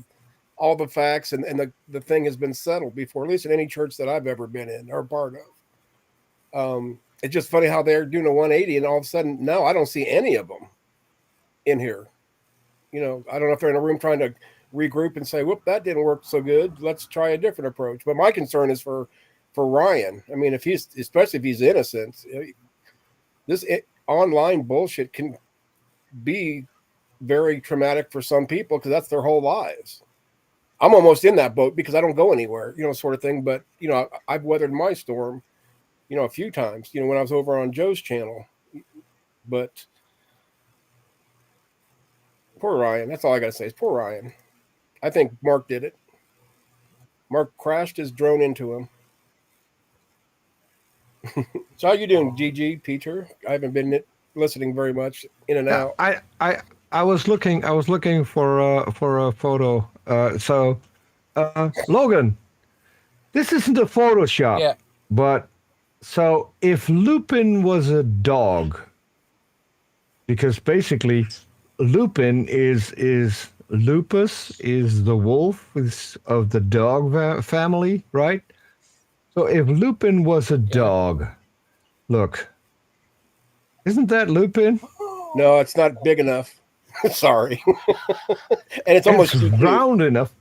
all the facts and the thing has been settled before, at least in any church that I've ever been in or part of. It's just funny how they're doing a 180 and all of a sudden, no, I don't see any of them in here. You know, I don't know if they're in a room trying to regroup and say, whoop, that didn't work so good. Let's try a different approach. But my concern is for Ryan. I mean, if he's, especially if he's innocent, this online bullshit can be very traumatic for some people because that's their whole lives. I'm almost in that boat because I don't go anywhere, you know, sort of thing. But, you know, I've weathered my storm, you know, a few times, you know, when I was over on Joe's channel. But poor Ryan. That's all I got to say is poor Ryan. I think Mark did it. Mark crashed his drone into him. So how you doing, GG, Peter? I haven't been listening very much, in and Yeah, out. I was looking for a photo. So Logan, this isn't a Photoshop. Yeah. But so if Lupin was a dog, because basically Lupin is Lupus is the wolf of the dog family, right? So if Lupin was a dog, look, isn't that Lupin? No, it's not big enough. Sorry. And it's almost round enough.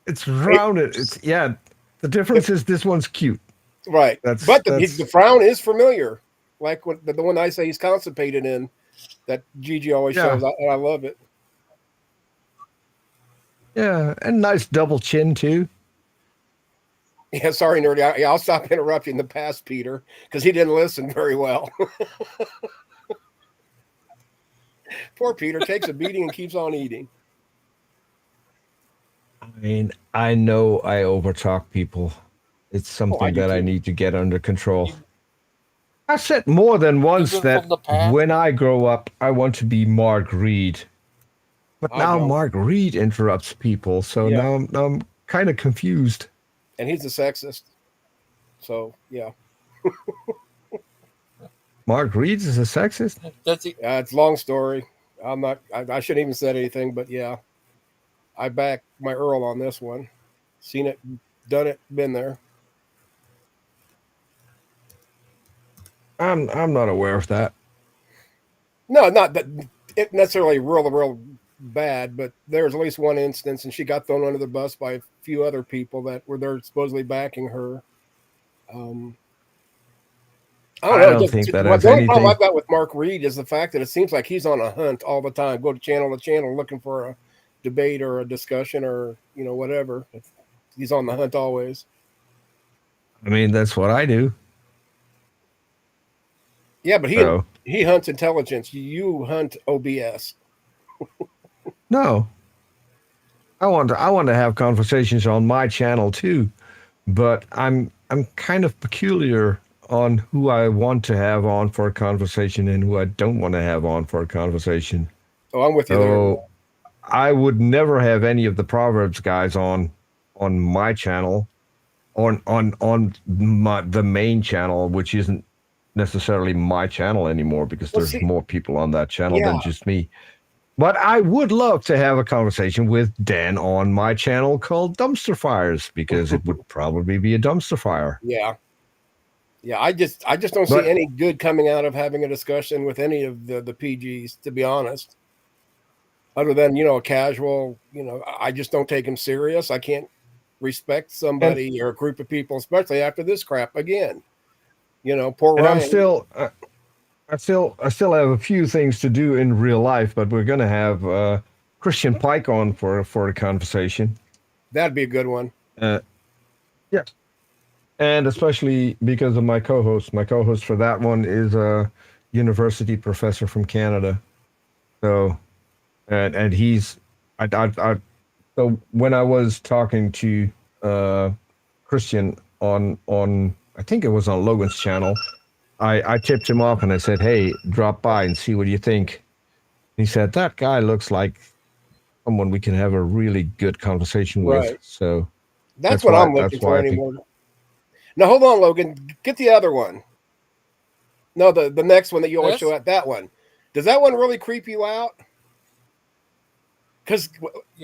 It's rounded. It's yeah. The difference is this one's cute. Right. That's but the frown is familiar. Like when, the one I say he's constipated in that Gigi always shows. And I love it. Yeah, and nice double chin too. Yeah, sorry, nerdy. I'll stop interrupting the past, Peter, because he didn't listen very well. Poor Peter takes a beating and keeps on eating. I mean, I know I overtalk people. It's something that I need to get under control. I said more than once that when I grow up, I want to be Mark Reed. But now Mark Reed interrupts people, so now I'm kind of confused. And he's a sexist. So, yeah. Mark Reed is a sexist? It's a long story. I'm not, I shouldn't even said anything, but yeah. I back my Earl on this one. Seen it, done it, been there. I'm not aware of that. No, not that it necessarily real bad, but there's at least one instance, and she got thrown under the bus by a few other people that were there supposedly backing her. I don't think that has anything. The only problem I've got with Mark Reed is the fact that it seems like he's on a hunt all the time, go to channel looking for a debate or a discussion or, you know, whatever. He's on the hunt always. I mean, that's what I do. Yeah, but he hunts intelligence. You hunt OBS. No. I want to have conversations on my channel too, but I'm kind of peculiar on who I want to have on for a conversation and who I don't want to have on for a conversation. Oh, I'm with you there. I would never have any of the Proverbs guys on my channel, on the main channel, which isn't necessarily my channel anymore because there's more people on that channel than just me. But I would love to have a conversation with Dan on my channel called Dumpster Fires because it would probably be a dumpster fire. Yeah. Yeah, I just don't see any good coming out of having a discussion with any of the PGs, to be honest. Other than, you know, a casual, you know, I just don't take him serious. I can't respect somebody or a group of people, especially after this crap again. You know, poor Ryan. I still have a few things to do in real life, but we're gonna have Christian Pike on for a conversation. That'd be a good one. Yeah. And especially because of my co-host. My co-host for that one is a university professor from Canada. So, and he's, so when I was talking to Christian on I think it was on Logan's channel. I tipped him off and I said, "Hey, drop by and see what you think." He said, "That guy looks like someone we can have a really good conversation with." Right. So That's what I'm looking that's why for I picked. anymore. Now hold on, Logan. Get the other one. No, the next one that you always show at that one. Does that one really creep you out? Because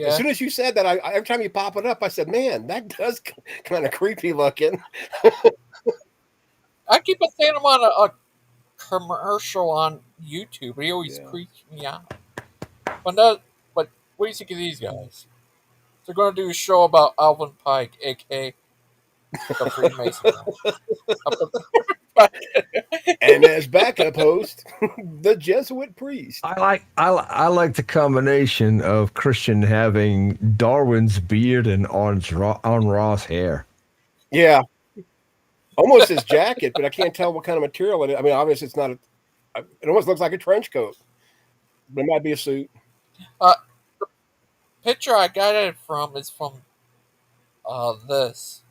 as soon as you said that, every time you pop it up, I said, "Man, that does kind of creepy looking." I keep seeing him on a commercial on YouTube. He always creeps me out. But no, but what do you think of these guys? They're going to do a show about Alvin Pike, aka the Freemason. And as backup host, the Jesuit priest. I like the combination of Christian having Darwin's beard and on Ross hair. Yeah, almost his jacket, but I can't tell what kind of material it is. I mean, obviously it's not. It almost looks like a trench coat, but it might be a suit. The picture I got it from is from this,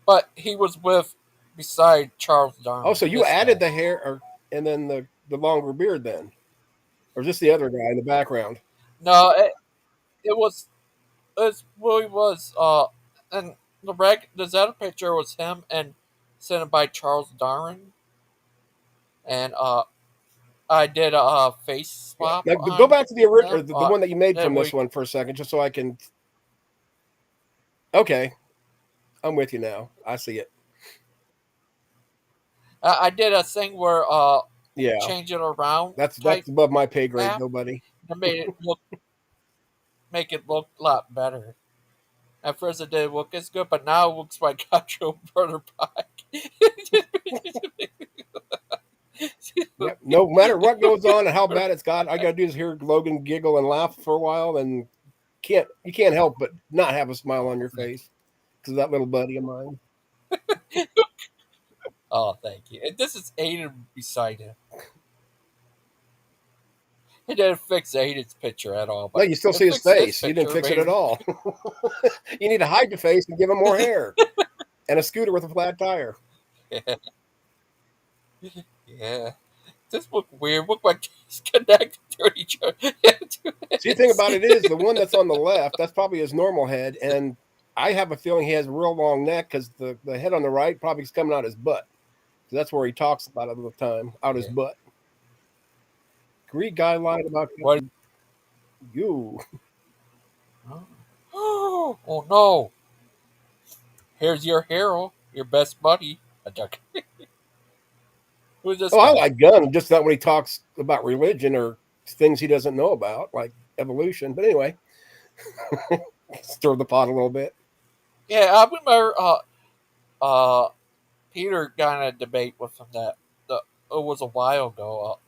but he was beside Charles Darwin. Oh, so you added the hair, and then the longer beard, then, or just the other guy in the background? No, it was. It really was. And the other picture was him and sent by Charles Darwin, and I did a face swap. Now, go back to the original, the one that you made from this one for a second, just so I can. Okay, I'm with you now. I see it. I did a thing where change it around. That's above my pay grade, nobody. I made it make it look a lot better. At first it didn't look as good, but now it looks like I Joe Brother Pike. Yep. No matter what goes on and how bad it's got, I got to do is hear Logan giggle and laugh for a while, and you can't help but not have a smile on your face because of that little buddy of mine. Oh, thank you. And this is Aiden beside him. He didn't fix Aiden's picture at all. No, you still see his face. You didn't fix it at all. You need to hide your face and give him more hair and a scooter with a flat tire. Yeah. This look weird. Look like he's connected to each other. See, the thing about it is, the one that's on the left, that's probably his normal head, and I have a feeling he has a real long neck because the head on the right probably is coming out his butt. So that's where he talks about it all the time, out his butt. Greek guy lied about what? You. Oh no! Here's your hero, your best buddy, a duck. Who's this? I like Gunn, just not when he talks about religion or things he doesn't know about, like evolution. But anyway, stir the pot a little bit. Yeah, I remember Peter got in a debate with him it was a while ago.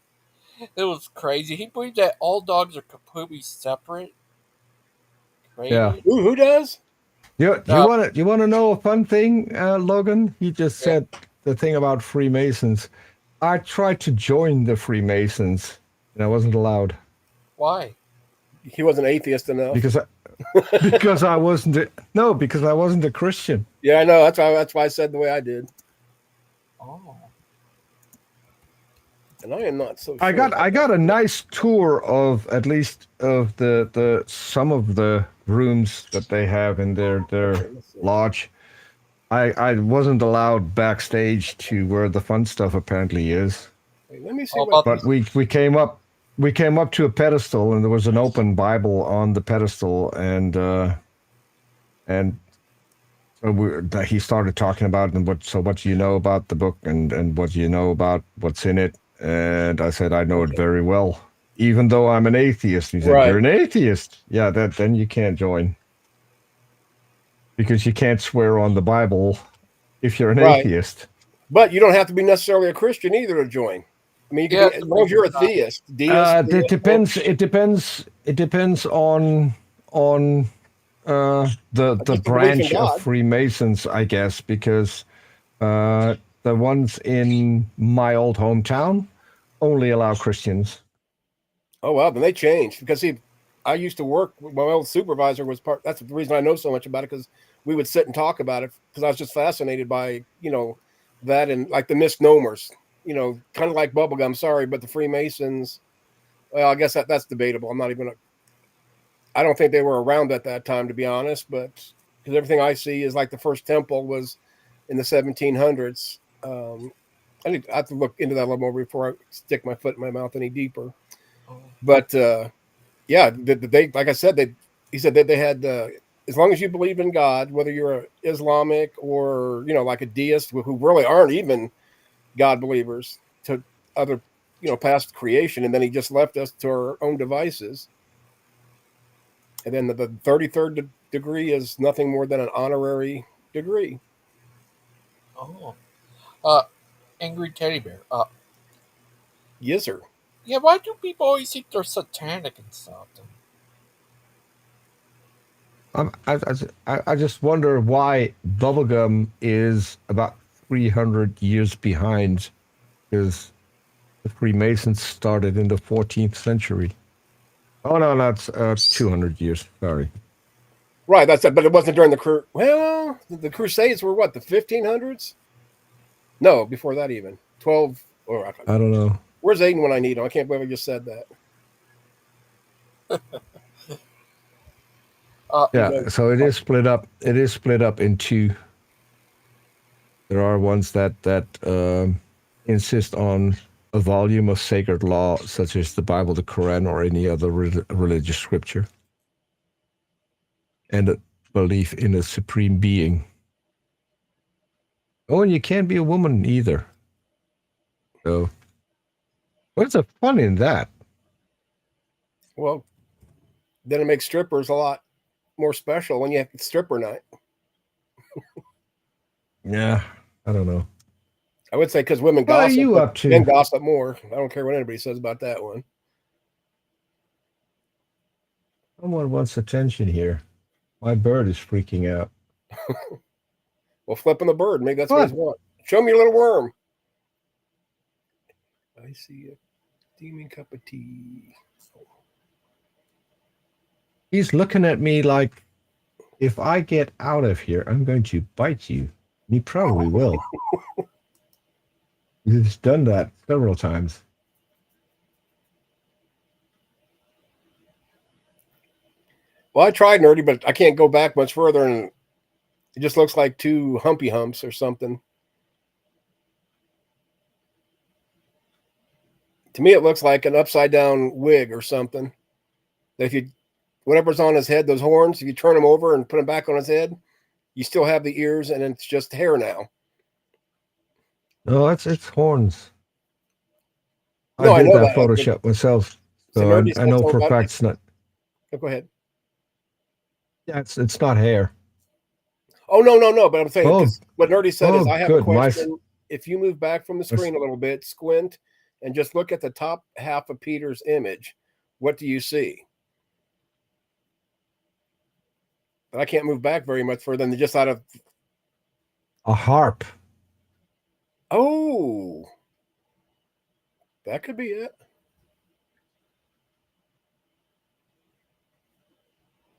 It was crazy. He believed that all dogs are completely separate. Crazy. Yeah. Who does? You want to know a fun thing, Logan? He just said the thing about Freemasons. I tried to join the Freemasons, and I wasn't allowed. Why? He wasn't atheist enough. Because I wasn't a Christian. Yeah, I know. That's why I said the way I did. Oh. And I am not so sure. I got a nice tour of at least of the some of the rooms that they have in their lodge. I wasn't allowed backstage to where the fun stuff apparently is. Hey, let me see but we came up to a pedestal, and there was an open Bible on the pedestal, and so he started talking about it, and what do you know about the book, and what do you know about what's in it. And I said, I know it very well, even though I'm an atheist. He said, You're an atheist? Yeah, then you can't join. Because you can't swear on the Bible if you're an atheist. But you don't have to be necessarily a Christian either to join. I mean, you can be, as long as you're a theist. It depends. It depends on the branch of Freemasons, I guess, because the ones in my old hometown only allow Christians. Oh, wow. Then they changed because, I used to work, my old supervisor was that's the reason I know so much about it, because we would sit and talk about it because I was just fascinated by, that and like the misnomers, kind of like bubblegum. Sorry, but the Freemasons. Well, I guess that's debatable. I don't think they were around at that time, to be honest, but because everything I see is like the first temple was in the 1700s. I have to look into that a little more before I stick my foot in my mouth any deeper. But yeah, they like I said, he said that they had as long as you believe in God, whether you're a Islamic or like a deist who really aren't even God believers, to other past creation, and then he just left us to our own devices. And then the 33rd degree is nothing more than an honorary degree. Oh. Angry teddy bear. Yes, sir. Yeah, why do people always think they're satanic and stuff? I just wonder why bubblegum is about 300 years behind, because the Freemasons started in the 14th century. Oh no, that's 200 years. Sorry. Right, that's it. But it wasn't during the Crusades were what, the 1500s? No, before that even 12. Or I don't know. Where's Aiden when I need him? I can't believe I just said that. Yeah, so it is split up. It is split up in two. There are ones that insist on a volume of sacred law, such as the Bible, the Quran, or any other religious scripture, and a belief in a supreme being. Oh, and you can't be a woman either. So, what's the fun in that? Well, then it makes strippers a lot more special when you have stripper night. Yeah, I don't know. I would say because women What are gossip, you but up to? men gossip more. I don't care what anybody says about that one. Someone wants attention here. My bird is freaking out. Well, flipping the bird, maybe that's what he's want. Show me your little worm. I see a steaming cup of tea. He's looking at me like, if I get out of here, I'm going to bite you. He probably will. He's done that several times. Well, I tried nerdy, but I can't go back much further, and it just looks like two humpy humps or something. To me, it looks like an upside down wig or something. That if you, whatever's on his head, those horns, if you turn them over and put them back on his head, you still have the ears, and it's just hair now. No, it's horns. No, I I did know that that. Photoshop myself, So so nerdy I still know told for a about fact it. it's not. Oh, go ahead. Yeah, it's not hair. Oh no! But I'm saying Oh, what nerdy said is, I have a good. question. If you move back from the screen a little bit, squint, and just look at the top half of Peter's image, what do you see? But I can't move back very much further than just out of a harp. Oh, that could be it.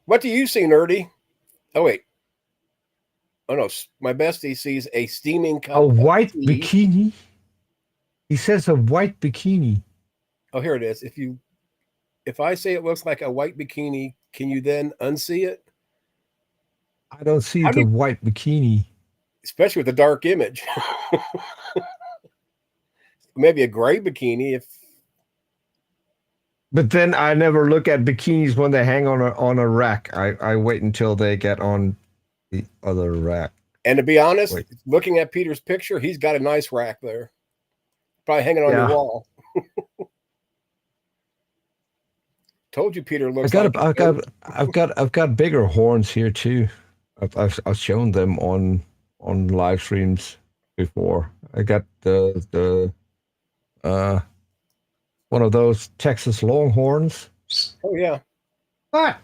What do you see, nerdy? Oh wait. Oh no, my bestie sees a steaming cup. A white of tea. bikini. He says a white bikini. Oh, here it is. If I say it looks like a white bikini, can you then unsee it? I don't see the white bikini. Especially with the dark image. Maybe a gray bikini if. But then I never look at bikinis when they hang on a rack. I wait until they get on the other rack. And to be honest, looking at Peter's picture, he's got a nice rack there. Probably hanging on your wall. Told you Peter looks I've got bigger horns here too. I've shown them on live streams before. I got the one of those Texas Longhorns. Oh yeah. What?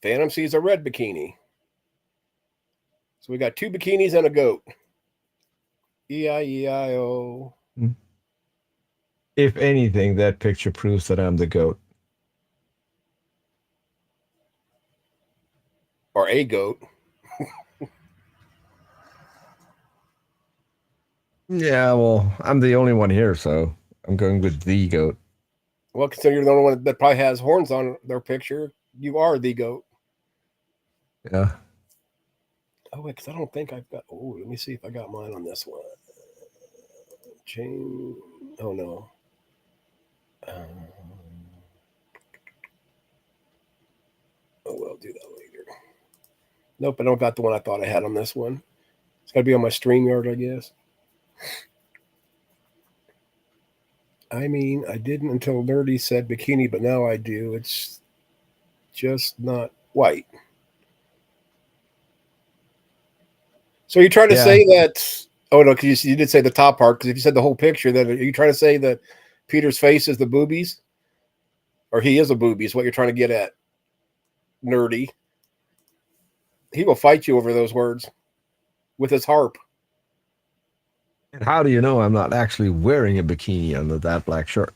Phantom sees a red bikini. So we got two bikinis and a goat. E-I-E-I-O. If anything, that picture proves that I'm the goat. or a goat. Yeah, well, I'm the only one here, so I'm going with the goat. Well, consider you're the only one that probably has horns on their picture. You are the goat. Yeah. Oh wait, because I don't think I've got. Oh, let me see if I got mine on this one. Chain. Oh no. Oh well, do that later. Nope, I don't got the one I thought I had on this one. It's got to be on my StreamYard, I guess. I mean, I didn't until Nerdy said bikini, but now I do. It's just not white. So you're trying to say that? Oh no, because you did say the top part. Because if you said the whole picture, then are you trying to say that Peter's face is the boobies, or he is a booby? Is what you're trying to get at, Nerdy? He will fight you over those words with his harp. And how do you know I'm not actually wearing a bikini under that black shirt?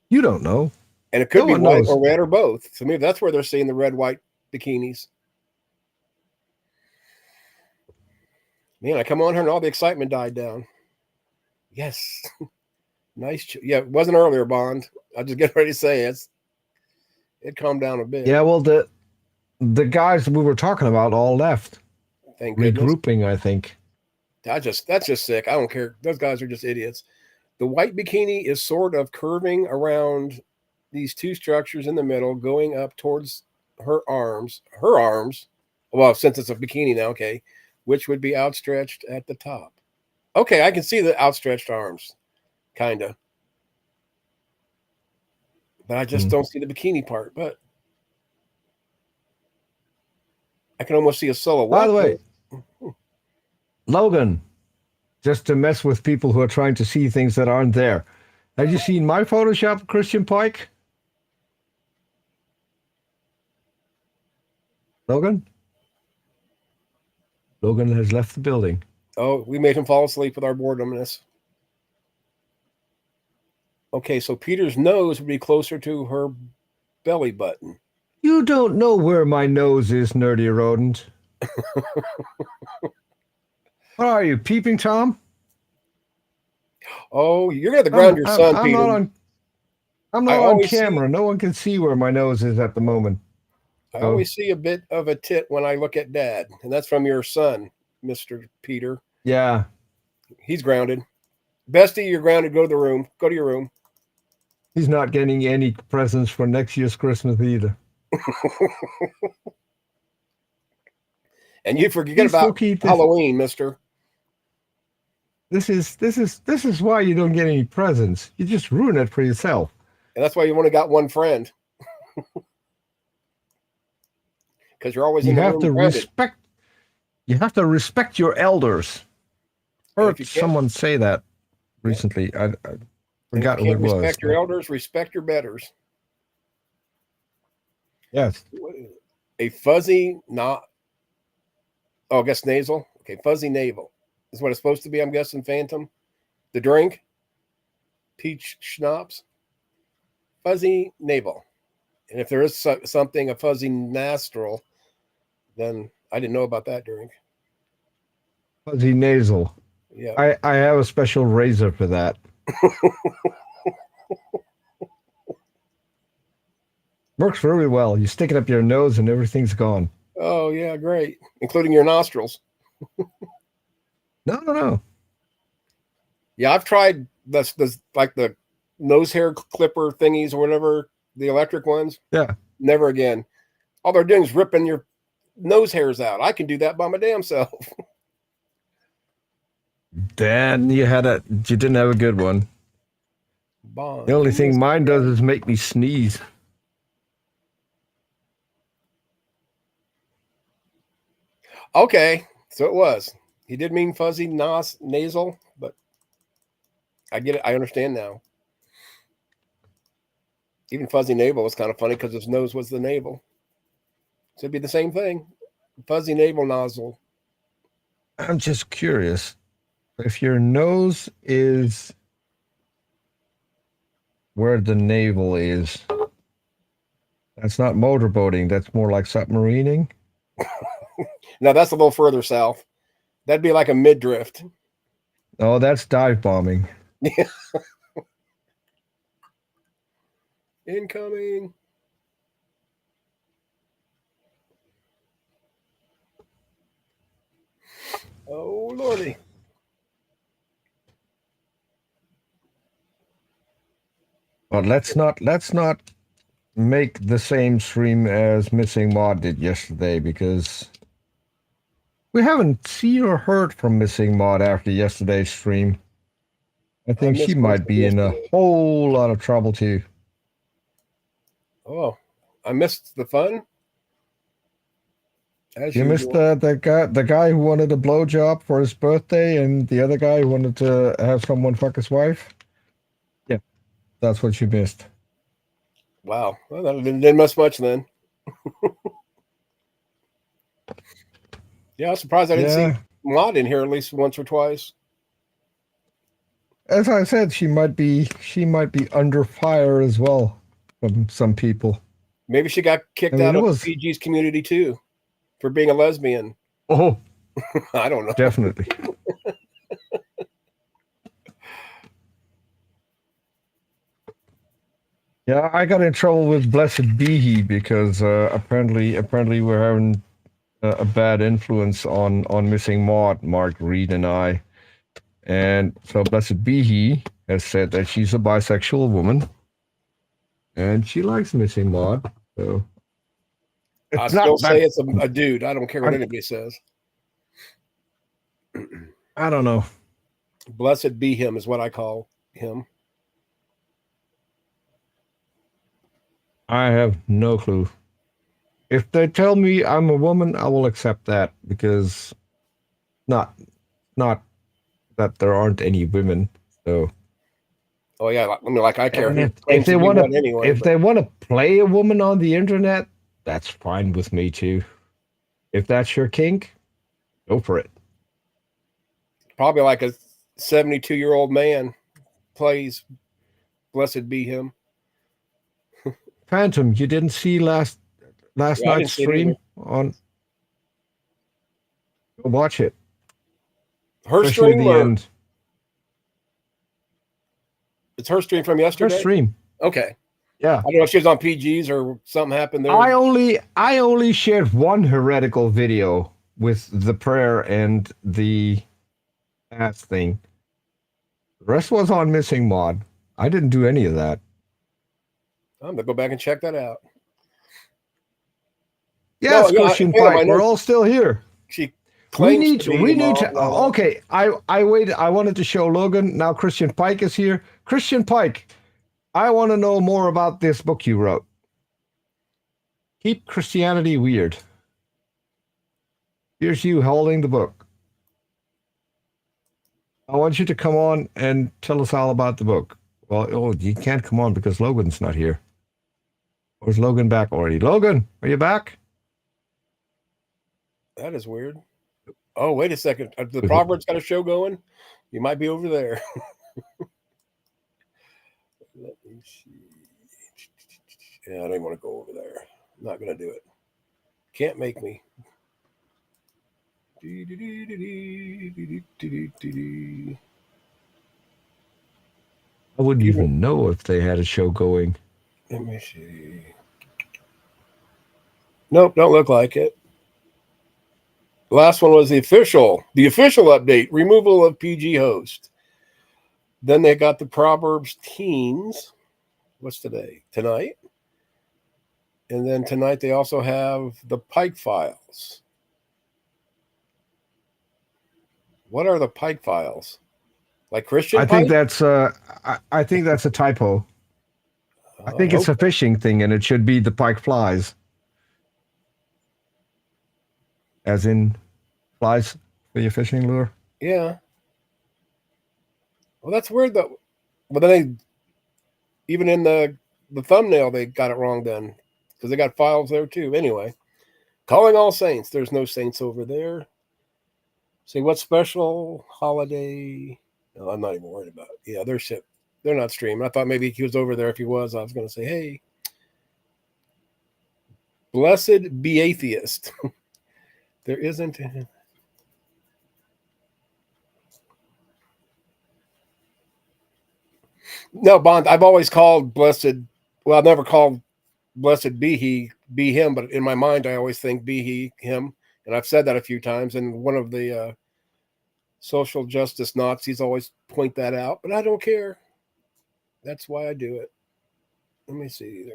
You don't know. And it could be white or red or both. So maybe that's where they're seeing the red-white bikinis. Man, I come on here and all the excitement died down. Yes. Nice. Yeah, it wasn't earlier, Bond. I just get ready to say it calmed down a bit. Yeah, well, the guys we were talking about all left. Thank goodness. Regrouping, I think. That's just sick. I don't care. Those guys are just idiots. The white bikini is sort of curving around these two structures in the middle, going up towards her arms. Her arms. Well, since it's a bikini now, okay, which would be outstretched at the top. Okay, I can see the outstretched arms, kind of. But I just don't see the bikini part. But I can almost see a silhouette. By the way, Logan, just to mess with people who are trying to see things that aren't there. Have you seen my Photoshop, Christian Pike? Logan? Logan has left the building. Oh, we made him fall asleep with our boredomness. Okay, so Peter's nose would be closer to her belly button. You don't know where my nose is, nerdy rodent. What are you, peeping Tom? Oh, you're going to ground your son, I'm Peter. I'm not on camera. No one can see where my nose is at the moment. I always see a bit of a tit when I look at Dad, and that's from your son, Mr. Peter. Yeah. He's grounded. Bestie, you're grounded. Go to the room. Go to your room. He's not getting any presents for next year's Christmas either. And you forget about Halloween, mister. This is why you don't get any presents. You just ruin it for yourself. And that's why you only got one friend. Because you're always in the room grounded. You have to respect your elders. Heard someone say that recently. I forgot who it was. Respect your elders, respect your betters. Yes. A fuzzy I guess nasal. Okay, fuzzy navel is what it's supposed to be. I'm guessing Phantom. The drink, peach schnapps, fuzzy navel. And if there is something, a fuzzy nostril, then I didn't know about that drink. Fuzzy nasal. Yeah. I have a special razor for that. Works really well. You stick it up your nose and everything's gone. Oh, yeah, great. Including your nostrils. No. Yeah, I've tried this like the nose hair clipper thingies or whatever, the electric ones. Yeah. Never again. All they're doing is ripping your nose hairs out. I can do that by my damn self. Dan, you didn't have a good one. Bond. The only thing mine does is make me sneeze. Okay, so it was. He did mean fuzzy nasal, but I get it. I understand now. Even fuzzy navel was kind of funny because his nose was the navel. So it'd be the same thing. Fuzzy navel nozzle. I'm just curious. If your nose is where the navel is, that's not motorboating. That's more like submarining. Now that's a little further south. That'd be like a mid-drift. Oh, that's dive bombing. Yeah. Incoming. Oh lordy. But let's not make the same stream as Missing Mod did yesterday, because we haven't seen or heard from Missing Mod after yesterday's stream. I think she might be in a whole lot of trouble too. Oh, I missed the fun. As You missed the guy who wanted a blowjob for his birthday, and the other guy who wanted to have someone fuck his wife. Yeah, that's what you missed. Wow, well, that didn't miss much then. Yeah, I was surprised I didn't see Mod in here at least once or twice. As I said, she might be under fire as well from some people. Maybe she got kicked out of PG's community too for being a lesbian. Oh, I don't know. Definitely. Yeah, I got in trouble with Blessed Be He because apparently we're having a bad influence on Missing Maud, Mark Reed and I. And so Blessed Be He has said that she's a bisexual woman and she likes Missing Maud. So I still say it's a dude. I don't care what anybody says. I don't know. Blessed be him is what I call him. I have no clue. If they tell me I'm a woman, I will accept that, because not that there aren't any women. So. Oh yeah, like I care. If they want to play a woman on the internet, that's fine with me too. If that's your kink, go for it. Probably like a 72-year-old man plays Blessed be him. Phantom, you didn't see last night's stream on. Watch it. Her Especially stream, the end. It's her stream from yesterday. Her stream. Okay. Yeah. I don't know if she was on PG's or something happened there. I only shared one heretical video with the prayer and the ass thing. The rest was on Missing Mod. I didn't do any of that. I'm gonna go back and check that out. Yes, Christian Pike. We're all still here. She we need to. Okay, I waited. I wanted to show Logan. Now Christian Pike is here. Christian Pike, I want to know more about this book you wrote. Keep Christianity weird. Here's you holding the book. I want you to come on and tell us all about the book. Well, you can't come on because Logan's not here. Or is Logan back already? Logan, are you back? That is weird. Oh, wait a second. The Proverbs got a show going? You might be over there. Let me see. Yeah, I don't want to go over there. I'm not going to do it. Can't make me. I wouldn't even know if they had a show going. Let me see. Nope, don't look like it. The last one was the official update, removal of PG host. Then they got the Proverbs teens. What's today? Tonight. And then tonight they also have the Pike files. What are the Pike files? Like Christian Pike? I think that's a typo. I think it's a fishing thing, and it should be the Pike flies. As in flies for your fishing lure? Yeah. Well, that's weird though. But then even in the thumbnail, they got it wrong then. Because they got files there too. Anyway. Calling all saints. There's no saints over there. Say what special holiday? No, I'm not even worried about it. Yeah, they're not streaming. I thought maybe he was over there. If he was, I was going to say, hey, blessed be atheist. There isn't. No, Bond. I've always called blessed. Well, I've never called blessed be he, be him, but in my mind, I always think be he, him, and I've said that a few times. And one of the social justice Nazis always point that out, but I don't care. That's why I do it. Let me see.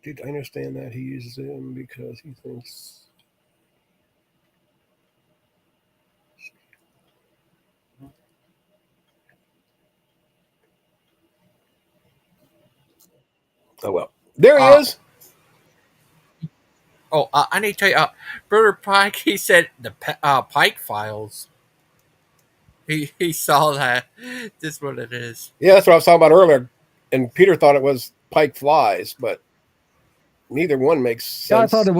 Did I understand that he uses him because he thinks? Oh well, there he is. Oh, I need to tell you, Brother Pike. He said the Pike Files. He saw that. This is what it is. Yeah, that's what I was talking about earlier. And Peter thought it was Pike Flies, but neither one makes sense. Yeah, I thought it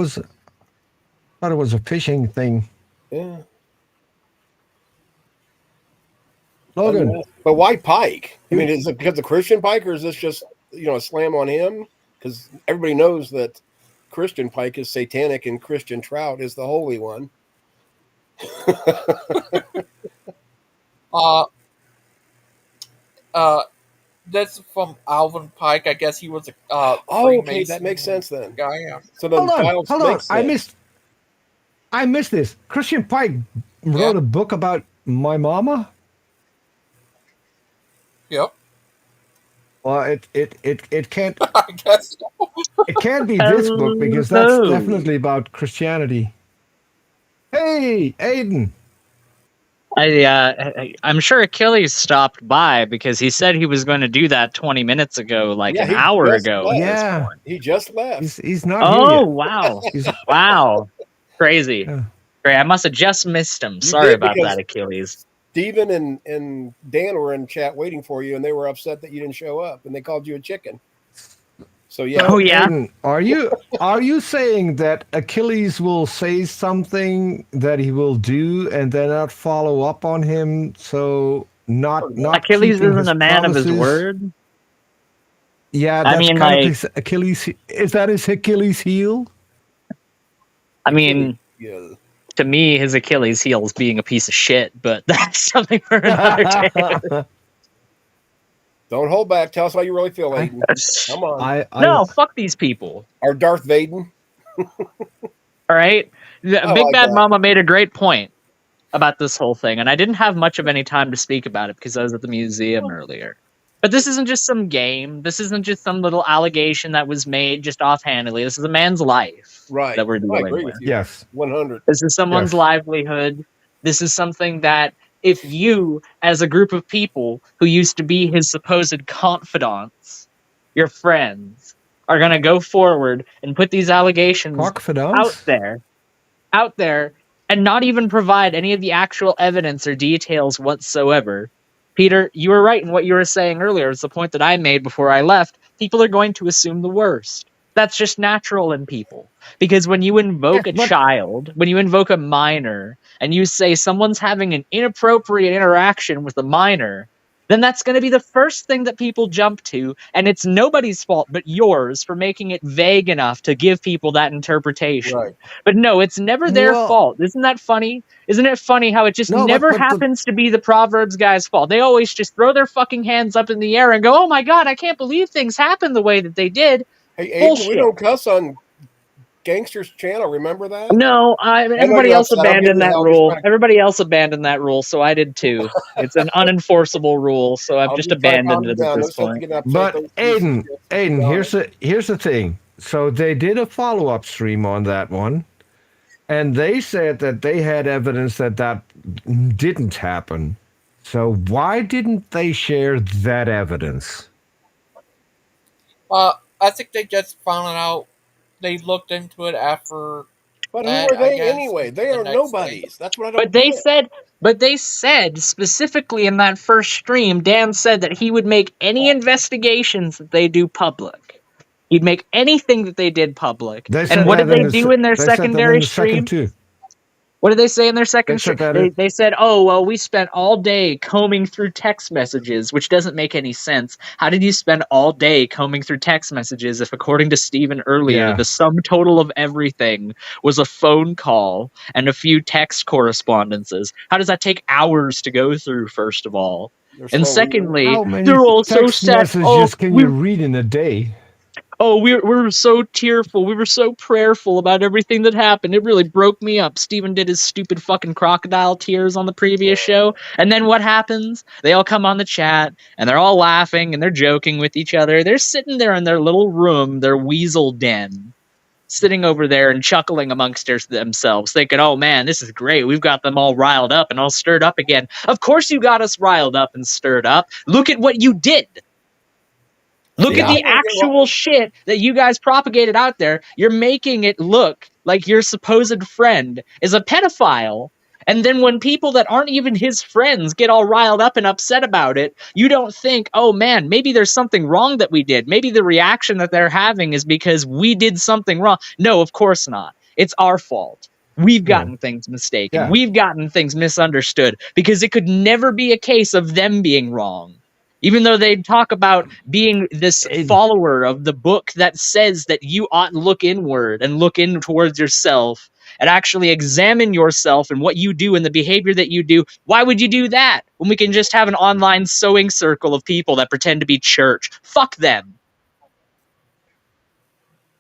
was a fishing thing. Yeah. Logan. But why Pike? I mean, is it because of Christian Pike, or is this just a slam on him? Because everybody knows that Christian Pike is satanic and Christian Trout is the holy one. That's from Alvin Pike. I guess he was a okay, that makes sense then. Guy, yeah. So then hold on. I missed this. Christian Pike wrote a book about my mama. Yep. Well, it can't. I guess so. It can't be this book because that's definitely about Christianity. Hey, Aiden. I'm sure Achilles stopped by because he said he was going to do that 20 minutes ago, like an hour ago. Yeah, he just left. He's not. Oh, here yet. wow. Wow. Crazy. Yeah. Great. I must have just missed him. Sorry about that, Achilles. Steven and Dan were in chat waiting for you, and they were upset that you didn't show up, and they called you a chicken. So yeah. Oh yeah. Aiden, are you saying that Achilles will say something that he will do and then not follow up on him? So not Achilles keeping isn't his a man promises? of his word. Yeah, that's kind of his Achilles. Is that his Achilles heel? I mean, to me, his Achilles heel is being a piece of shit, but that's something for another day. Don't hold back. Tell us how you really feel, Aiden. Come on. No, fuck these people. Our Darth Vaden. All right? Big Bad Mama made a great point about this whole thing, and I didn't have much of any time to speak about it because I was at the museum earlier. But this isn't just some game. This isn't just some little allegation that was made just offhandedly. This is a man's life that we're dealing I agree with. with you. Yes. 100. This is someone's livelihood. This is something that if you, as a group of people who used to be his supposed confidants, your friends, are going to go forward and put these allegations out there, and not even provide any of the actual evidence or details whatsoever. Peter, you were right in what you were saying earlier. It's the point that I made before I left. People are going to assume the worst. That's just natural in people. Because when you invoke a child, when you invoke a minor, and you say someone's having an inappropriate interaction with a minor, then that's going to be the first thing that people jump to, and it's nobody's fault but yours for making it vague enough to give people that interpretation. Right. But no, it's never their fault. Isn't that funny? Isn't it funny how it just never happens to be the Proverbs guy's fault? They always just throw their fucking hands up in the air and go, oh my God, I can't believe things happened the way that they did. Hey, Aiden, we don't cuss on Gangster's channel. Remember that? No, everybody else abandoned that rule. Everybody else abandoned that rule, so I did too. It's an unenforceable rule, so I've just abandoned it at this point. But Aiden, here's the thing. So they did a follow-up stream on that one, and they said that they had evidence that didn't happen. So why didn't they share that evidence? I think they just found it out. They looked into it after. But who are they anyway? They are nobodies. That's what I don't. But they said specifically in that first stream, Dan said that he would make any investigations that they do public. He'd make anything that they did public. And what did they do in their secondary stream? What did they say in their They second said stream? that They said, "Oh well, we spent all day combing through text messages," which doesn't make any sense. How did you spend all day combing through text messages if, according to Steven earlier, yeah. the sum total of everything was a phone call and a few text correspondences? How does that take hours to go through? First of all, They're and slow readers. secondly, How many they're all so text sad. Oh, messages can we you read in a day? we were so tearful. We were so prayerful about everything that happened. It really broke me up. Steven did his stupid fucking crocodile tears on the previous show. And then what happens? They all come on the chat and they're all laughing and they're joking with each other. They're sitting there in their little room, their weasel den, sitting over there and chuckling amongst themselves, thinking, oh man, this is great. We've got them all riled up and all stirred up again. Of course you got us riled up and stirred up. Look at what you did. Look at the actual shit that you guys propagated out there. You're making it look like your supposed friend is a pedophile. And then when people that aren't even his friends get all riled up and upset about it, you don't think, oh man, maybe there's something wrong that we did. Maybe the reaction that they're having is because we did something wrong. No, of course not. It's our fault. We've gotten things mistaken. Yeah. We've gotten things misunderstood because it could never be a case of them being wrong. Even though they talk about being this follower of the book that says that you ought to look inward and look in towards yourself and actually examine yourself and what you do and the behavior that you do. Why would you do that when we can just have an online sewing circle of people that pretend to be church? Fuck them.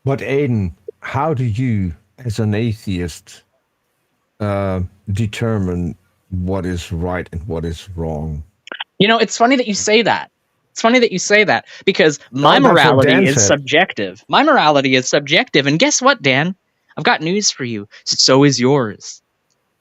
But Aiden, how do you, as an atheist, determine what is right and what is wrong? You know, it's funny that you say that. It's funny that you say that because my No, that's what morality Dan is said. subjective. My morality is subjective. And guess what, Dan? I've got news for you. So is yours.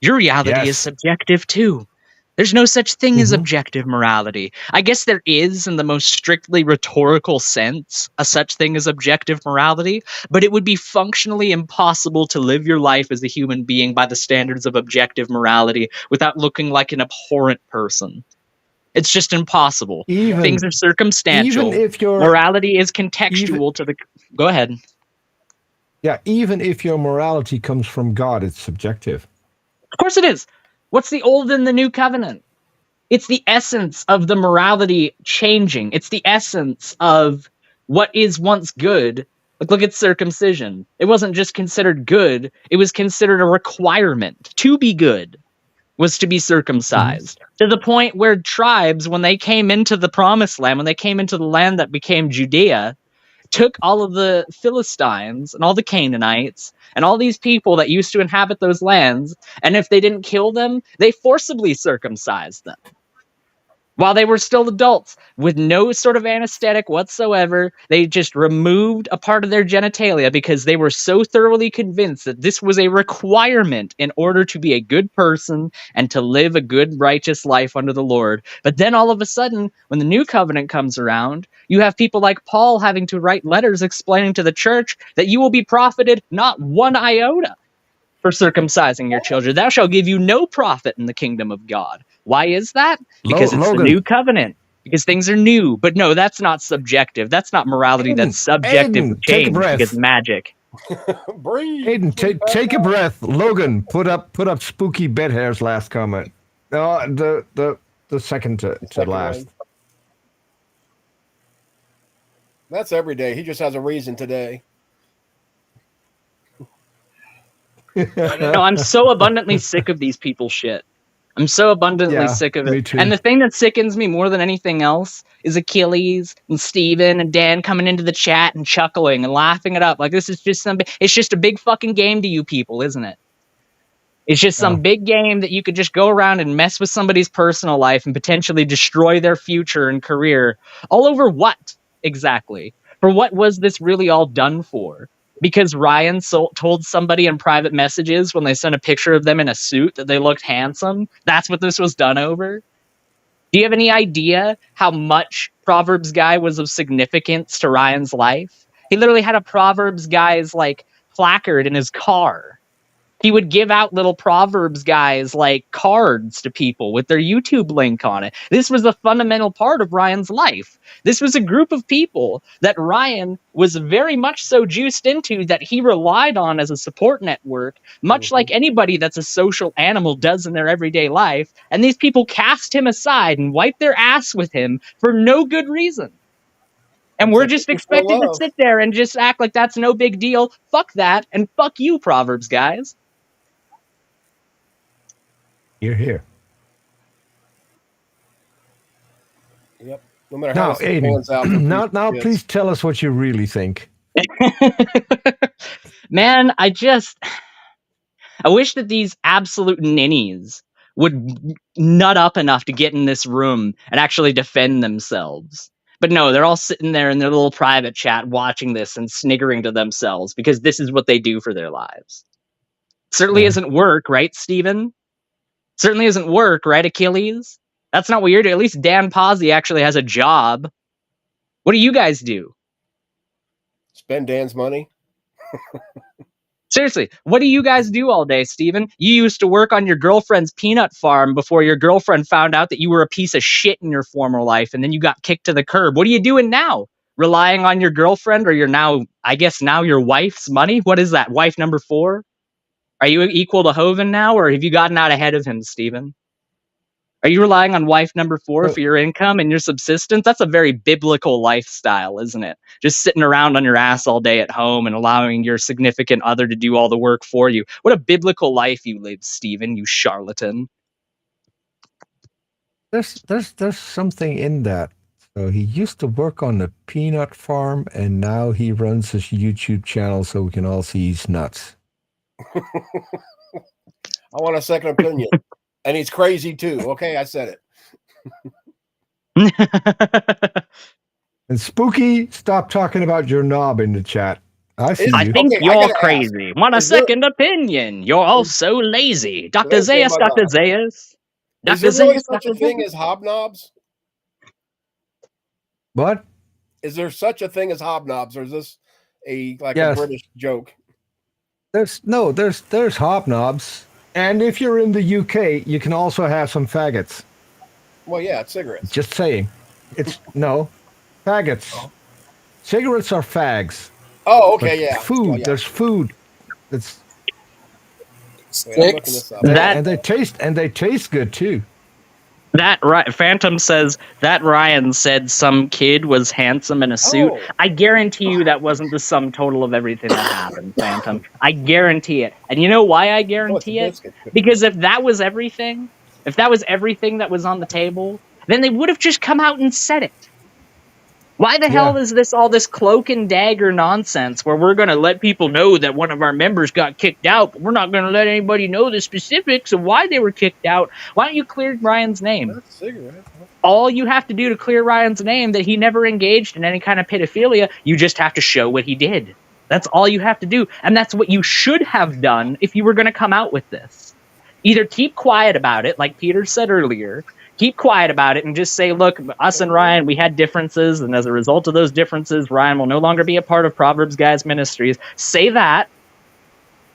Your reality is Yes. subjective too. There's no such thing as objective morality. I guess there is, in the most strictly rhetorical sense, a such thing as objective morality, but it would be functionally impossible to live your life as a human being by the standards of objective morality without looking like an abhorrent person. It's just impossible. Things are circumstantial. even if your morality is contextual to the... Go ahead. Yeah, even if your morality comes from God, it's subjective. Of course it is. What's the old and the new covenant? It's the essence of the morality changing. It's the essence of what is once good. Like, look at circumcision. It wasn't just considered good. It was considered a requirement. To be good was to be circumcised. To the point where tribes, when they came into the promised land, when they came into the land that became Judea, took all of the Philistines and all the Canaanites and all these people that used to inhabit those lands, and if they didn't kill them, they forcibly circumcised them while they were still adults with no sort of anesthetic whatsoever. They just removed a part of their genitalia because they were so thoroughly convinced that this was a requirement in order to be a good person and to live a good, righteous life under the Lord. But then all of a sudden, when the new covenant comes around, you have people like Paul having to write letters explaining to the church that you will be profited not one iota for circumcising your children. Thou shalt give you no profit in the kingdom of God. Why is that? Because it's the Logan. new covenant. Because things are new. But no, that's not subjective. That's not morality. That's subjective Aiden, with take a change. breath. Because magic. Breathe. Aiden, take a breath. Logan, put up spooky bed hairs last comment. No, the second to last. one. That's every day. He just has a reason today. No, I'm so abundantly sick of these people's shit. I'm so abundantly sick of it. me too. And the thing that sickens me more than anything else is Achilles and Steven and Dan coming into the chat and chuckling and laughing it up. Like, this is just it's just a big fucking game to you people, isn't it? It's just some big game that you could just go around and mess with somebody's personal life and potentially destroy their future and career. All over what, exactly? For what was this really all done for? Because Ryan told somebody in private messages when they sent a picture of them in a suit that they looked handsome? That's what this was done over? Do you have any idea how much Proverbs Guy was of significance to Ryan's life? He literally had a Proverbs Guy's, like, placard in his car. He would give out little Proverbs guys like cards to people with their YouTube link on it. This was a fundamental part of Ryan's life. This was a group of people that Ryan was very much so juiced into that he relied on as a support network, much like anybody that's a social animal does in their everyday life. And these people cast him aside and wiped their ass with him for no good reason. And we're just expected to sit there and just act like that's no big deal. Fuck that, and fuck you, Proverbs guys. You're here. Yep. No matter how Now, Aiden, now please tell us what you really think. Man, I wish that these absolute ninnies would nut up enough to get in this room and actually defend themselves. But no, they're all sitting there in their little private chat watching this and sniggering to themselves because this is what they do for their lives. Certainly isn't work, right, Steven? Certainly isn't work, right, Achilles? That's not what you're doing. At least Dan Pazzi actually has a job. What do you guys do? Spend Dan's money. Seriously, what do you guys do all day, Steven? You used to work on your girlfriend's peanut farm before your girlfriend found out that you were a piece of shit in your former life, and then you got kicked to the curb. What are you doing now? Relying on your girlfriend or your now your wife's money? What is that, wife number 4? Are you equal to Hovind now, or have you gotten out ahead of him, Steven? Are you relying on wife number 4 for your income and your subsistence? That's a very biblical lifestyle, isn't it? Just sitting around on your ass all day at home and allowing your significant other to do all the work for you. What a biblical life you live, Steven, you charlatan. There's something in that. So he used to work on the peanut farm, and now he runs his YouTube channel so we can all see his nuts. I want a second opinion. And he's crazy too. Okay, I said it. And Spooky, stop talking about your knob in the chat. I see you. I think you're crazy. Ask, want a second opinion? You're all so lazy. Dr. Zayas, Dr. Zayas. Is there really such a thing as hobnobs? What? Is there such a thing as hobnobs, or is this a British joke? There's hobnobs. And if you're in the UK, you can also have some faggots. Well, yeah, it's cigarettes. Just saying. Faggots. Oh. Cigarettes are fags. Oh, okay, yeah. Food, there's food. It's sticks. And they taste good too. Phantom says that Ryan said some kid was handsome in a suit. I guarantee you that wasn't the sum total of everything that happened, Phantom. I guarantee it. And you know why I guarantee it? Because if that was everything that was on the table, then they would have just come out and said it. Why the hell is this all this cloak and dagger nonsense where we're going to let people know that one of our members got kicked out, but we're not going to let anybody know the specifics of why they were kicked out? Why don't you clear Ryan's name? All you have to do to clear Ryan's name that he never engaged in any kind of pedophilia, you just have to show what he did. That's all you have to do. And that's what you should have done if you were going to come out with this. Either keep quiet about it, like Peter said earlier, keep quiet about it and just say, look, us and Ryan, we had differences, and as a result of those differences, Ryan will no longer be a part of Proverbs Guys Ministries. Say that,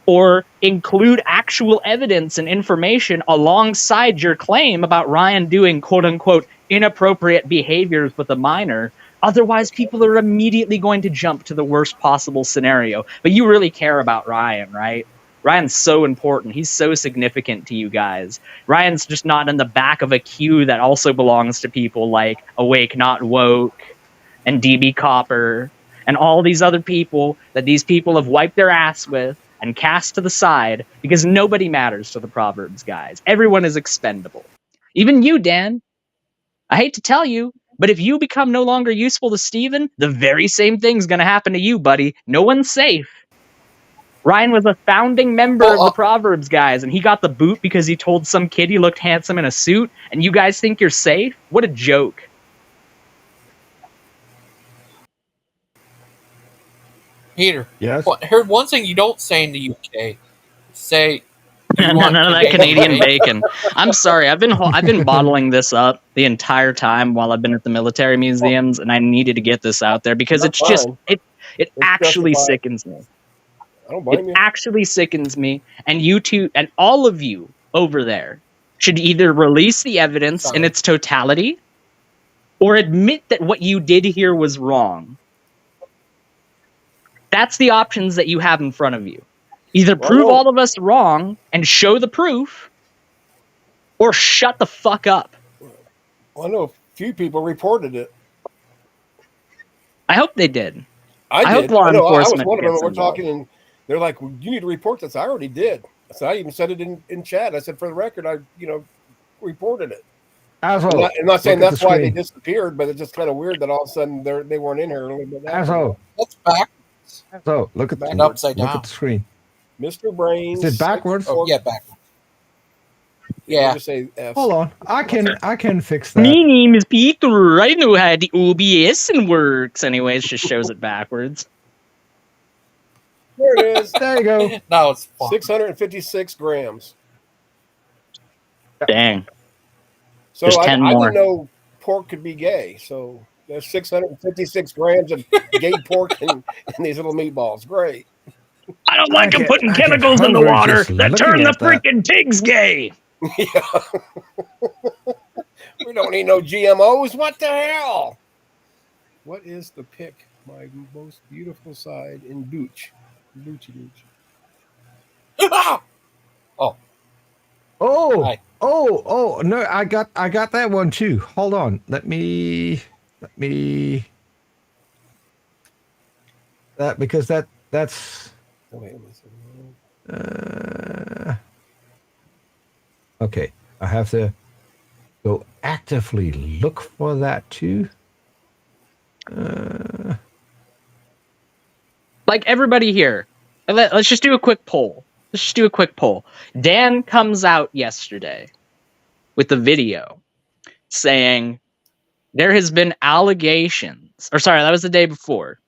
or include actual evidence and information alongside your claim about Ryan doing quote-unquote inappropriate behaviors with a minor. Otherwise, people are immediately going to jump to the worst possible scenario. But you really care about Ryan, right? Ryan's so important. He's so significant to you guys. Ryan's just not in the back of a queue that also belongs to people like Awake Not Woke and DB Copper and all these other people that these people have wiped their ass with and cast to the side because nobody matters to the Proverbs guys. Everyone is expendable. Even you, Dan. I hate to tell you, but if you become no longer useful to Steven, the very same thing's going to happen to you, buddy. No one's safe. Ryan was a founding member of the Proverbs guys, and he got the boot because he told some kid he looked handsome in a suit, and you guys think you're safe? What a joke. Peter. Yes? Here's one thing you don't say in the UK. Say... None of that Canadian bacon. I'm sorry. I've been bottling this up the entire time while I've been at the military museums, and I needed to get this out there because it's actually sickens me. I don't It blame you. actually sickens me. And you two, and all of you over there, should either release the evidence in Sorry. its totality or admit that what you did here was wrong. That's the options that you have in front of you. Either Well, I prove know, all of us wrong and show the proof, or shut the fuck up. I know a few people reported it. I hope they did. I I hope did. law I know. I was enforcement one of them. gets We're involved. talking, and they're like, well, "You need to report this." I already did. So I even said it in chat. I said, for the record, I reported it. Asshole, I'm not saying look at the that's why they screen. disappeared, but it's just kind of weird that all of a sudden they weren't in here a little bit after. Asshole. That's backwards. So look at And upside look down. at the screen. Mr. Brains. Is it backwards? Oh, yeah, backwards. We'll Yeah. just say F. Hold on. I can fix that. My name is Peter. I know how the OBS works. Anyways, just shows it backwards. There it is. There you go. Now it's fun. 656 grams. Dang. So There's I 10 more. didn't know pork could be gay. So there's 656 grams of gay pork in these little meatballs. Great. I don't like them putting chemicals in the water that turn the freaking pigs gay. Yeah. We don't need no GMOs. What the hell? What is the pick? My most beautiful side in Dooch. Doochy Dooch. Oh. Oh, no, I got that one too. Hold on. Let me that because that's okay. I have to go actively look for that too. Like everybody here, let's just do a quick poll. Dan comes out yesterday with a video saying there has been allegations, or sorry, that was the day before.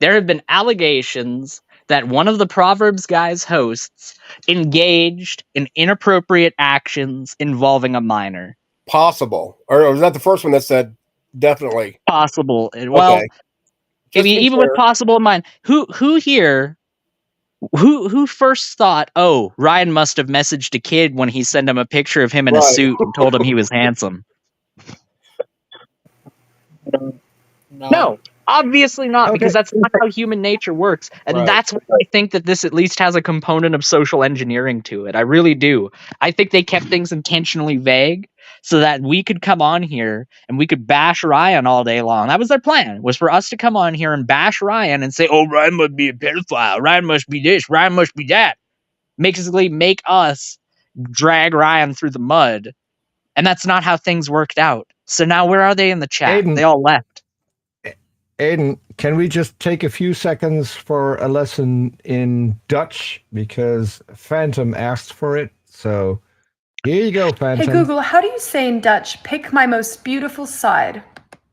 There have been allegations that one of the Proverbs Guys hosts engaged in inappropriate actions involving a minor. Possible. Or was that the first one that said definitely? Possible. Well, Okay. I mean, even with possible in mind, who here, who first thought, oh, Ryan must have messaged a kid when he sent him a picture of him in a suit and told him he was handsome? No, obviously not, because that's not how human nature works. And that's why I think that this at least has a component of social engineering to it. I really do. I think they kept things intentionally vague so that we could come on here and we could bash Ryan all day long. That was their plan, was for us to come on here and bash Ryan and say, oh, Ryan must be a pedophile. Ryan must be this. Ryan must be that. Basically make us drag Ryan through the mud. And that's not how things worked out. So now where are they in the chat? Aiden. They all left. Aiden, can we just take a few seconds for a lesson in Dutch? Because Phantom asked for it. So here you go, Phantom. Hey Google, how do you say in Dutch, pick my most beautiful side?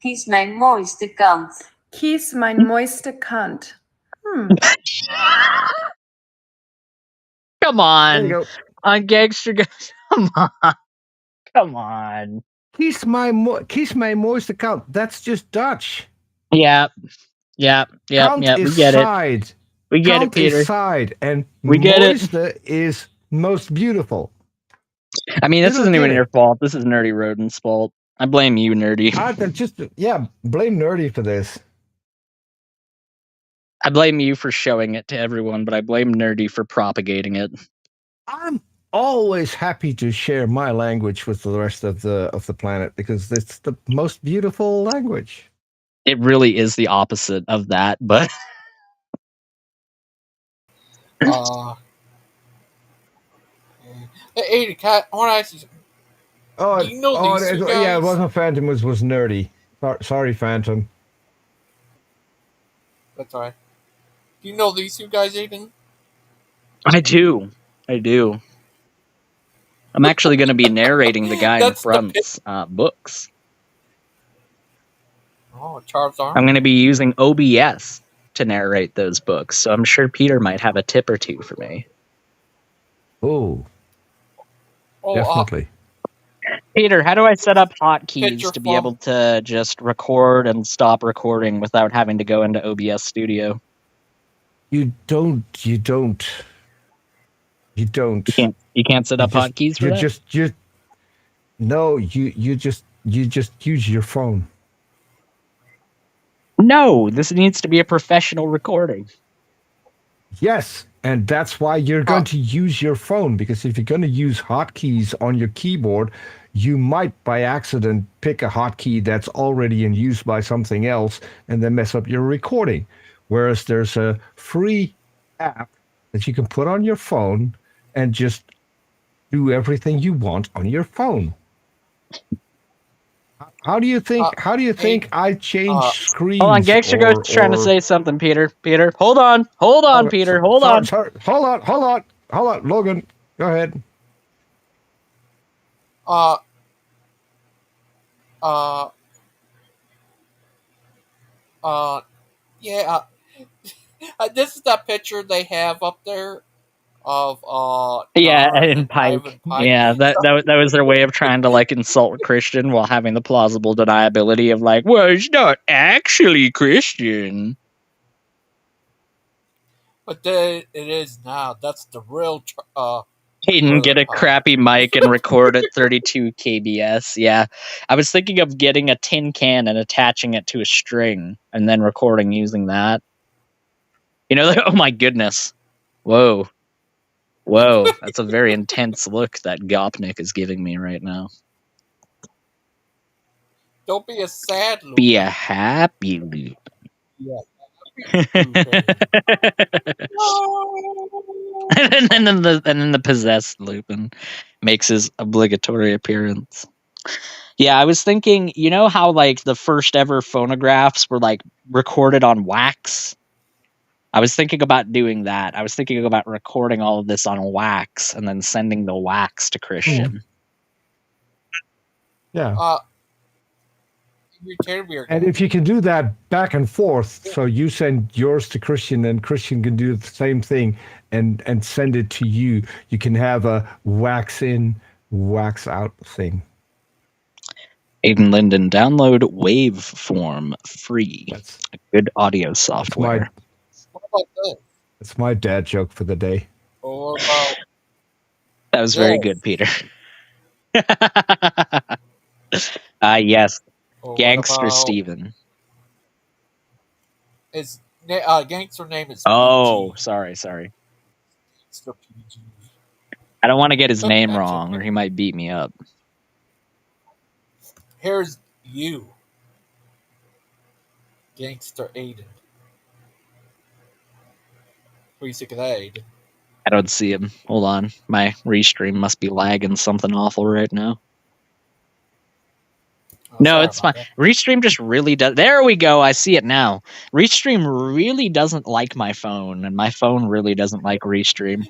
Kies mijn mooiste kant. Kies mijn mooiste kant. Come on. On Gangster Ghost. Come on. Kies mijn mooiste kant. That's just Dutch. Yeah. Count We is get side. it. We get Count it, Peter. is side, and We get it. mooiste is most beautiful. I mean, this You don't isn't even get your it. fault. This is Nerdy Rodent's fault. I blame you, Nerdy. Blame Nerdy for this. I blame you for showing it to everyone, but I blame Nerdy for propagating it. I'm always happy to share my language with the rest of the planet because it's the most beautiful language. It really is the opposite of that, but Hey, Cat, I want to ask you something. Do you know these two guys? Yeah, it wasn't Phantom, it was Nerdy. Sorry, Phantom. That's all right. Do you know these two guys, Aiden? I do. I'm actually going to be narrating the guy in front's books. Oh, Charles Arm. I'm going to be using OBS to narrate those books, so I'm sure Peter might have a tip or two for me. Oh, definitely. Peter, how do I set up hotkeys Picture to be able to just record and stop recording without having to go into OBS Studio? You don't. You don't. You don't. You can't set up hotkeys for that? No, you just use your phone. No, this needs to be a professional recording. Yes, and that's why you're going to use your phone, because if you're going to use hotkeys on your keyboard, you might by accident pick a hotkey that's already in use by something else and then mess up your recording. Whereas there's a free app that you can put on your phone and just do everything you want on your phone. How do you think? How do you think I change screens? Hold on, Gangster Ghost is trying to say something, Peter. Peter, hold on, Peter, hold on. Sorry, hold on, Logan, go ahead. Yeah. This is that picture they have up there of Yeah, Dar and and Pike. Ivan Pike. Yeah, that was their way of trying to like insult Christian while having the plausible deniability of like, well, he's not actually Christian. But then it is now. That's the real. He didn't get a crappy mic and record at 32 kbs. Yeah, I was thinking of getting a tin can and attaching it to a string and then recording using that. You know, like, oh my goodness, whoa, that's a very intense look that Gopnik is giving me right now. Don't be a sad Lupin. Be a happy Lupin. Yeah. and then the possessed Lupin makes his obligatory appearance. Yeah, I was thinking, you know how like the first ever phonographs were like recorded on wax? I was thinking about doing that. I was thinking about recording all of this on wax and then sending the wax to Christian. Yeah. And if you can do that back and forth, so you send yours to Christian and Christian can do the same thing and send it to you, you can have a wax in, wax out thing. Aiden Linden, download Waveform free. That's a good audio software. What about this? That's my dad joke for the day. Or about that was very good, Peter. Yes. Gangster Steven. His gangster name is Oh, PG. Sorry. I don't want to get his name wrong, or he might beat me up. Here's you, Gangster Aiden. What do you think of that, Aiden? I don't see him. Hold on. My restream must be lagging something awful right now. No, it's fine. Restream just really does. There we go. I see it now. Restream really doesn't like my phone, and my phone really doesn't like Restream.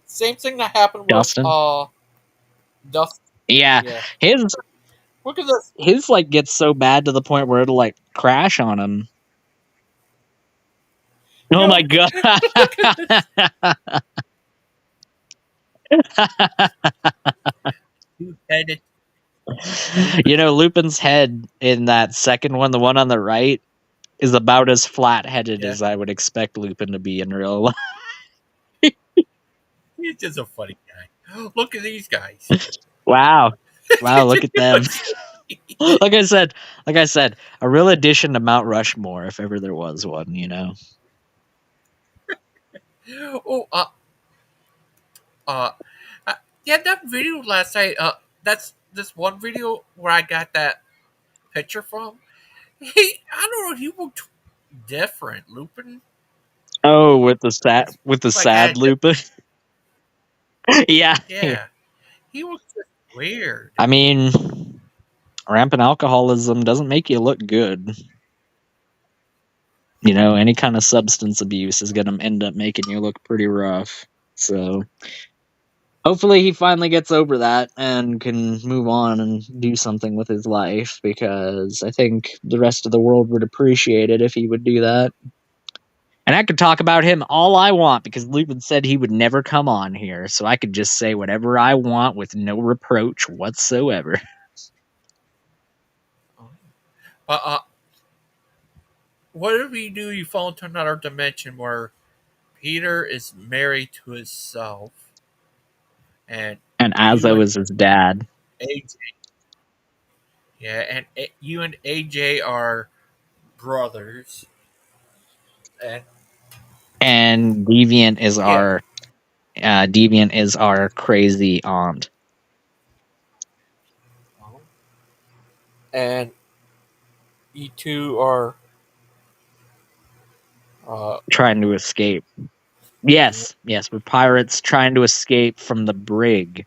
Same thing that happened Dustin. with Dustin. Yeah. His look at this. His like gets so bad to the point where it'll like crash on him. Oh my god. You know, Lupin's head in that second one, the one on the right, is about as flat-headed as I would expect Lupin to be in real life. He's just a funny guy. Look at these guys. Wow, look at them. Like I said, a real addition to Mount Rushmore, if ever there was one, you know. Yeah, that video last night. That's this one video where I got that picture from. I don't know. He looked different, Lupin. Oh, with the sad Lupin. Yeah. Yeah. He looks just weird. I mean, rampant alcoholism doesn't make you look good. You know, any kind of substance abuse is going to end up making you look pretty rough. So, hopefully he finally gets over that and can move on and do something with his life, because I think the rest of the world would appreciate it if he would do that. And I could talk about him all I want, because Lupin said he would never come on here, so I could just say whatever I want with no reproach whatsoever. What if you fall into another dimension where Peter is married to himself, and And you Azo and is his dad. AJ, yeah, and you and AJ are brothers, and And Deviant is yeah, our crazy aunt. and you two are uh, Trying to escape. Yes, we're pirates trying to escape from the brig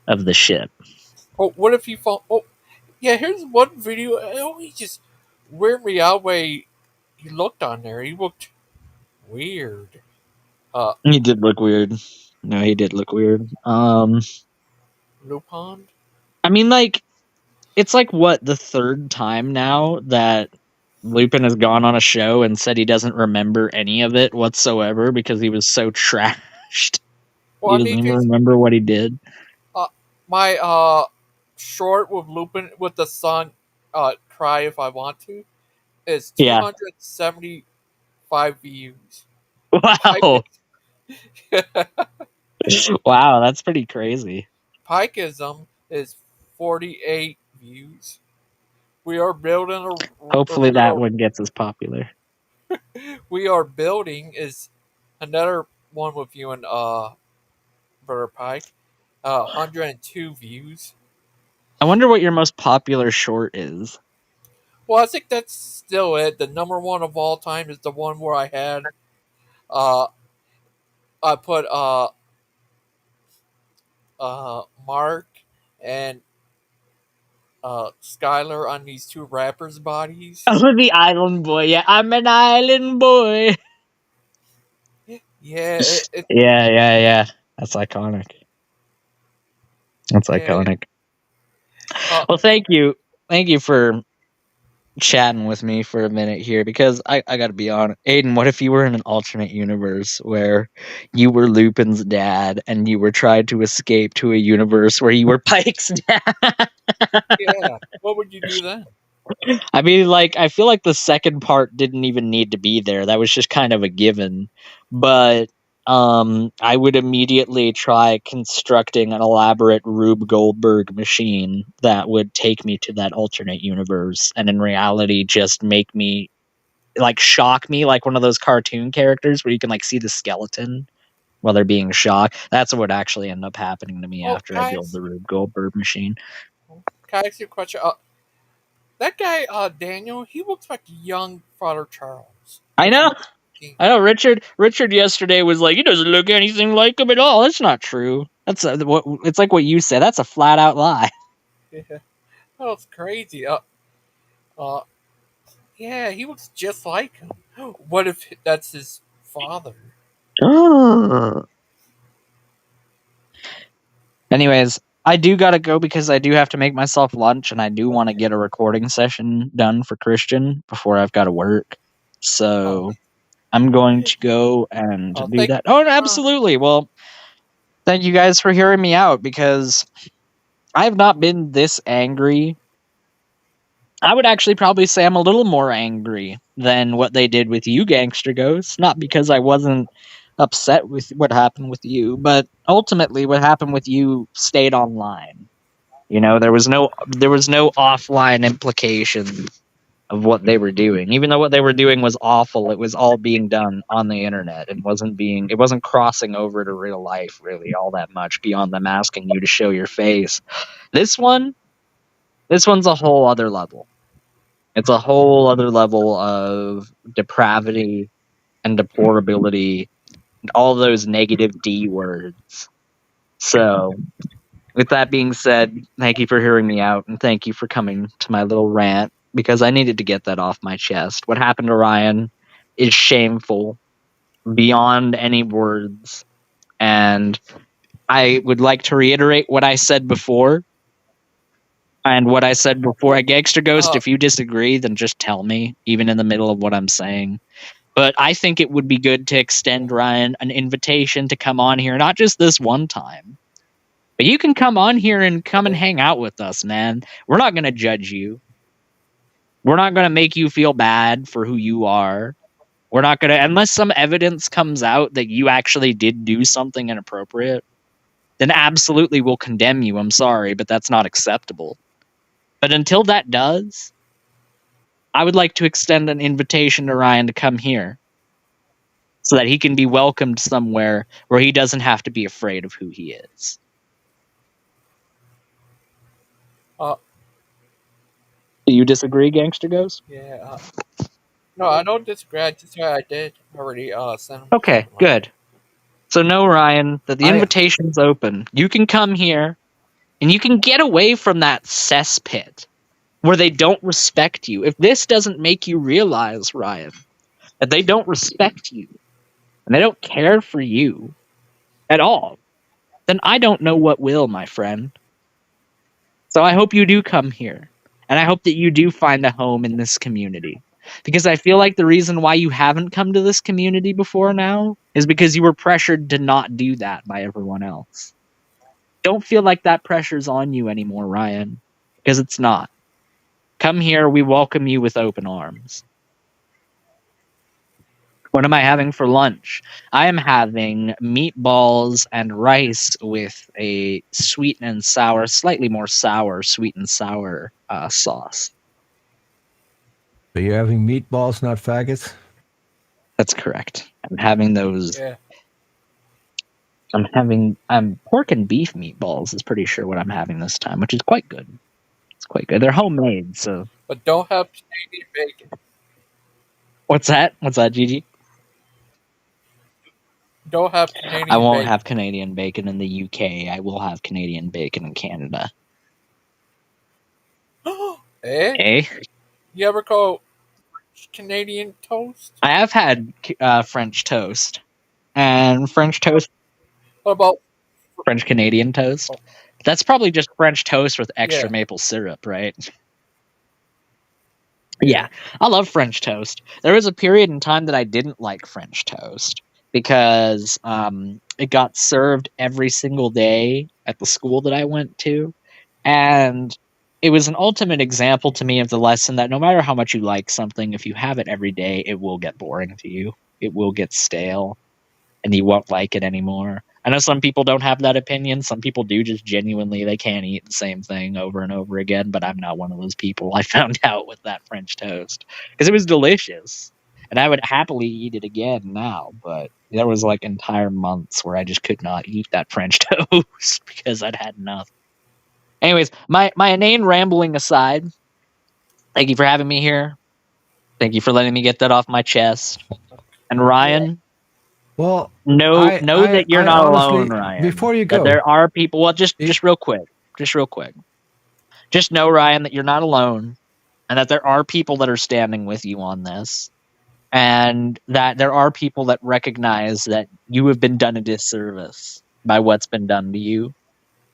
of the ship. oh, what if you fall? Oh, yeah. Here's one video. Oh, he just weirded me out. Way he looked on there. He looked weird. Uh, He did look weird. No, he did look weird. Lupin. I mean, like, it's like what, the third time now that Lupin has gone on a show and said he doesn't remember any of it whatsoever because he was so trashed. Well, He I doesn't mean, even 'cause, remember what he did. my short with Lupin with the song "Cry If I Want to" is Yeah. 275 views. Wow. Wow, that's pretty crazy. Pikeism is 48 views. We are building Hopefully that one gets as popular. we are building is another one with you and Brother Pike. 102 views. I wonder what your most popular short is. Well, I think that's still it. The number one of all time is the one where I had uh I put Mark and Skylar on these two rappers' bodies. Oh, the island boy. Yeah, I'm an island boy. Yeah, Yeah. That's iconic. That's yeah. iconic. Well, thank you. Thank you for chatting with me for a minute here because I gotta be honest. Aiden, what if you were in an alternate universe where you were Lupin's dad and you were trying to escape to a universe where you were Pike's dad? Yeah. What would you do then? I mean, like, I feel like the second part didn't even need to be there. That was just kind of a given. But I would immediately try constructing an elaborate Rube Goldberg machine that would take me to that alternate universe and in reality just make me like shock me like one of those cartoon characters where you can like see the skeleton while they're being shocked. That's what would actually end up happening to me Oh, after I build the Rube Goldberg machine. can I ask you a question? That guy, Daniel, he looks like young Father Charles. I know. Richard yesterday was like, he doesn't look anything like him at all. That's not true. That's it's like what you said. That's a flat out lie. Yeah. That's crazy. Yeah, he looks just like him. What if that's his father? Anyways, I do gotta go because I do have to make myself lunch and I do want to get a recording session done for Christian before I've got to work. So I'm going to go and do that. Oh, absolutely. Well, thank you guys for hearing me out because I have not been this angry. I would actually probably say I'm a little more angry than what they did with you, Gangster Ghost. Not because I wasn't upset with what happened with you, but ultimately what happened with you stayed online. You know, there was no offline implication of what they were doing. Even though what they were doing was awful, it was all being done on the internet and it wasn't crossing over to real life really all that much beyond them asking you to show your face. This one's a whole other level. It's a whole other level of depravity and deplorability and all those negative D words. So, with that being said, thank you for hearing me out and thank you for coming to my little rant because I needed to get that off my chest. What happened to Ryan is shameful beyond any words. And I would like to reiterate what I said before. And what I said before, a Gangster Ghost, if you disagree, then just tell me, even in the middle of what I'm saying. But I think it would be good to extend Ryan an invitation to come on here, not just this one time. But you can come on here and come and hang out with us, man. We're not going to judge you. We're not going to make you feel bad for who you are. We're not going to, unless some evidence comes out that you actually did do something inappropriate, then absolutely we'll condemn you. I'm sorry, but that's not acceptable. But until that does, I would like to extend an invitation to Ryan to come here so that he can be welcomed somewhere where he doesn't have to be afraid of who he is. Do you disagree, Gangster Ghost? Yeah. No, I don't disagree. I just I did already send him Okay, something. good. So know, Ryan, that the invitation's open. You can come here, and you can get away from that cesspit where they don't respect you. If this doesn't make you realize, Ryan, that they don't respect you, and they don't care for you at all, then I don't know what will, my friend. So I hope you do come here, and I hope that you do find a home in this community. Because I feel like the reason why you haven't come to this community before now is because you were pressured to not do that by everyone else. Don't feel like that pressure's on you anymore, Ryan, because it's not. Come here, we welcome you with open arms. What am I having for lunch? I am having meatballs and rice with a sweet and sour, slightly more sour, sweet and sour sauce. Are you having meatballs, not faggots? That's correct. I'm having those. Yeah. I'm pork and beef meatballs is pretty sure what I'm having this time, which is quite good. It's quite good. They're homemade, so. But don't have Canadian bacon. What's that? What's that, Gigi? Don't have Canadian I won't bacon. have Canadian bacon in the UK. I will have Canadian bacon in Canada. Eh? Eh? You ever call Canadian toast? I have had French toast. And French toast. What about French Canadian toast? That's probably just French toast with extra Yeah. maple syrup, right? Yeah, I love French toast. There was a period in time that I didn't like French toast because it got served every single day at the school that I went to. And it was an ultimate example to me of the lesson that no matter how much you like something, if you have it every day, it will get boring to you. It will get stale and you won't like it anymore. I know some people don't have that opinion. Some people do just genuinely, they can't eat the same thing over and over again, but I'm not one of those people. I found out with that French toast because it was delicious and I would happily eat it again now, but there was like entire months where I just could not eat that French toast because I'd had enough. Anyways, my inane rambling aside, thank you for having me here. Thank you for letting me get that off my chest. And Ryan, well, know that you're not honestly, alone, Ryan. Before you that go, there are people. Well, just real quick. Just know, Ryan, that you're not alone, and that there are people that are standing with you on this, and that there are people that recognize that you have been done a disservice by what's been done to you,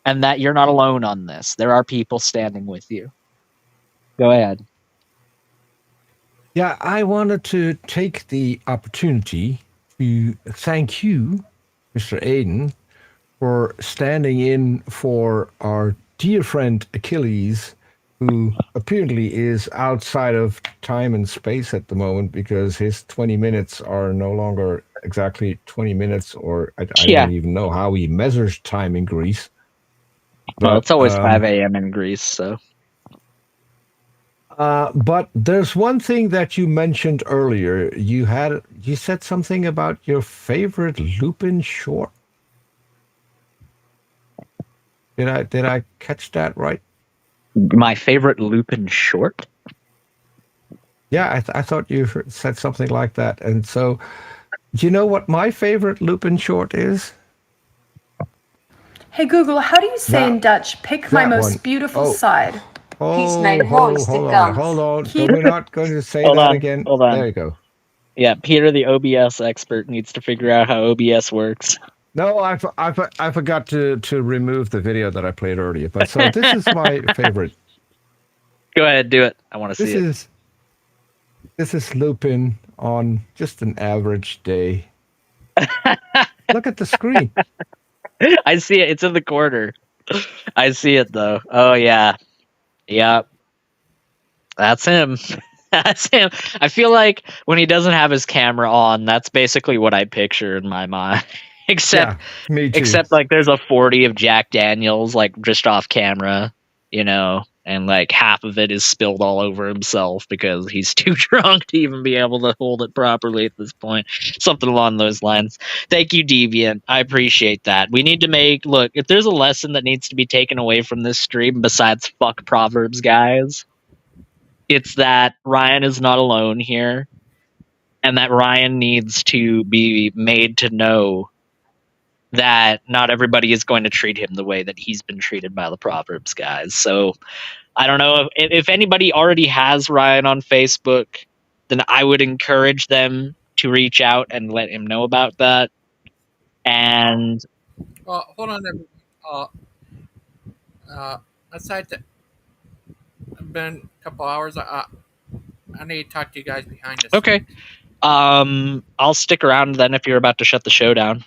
and that you're not alone on this. There are people standing with you. Go ahead. Yeah, I wanted to take the opportunity to thank you, Mr. Aiden, for standing in for our dear friend Achilles, who apparently is outside of time and space at the moment because his 20 minutes are no longer exactly 20 minutes, or I don't even know how he measures time in Greece. Well, it's always 5 a.m. in Greece, so. But there's one thing that you mentioned earlier. You said something about your favorite Lupin short. Did I catch that right? My favorite Lupin short? Yeah, I thought you said something like that. And so, do you know what my favorite Lupin short is? Hey Google, how do you say in Dutch, pick my most beautiful side? Hold on. We're not going to say that again. Hold on. There you go. Yeah, Peter, the OBS expert, needs to figure out how OBS works. No, I forgot to remove the video that I played earlier. But so this is my favorite. Go ahead, do it. I want to see it. This is Lupin on just an average day. Look at the screen. I see it. It's in the corner. I see it though. Oh yeah. Yep. That's him. That's him. I feel like when he doesn't have his camera on, that's basically what I picture in my mind. Except me too. Except like there's a 40 of Jack Daniels like just off camera, you know, and like half of it is spilled all over himself because he's too drunk to even be able to hold it properly at this point. Something along those lines. Thank you, Deviant. I appreciate that. We need to look, if there's a lesson that needs to be taken away from this stream besides fuck Proverbs, guys, it's that Ryan is not alone here, and that Ryan needs to be made to know that not everybody is going to treat him the way that he's been treated by the Proverbs guys. So I don't know if anybody already has Ryan on Facebook, then I would encourage them to reach out and let him know about that. And hold on. Aside that, it's been a couple hours. I need to talk to you guys behind this. okay, I'll stick around then if you're about to shut the show down.